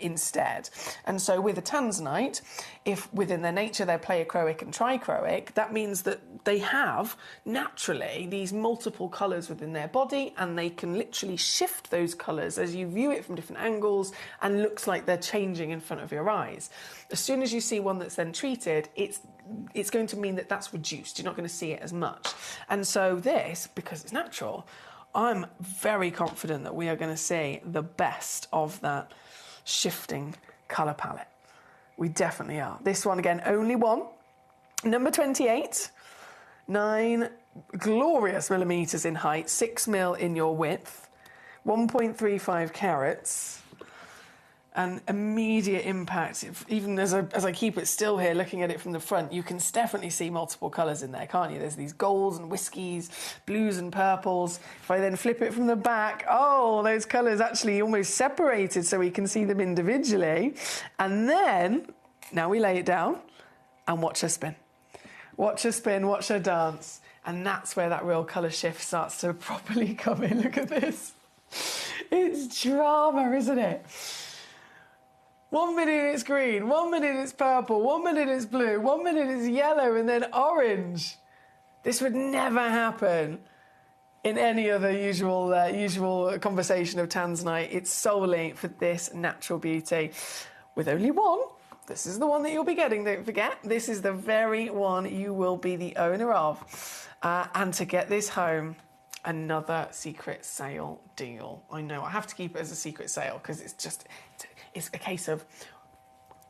instead. And so with a Tanzanite, if within their nature they're pleochroic and trichroic, that means that they have naturally these multiple colours within their body, and they can literally shift those colours as you view it from different angles and looks like they're changing in front of your eyes. As soon as you see one that's then treated, it's going to mean that that's reduced. You're not going to see it as much. And so this, because it's natural, I'm very confident that we are going to see the best of that shifting colour palette. We definitely are. This one, again, only one. Number 28, 9 glorious millimetres in height, 6 mil in your width, 1.35 carats. And immediate impact. Even as I keep it still here, looking at it from the front, you can definitely see multiple colours in there, can't you? There's these golds and whiskies, blues and purples. If I then flip it from the back, oh, those colours actually almost separated so we can see them individually. And then, now we lay it down and watch her spin. Watch her spin, watch her dance. And that's where that real colour shift starts to properly come in. Look at this. It's drama, isn't it? 1 minute it's green, 1 minute it's purple, 1 minute it's blue, 1 minute it's yellow and then orange. This would never happen in any other usual conversation of Tanzanite. It's solely for this natural beauty. With only one, this is the one that you'll be getting, don't forget. This is the very one you will be the owner of. And to get this home, another secret sale deal. I know, I have to keep it as a secret sale because it's a case of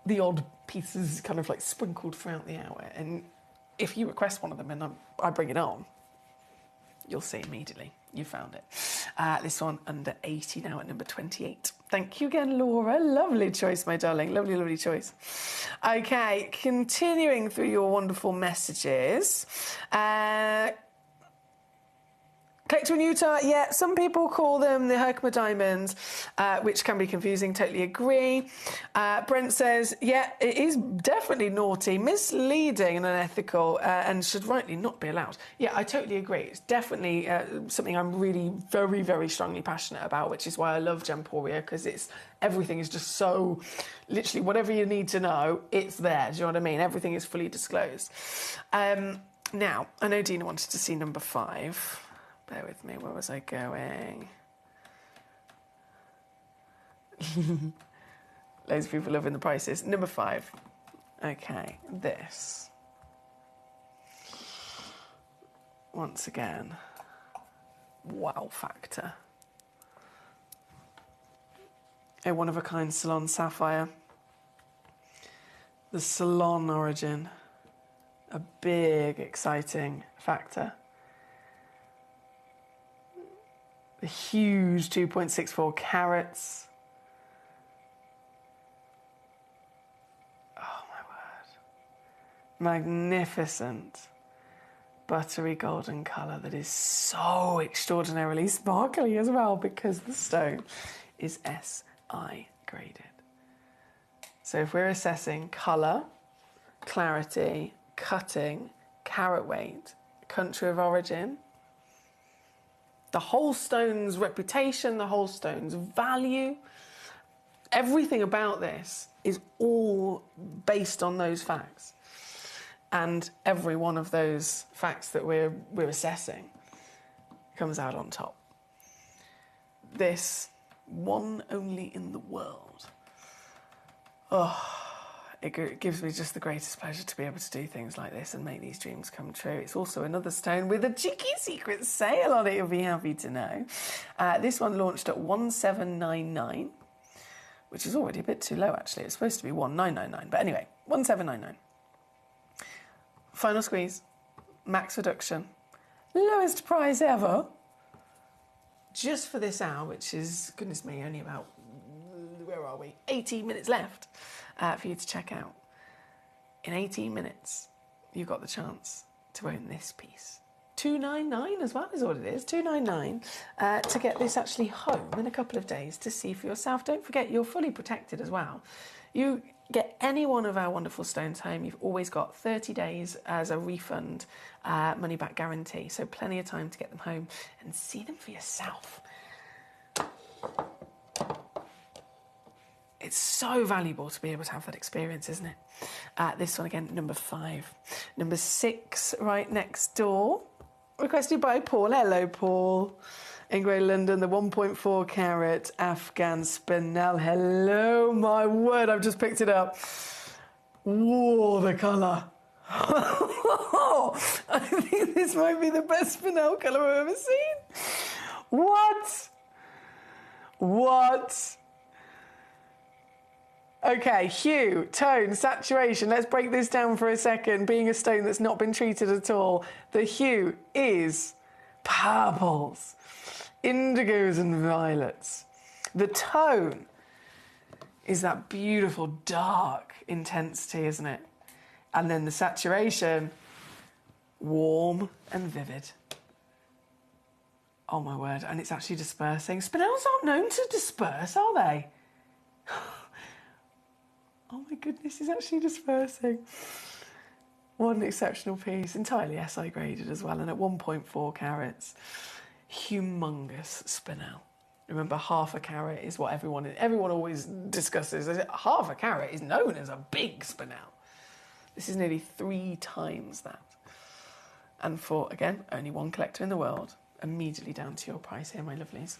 the odd pieces kind of like sprinkled throughout the hour. And if you request one of them and I bring it on, you'll see immediately you found it. This one under 80 now at number 28. Thank you again, Laura. Lovely choice, my darling. Lovely, lovely choice. Okay, continuing through your wonderful messages. Collector in Utah, yeah, some people call them the Herkimer diamonds, which can be confusing, totally agree. Brent says, yeah, it is definitely naughty, misleading and unethical, and should rightly not be allowed. Yeah, I totally agree. It's definitely something I'm really very, very strongly passionate about, which is why I love Gemporia, because everything is just so, literally, whatever you need to know, it's there. Do you know what I mean? Everything is fully disclosed. Now, I know Dina wanted to see number 5. Bear with me, where was I going? Loads of people loving the prices. Number 5. Okay, this. Once again, wow factor. A one-of-a-kind Salon Sapphire. The Salon origin. A big, exciting factor. The huge 2.64 carats. Oh, my word. Magnificent buttery golden colour that is so extraordinarily sparkly as well because the stone is SI graded. So if we're assessing colour, clarity, cutting, carat weight, country of origin, the whole stone's reputation, the whole stone's value, everything about this is all based on those facts. And every one of those facts that we're assessing comes out on top. This one only in the world. Oh, it gives me just the greatest pleasure to be able to do things like this and make these dreams come true. It's also another stone with a cheeky secret sale on it, you'll be happy to know. This one launched at 1799, which is already a bit too low, actually. It's supposed to be 1999, but anyway, 1799. Final squeeze, max reduction, lowest price ever, just for this hour, which is, goodness me, only about, where are we, 18 minutes left for you to check out. In 18 minutes, you've got the chance to own this piece. $299 as well is what it is, $299 to get this actually home in a couple of days to see for yourself. Don't forget, you're fully protected as well. You get any one of our wonderful stones home, you've always got 30 days as a refund money back guarantee, so plenty of time to get them home and see them for yourself. It's so valuable to be able to have that experience, isn't it? This one again, number 5. Number 6, right next door, requested by Paul. Hello, Paul. In Grey London, the 1.4 carat Afghan Spinel. Hello, my word, I've just picked it up. Whoa, the colour. I think this might be the best Spinel colour I've ever seen. What? What? Okay, hue, tone, saturation. Let's break this down for a second. Being a stone that's not been treated at all, the hue is purples, indigos and violets. The tone is that beautiful dark intensity, isn't it? And then the saturation, warm and vivid. Oh my word, and it's actually dispersing. Spinels aren't known to disperse, are they? Oh my goodness, it's actually dispersing. What an exceptional piece, entirely SI graded as well, and at 1.4 carats. Humongous Spinel. Remember, half a carat is what everyone always discusses. Half a carat is known as a big Spinel. This is nearly 3 times that. And for, again, only one collector in the world, immediately down to your price here, my lovelies.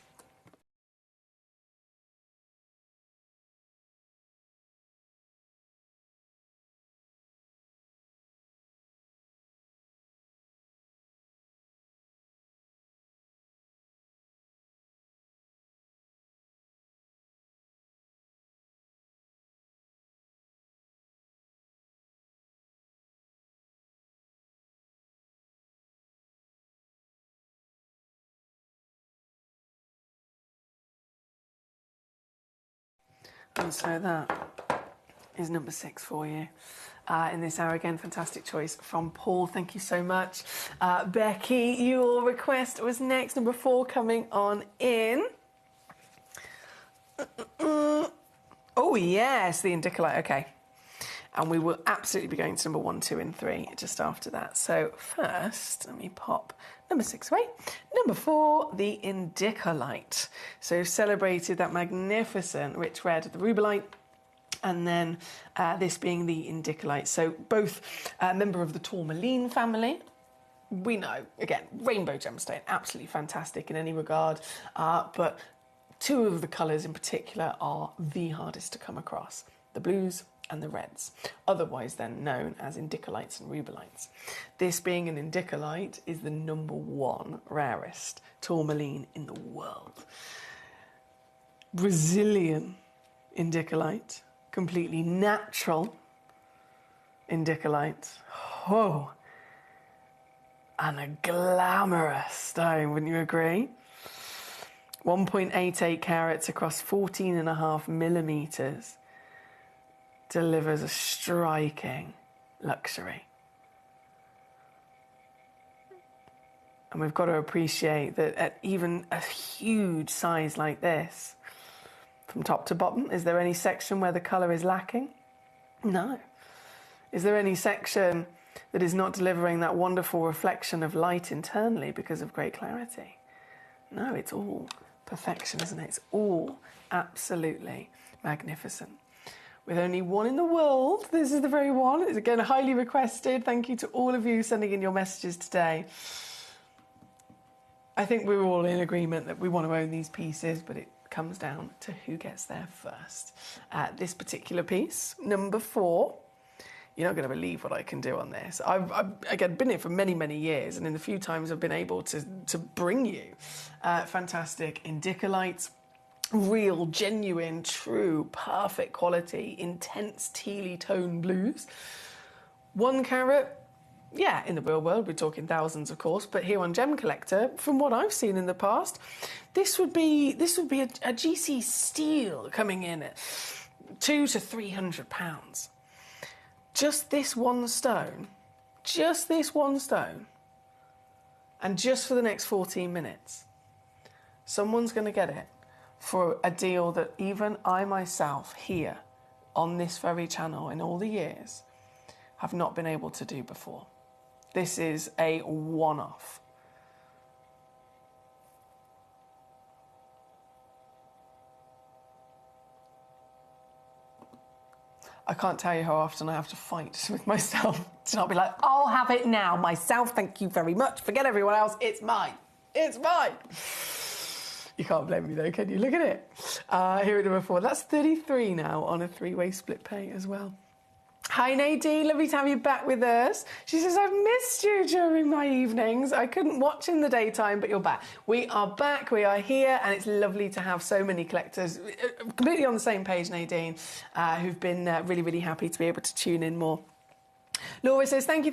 And so that is number 6 for you. In this hour again, fantastic choice from Paul. Thank you so much. Becky, your request was next. Number 4 coming on in. Oh, yes, the Indicolite. Okay. And we will absolutely be going to number 1, 2, and 3 just after that. So first, let me pop number 6 away. Number 4, the Indicolite. So celebrated that magnificent rich red of the rubellite, and then this being the Indicolite. So both a member of the tourmaline family. We know, again, rainbow gemstone, absolutely fantastic in any regard, but 2 of the colours in particular are the hardest to come across, the blues and the reds, otherwise then known as indicolites and rubellites. This being an indicolite is the number 1 rarest tourmaline in the world. Brazilian indicolite, completely natural indicolite. Oh, and a glamorous stone, wouldn't you agree? 1.88 carats across 14.5 millimetres. Delivers a striking luxury. And we've got to appreciate that at even a huge size like this, from top to bottom, is there any section where the colour is lacking? No. Is there any section that is not delivering that wonderful reflection of light internally because of great clarity. No, it's all perfection, isn't it? It's all absolutely magnificent. With only one in the world, this is the very one. It's again highly requested. Thank you to all of you sending in your messages today. I think we're all in agreement that we want to own these pieces, but it comes down to who gets there first. This particular piece, number 4, you're not going to believe what I can do on this. I've again been here for many, many years, and in the few times I've been able to bring you fantastic indicolites, real, genuine, true, perfect quality, intense tealy tone blues. 1 carat, yeah, in the real world we're talking thousands, of course, but here on Gemcollector, from what I've seen in the past, this would be a GC steel coming in at £200 to £300. Just this one stone, and just for the next 14 minutes, someone's going to get it for a deal that even I myself here on this very channel in all the years have not been able to do before. This is a one-off. I can't tell you how often I have to fight with myself to not be like, I'll have it now myself, thank you very much, forget everyone else, it's mine, it's mine. You can't blame me though, can you? Look at it. Here at number 4, that's 33 now on a 3-way split pay as well. Hi Nadine, lovely to have you back with us. She says, I've missed you during my evenings. I couldn't watch in the daytime, but you're back. We are back, we are here, and it's lovely to have so many collectors completely on the same page, Nadine, who've been really, really happy to be able to tune in more. Laura says, thank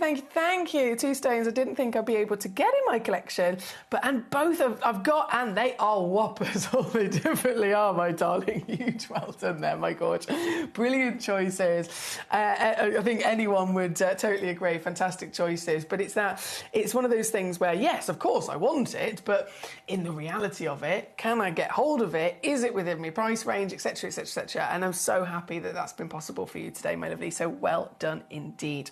you. 2 stones I didn't think I'd be able to get in my collection, and both I've got, and they are whoppers. Oh, they definitely are, my darling. Huge well done there, my gorge. Brilliant choices. I think anyone would totally agree. Fantastic choices. But it's one of those things where, yes, of course I want it, but in the reality of it, can I get hold of it? Is it within my price range, etc., etc., etc.? And I'm so happy that that's been possible for you today, my lovely. So well done indeed.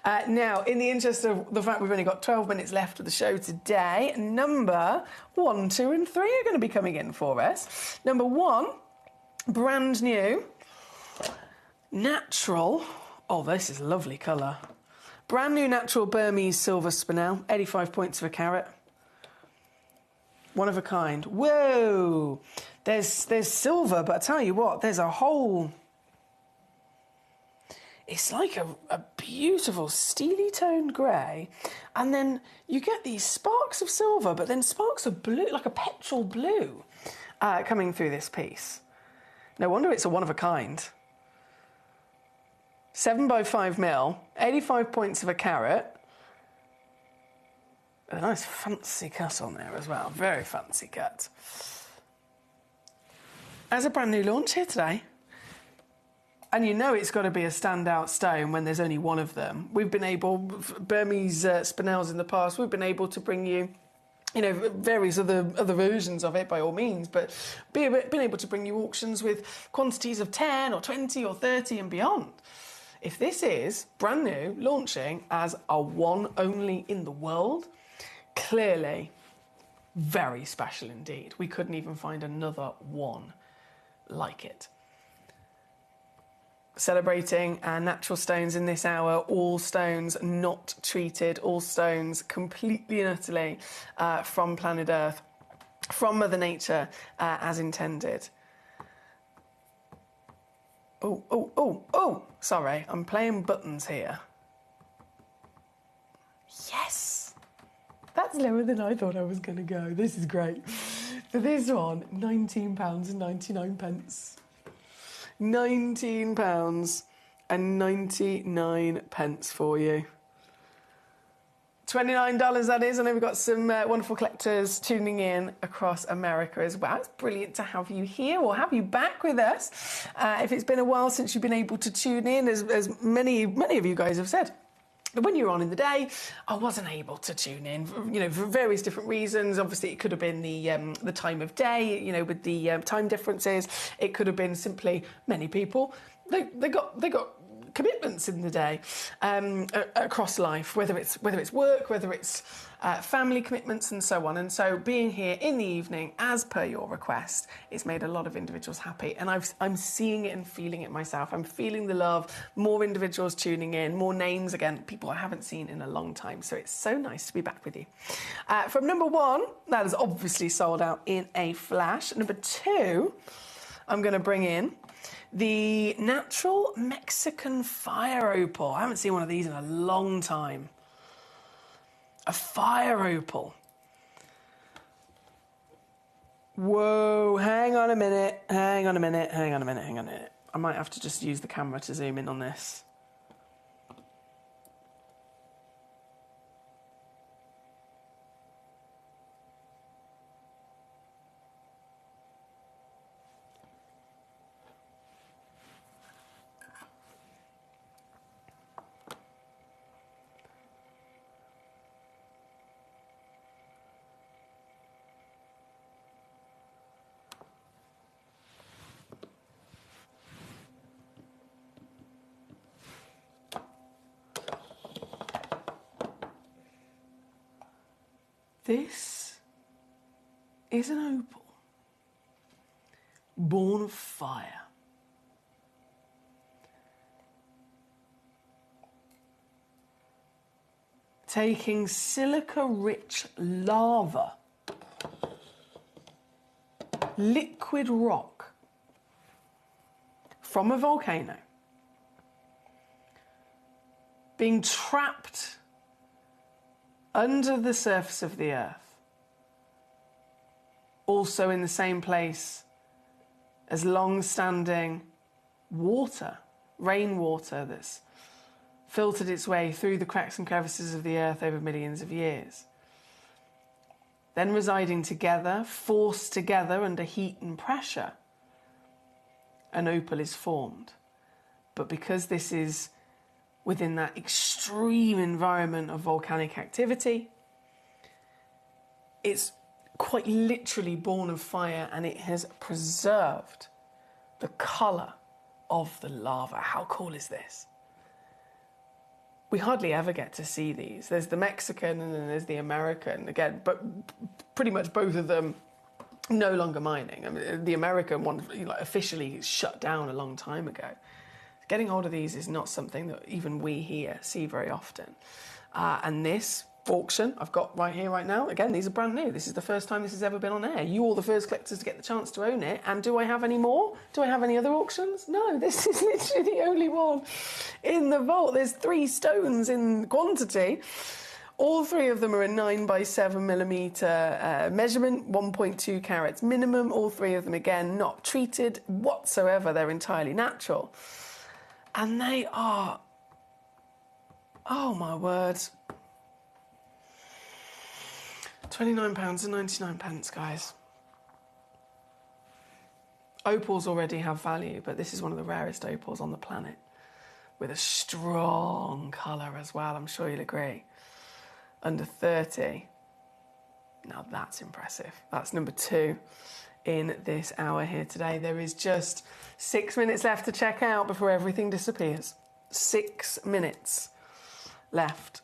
Now, in the interest of the fact we've only got 12 minutes left of the show today, number 1, 2 and 3 are going to be coming in for us. Number 1, brand new, natural, oh, this is a lovely colour. Brand new natural Burmese silver spinel, 85 points of a carat. One of a kind. Whoa! There's silver, but I tell you what, there's a whole... It's like a beautiful steely toned grey, and then you get these sparks of silver, but then sparks of blue, like a petrol blue, coming through this piece. No wonder it's a one-of-a-kind. 7x5mm, 85 points of a carat. A nice fancy cut on there as well, very fancy cut. As a brand new launch here today. And you know it's got to be a standout stone when there's only one of them. We've been able, Burmese spinels in the past, we've been able to bring you, various other versions of it by all means, but been able to bring you auctions with quantities of 10 or 20 or 30 and beyond. If this is brand new, launching as a one only in the world, clearly very special indeed. We couldn't even find another one like it. Celebrating our natural stones in this hour, all stones not treated, all stones completely and utterly from planet Earth, from Mother Nature, as intended. Oh, sorry, I'm playing buttons here. Yes! That's lower than I thought I was going to go. This is great. For this one, £19.99. £19.99 for you. $29 that is. I know we've got some wonderful collectors tuning in across America as well. It's brilliant to have you here or have you back with us. If it's been a while since you've been able to tune in, as many of you guys have said, when you were on in the day, I wasn't able to tune in, for various different reasons. Obviously, it could have been the time of day, with the time differences. It could have been simply many people. They got commitments in the day across life, whether it's work, whether it's family commitments and so on. And so being here in the evening, as per your request, it's made a lot of individuals happy. And I'm seeing it and feeling it myself. I'm feeling the love, more individuals tuning in, more names again, people I haven't seen in a long time. So it's so nice to be back with you. From number 1, that is obviously sold out in a flash. Number 2, I'm going to bring in the natural Mexican fire opal. I haven't seen one of these in a long time. A fire opal. Whoa, hang on a minute. I might have to just use the camera to zoom in on this. This is an opal, born of fire. Taking silica-rich lava, liquid rock from a volcano, being trapped under the surface of the earth, also in the same place as long-standing water, rainwater that's filtered its way through the cracks and crevices of the earth over millions of years. Then residing together, forced together under heat and pressure, an opal is formed. But because this is within that extreme environment of volcanic activity, it's quite literally born of fire, and it has preserved the colour of the lava. How cool is this? We hardly ever get to see these. There's the Mexican and then there's the American, again, but pretty much both of them no longer mining. I mean, the American one officially shut down a long time ago. Getting hold of these is not something that even we here see very often. And this auction I've got right here, right now, again, these are brand new. This is the first time this has ever been on air. You are the first collectors to get the chance to own it. And do I have any more? Do I have any other auctions? No, this is literally the only one in the vault. There's 3 stones in quantity. All 3 of them are a 9 by 7 millimeter measurement, 1.2 carats minimum. All 3 of them, again, not treated whatsoever. They're entirely natural. And they are, oh my word, £29.99, guys. Opals already have value, but this is one of the rarest opals on the planet, with a strong colour as well, I'm sure you'll agree. Under 30. Now that's impressive. That's number 2 in this hour here today. There is just 6 minutes left to check out before everything disappears. 6 minutes left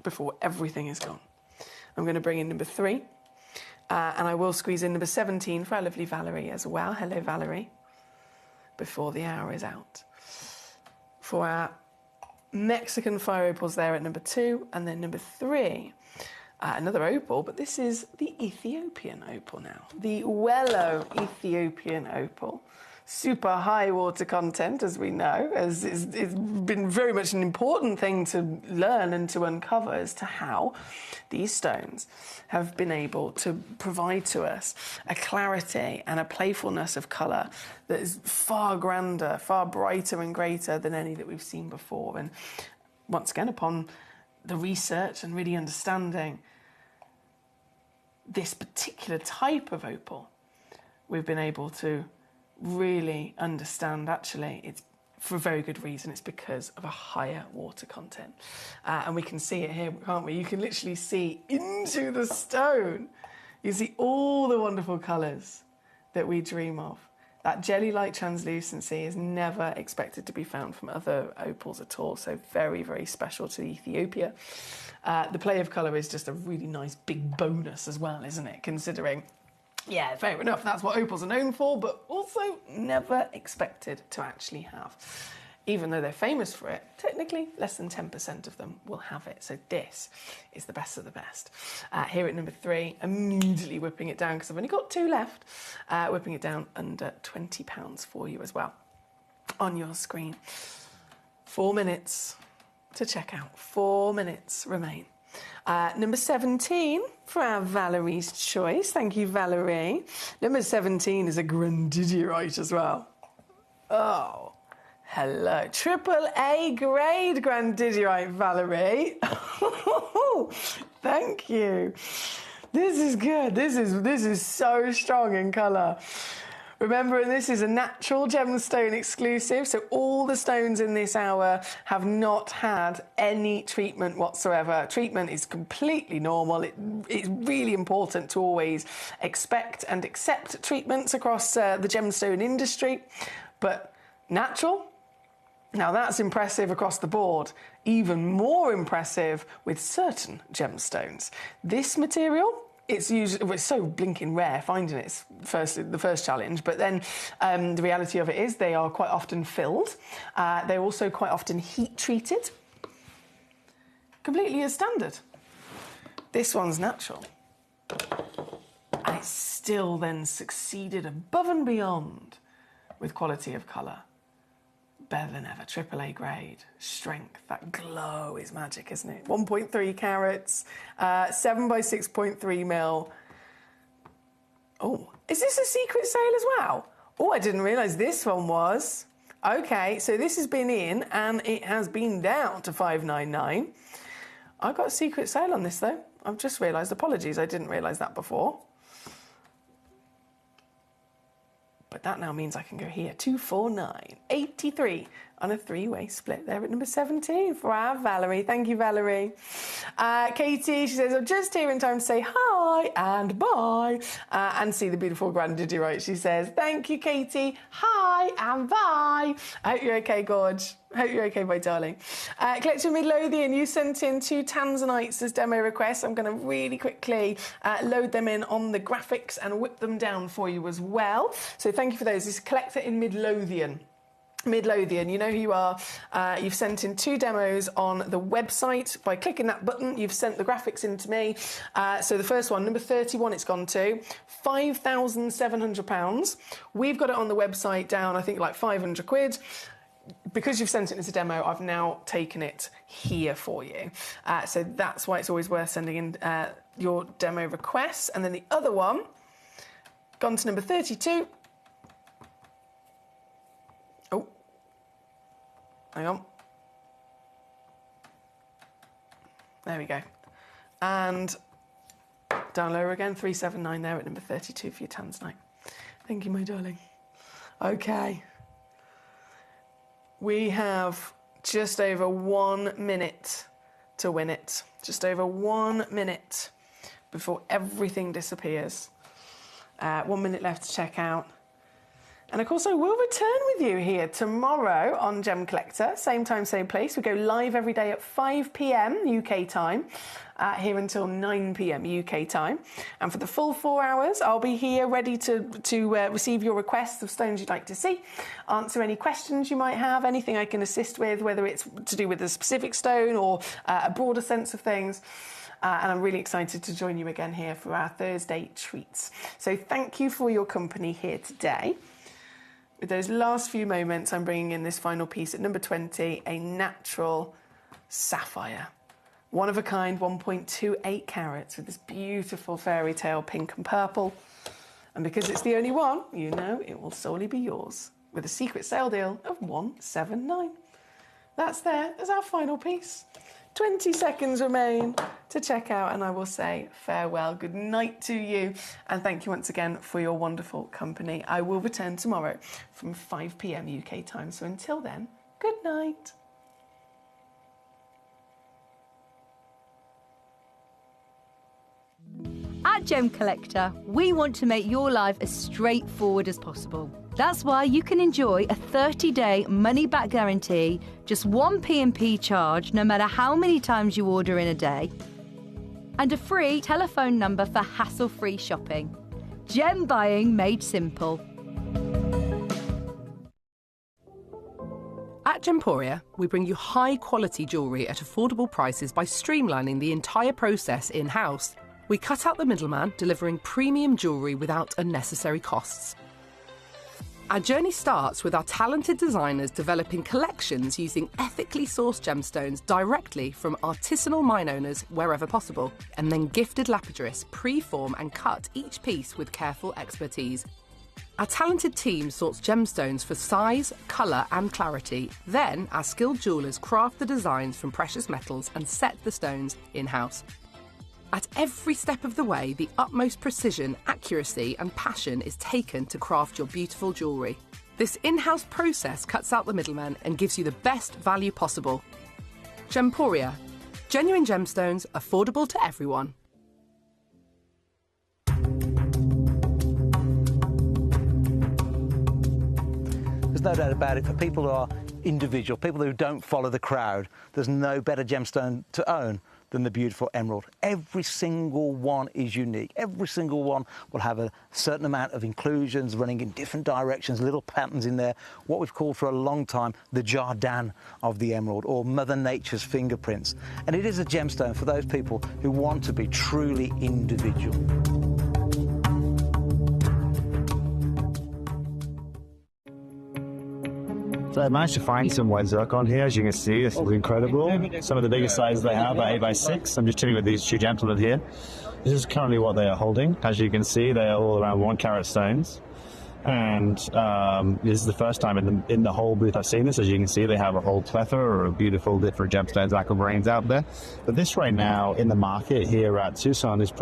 before everything is gone. I'm going to bring in number 3, and I will squeeze in number 17 for our lovely Valerie as well. Hello, Valerie. Before the hour is out. For our Mexican fire opals there at number 2, and then number 3, another opal, but this is the Ethiopian opal now. The Wello Ethiopian opal. Super high water content, as we know, as it's been very much an important thing to learn and to uncover as to how these stones have been able to provide to us a clarity and a playfulness of colour that is far grander, far brighter and greater than any that we've seen before. And once again, upon the research and really understanding this particular type of opal, we've been able to really understand, actually, it's for a very good reason. It's because of a higher water content. And we can see it here, can't we? You can literally see into the stone. You see all the wonderful colours that we dream of. That jelly-like translucency is never expected to be found from other opals at all, so very, very special to Ethiopia. The play of colour is just a really nice big bonus as well, isn't it? Considering, yeah, fair enough, that's what opals are known for, but also never expected to actually have. Even though they're famous for it, technically less than 10% of them will have it. So this is the best of the best. Here at number 3, immediately whipping it down because I've only got 2 left. Whipping it down under £20 for you as well. On your screen. 4 minutes to check out. 4 minutes remain. Number 17 for our Valerie's choice. Thank you, Valerie. Number 17 is a Grandidiorite as well. Oh. Hello, AAA grade Grandidiorite, Valerie. Thank you. This is good. This is so strong in colour. Remember, this is a natural gemstone exclusive, so all the stones in this hour have not had any treatment whatsoever. Treatment is completely normal. It's really important to always expect and accept treatments across the gemstone industry, but natural. Now that's impressive across the board, even more impressive with certain gemstones. This material, it's so blinking rare finding it the first challenge, but then the reality of it is they are quite often filled. They're also quite often heat treated, completely as standard. This one's natural. And it's still then succeeded above and beyond with quality of colour. Better than ever, AAA grade, strength, that glow is magic, isn't it? 1.3 carats, 7 by 6.3 mil. Oh, is this a secret sale as well? Oh, I didn't realise this one was. Okay, so this has been in and it has been down to $5.99. I got a secret sale on this though. I've just realised, apologies, I didn't realise that before. But that now means I can go here, 249.83 on a 3-way split there at number 17 for our Valerie. Thank you, Valerie. Katie, she says, I'm just here in time to say hi and bye and see the beautiful Grandidiorite. She says, thank you, Katie. Hi and bye. I hope you're okay, Gorge. Hope you're okay, my darling. Collector Midlothian, you sent in 2 tanzanites as demo requests. I'm going to really quickly load them in on the graphics and whip them down for you as well. So thank you for those. This is Collector in Midlothian. Midlothian, you know who you are. You've sent in 2 demos on the website. By clicking that button, you've sent the graphics in to me. So the first one, number 31, it's gone to £5,700. We've got it on the website down, I think, like 500 quid. Because you've sent it as a demo, I've now taken it here for you. So that's why it's always worth sending in your demo requests. And then the other one, gone to number 32. Oh, hang on. There we go. And down lower again, 379 there at number 32 for your tanzanite. Thank you, my darling. Okay. We have just over 1 minute to win it. Just over 1 minute before everything disappears. 1 minute left to check out. And of course, I will return with you here tomorrow on Gem Collector. Same time, same place. We go live every day at 5 p.m. UK time, here until 9 p.m. UK time. And for the full 4 hours, I'll be here ready to receive your requests of stones you'd like to see, answer any questions you might have, anything I can assist with, whether it's to do with a specific stone or a broader sense of things. And I'm really excited to join you again here for our Thursday treats. So thank you for your company here today. With those last few moments, I'm bringing in this final piece at number 20, a natural sapphire. One of a kind, 1.28 carats with this beautiful fairy tale pink and purple. And because it's the only one, you know it will solely be yours with a secret sale deal of $179. That's there. There's our final piece. 20 seconds remain to check out, and I will say farewell, good night to you, and thank you once again for your wonderful company. I will return tomorrow from 5 p.m. UK time, so until then, good night. At Gem Collector, we want to make your life as straightforward as possible. That's why you can enjoy a 30-day money-back guarantee, just one P&P charge no matter how many times you order in a day, and a free telephone number for hassle-free shopping. Gem buying made simple. At Gemporia, we bring you high-quality jewellery at affordable prices by streamlining the entire process in-house. We cut out the middleman, delivering premium jewellery without unnecessary costs. Our journey starts with our talented designers developing collections using ethically sourced gemstones directly from artisanal mine owners wherever possible, and then gifted lapidarists pre-form and cut each piece with careful expertise. Our talented team sorts gemstones for size, colour and clarity. Then our skilled jewellers craft the designs from precious metals and set the stones in-house. At every step of the way, the utmost precision, accuracy and passion is taken to craft your beautiful jewellery. This in-house process cuts out the middleman and gives you the best value possible. Gemporia. Genuine gemstones, affordable to everyone. There's no doubt about it, for people who are individual, people who don't follow the crowd, there's no better gemstone to own than the beautiful emerald. Every single one is unique. Every single one will have a certain amount of inclusions running in different directions, little patterns in there, what we've called for a long time the Jardin of the emerald, or Mother Nature's fingerprints. And it is a gemstone for those people who want to be truly individual. So I managed to find some white zircon here, as you can see. This is incredible. Some of the biggest sizes they have are 8x6. I'm just chilling with these two gentlemen here. This is currently what they are holding. As you can see, they are all around 1 carat stones. And this is the first time in the whole booth I've seen this. As you can see, they have a whole plethora of beautiful different gemstones, aquamarines out there. But this right now in the market here at Tucson is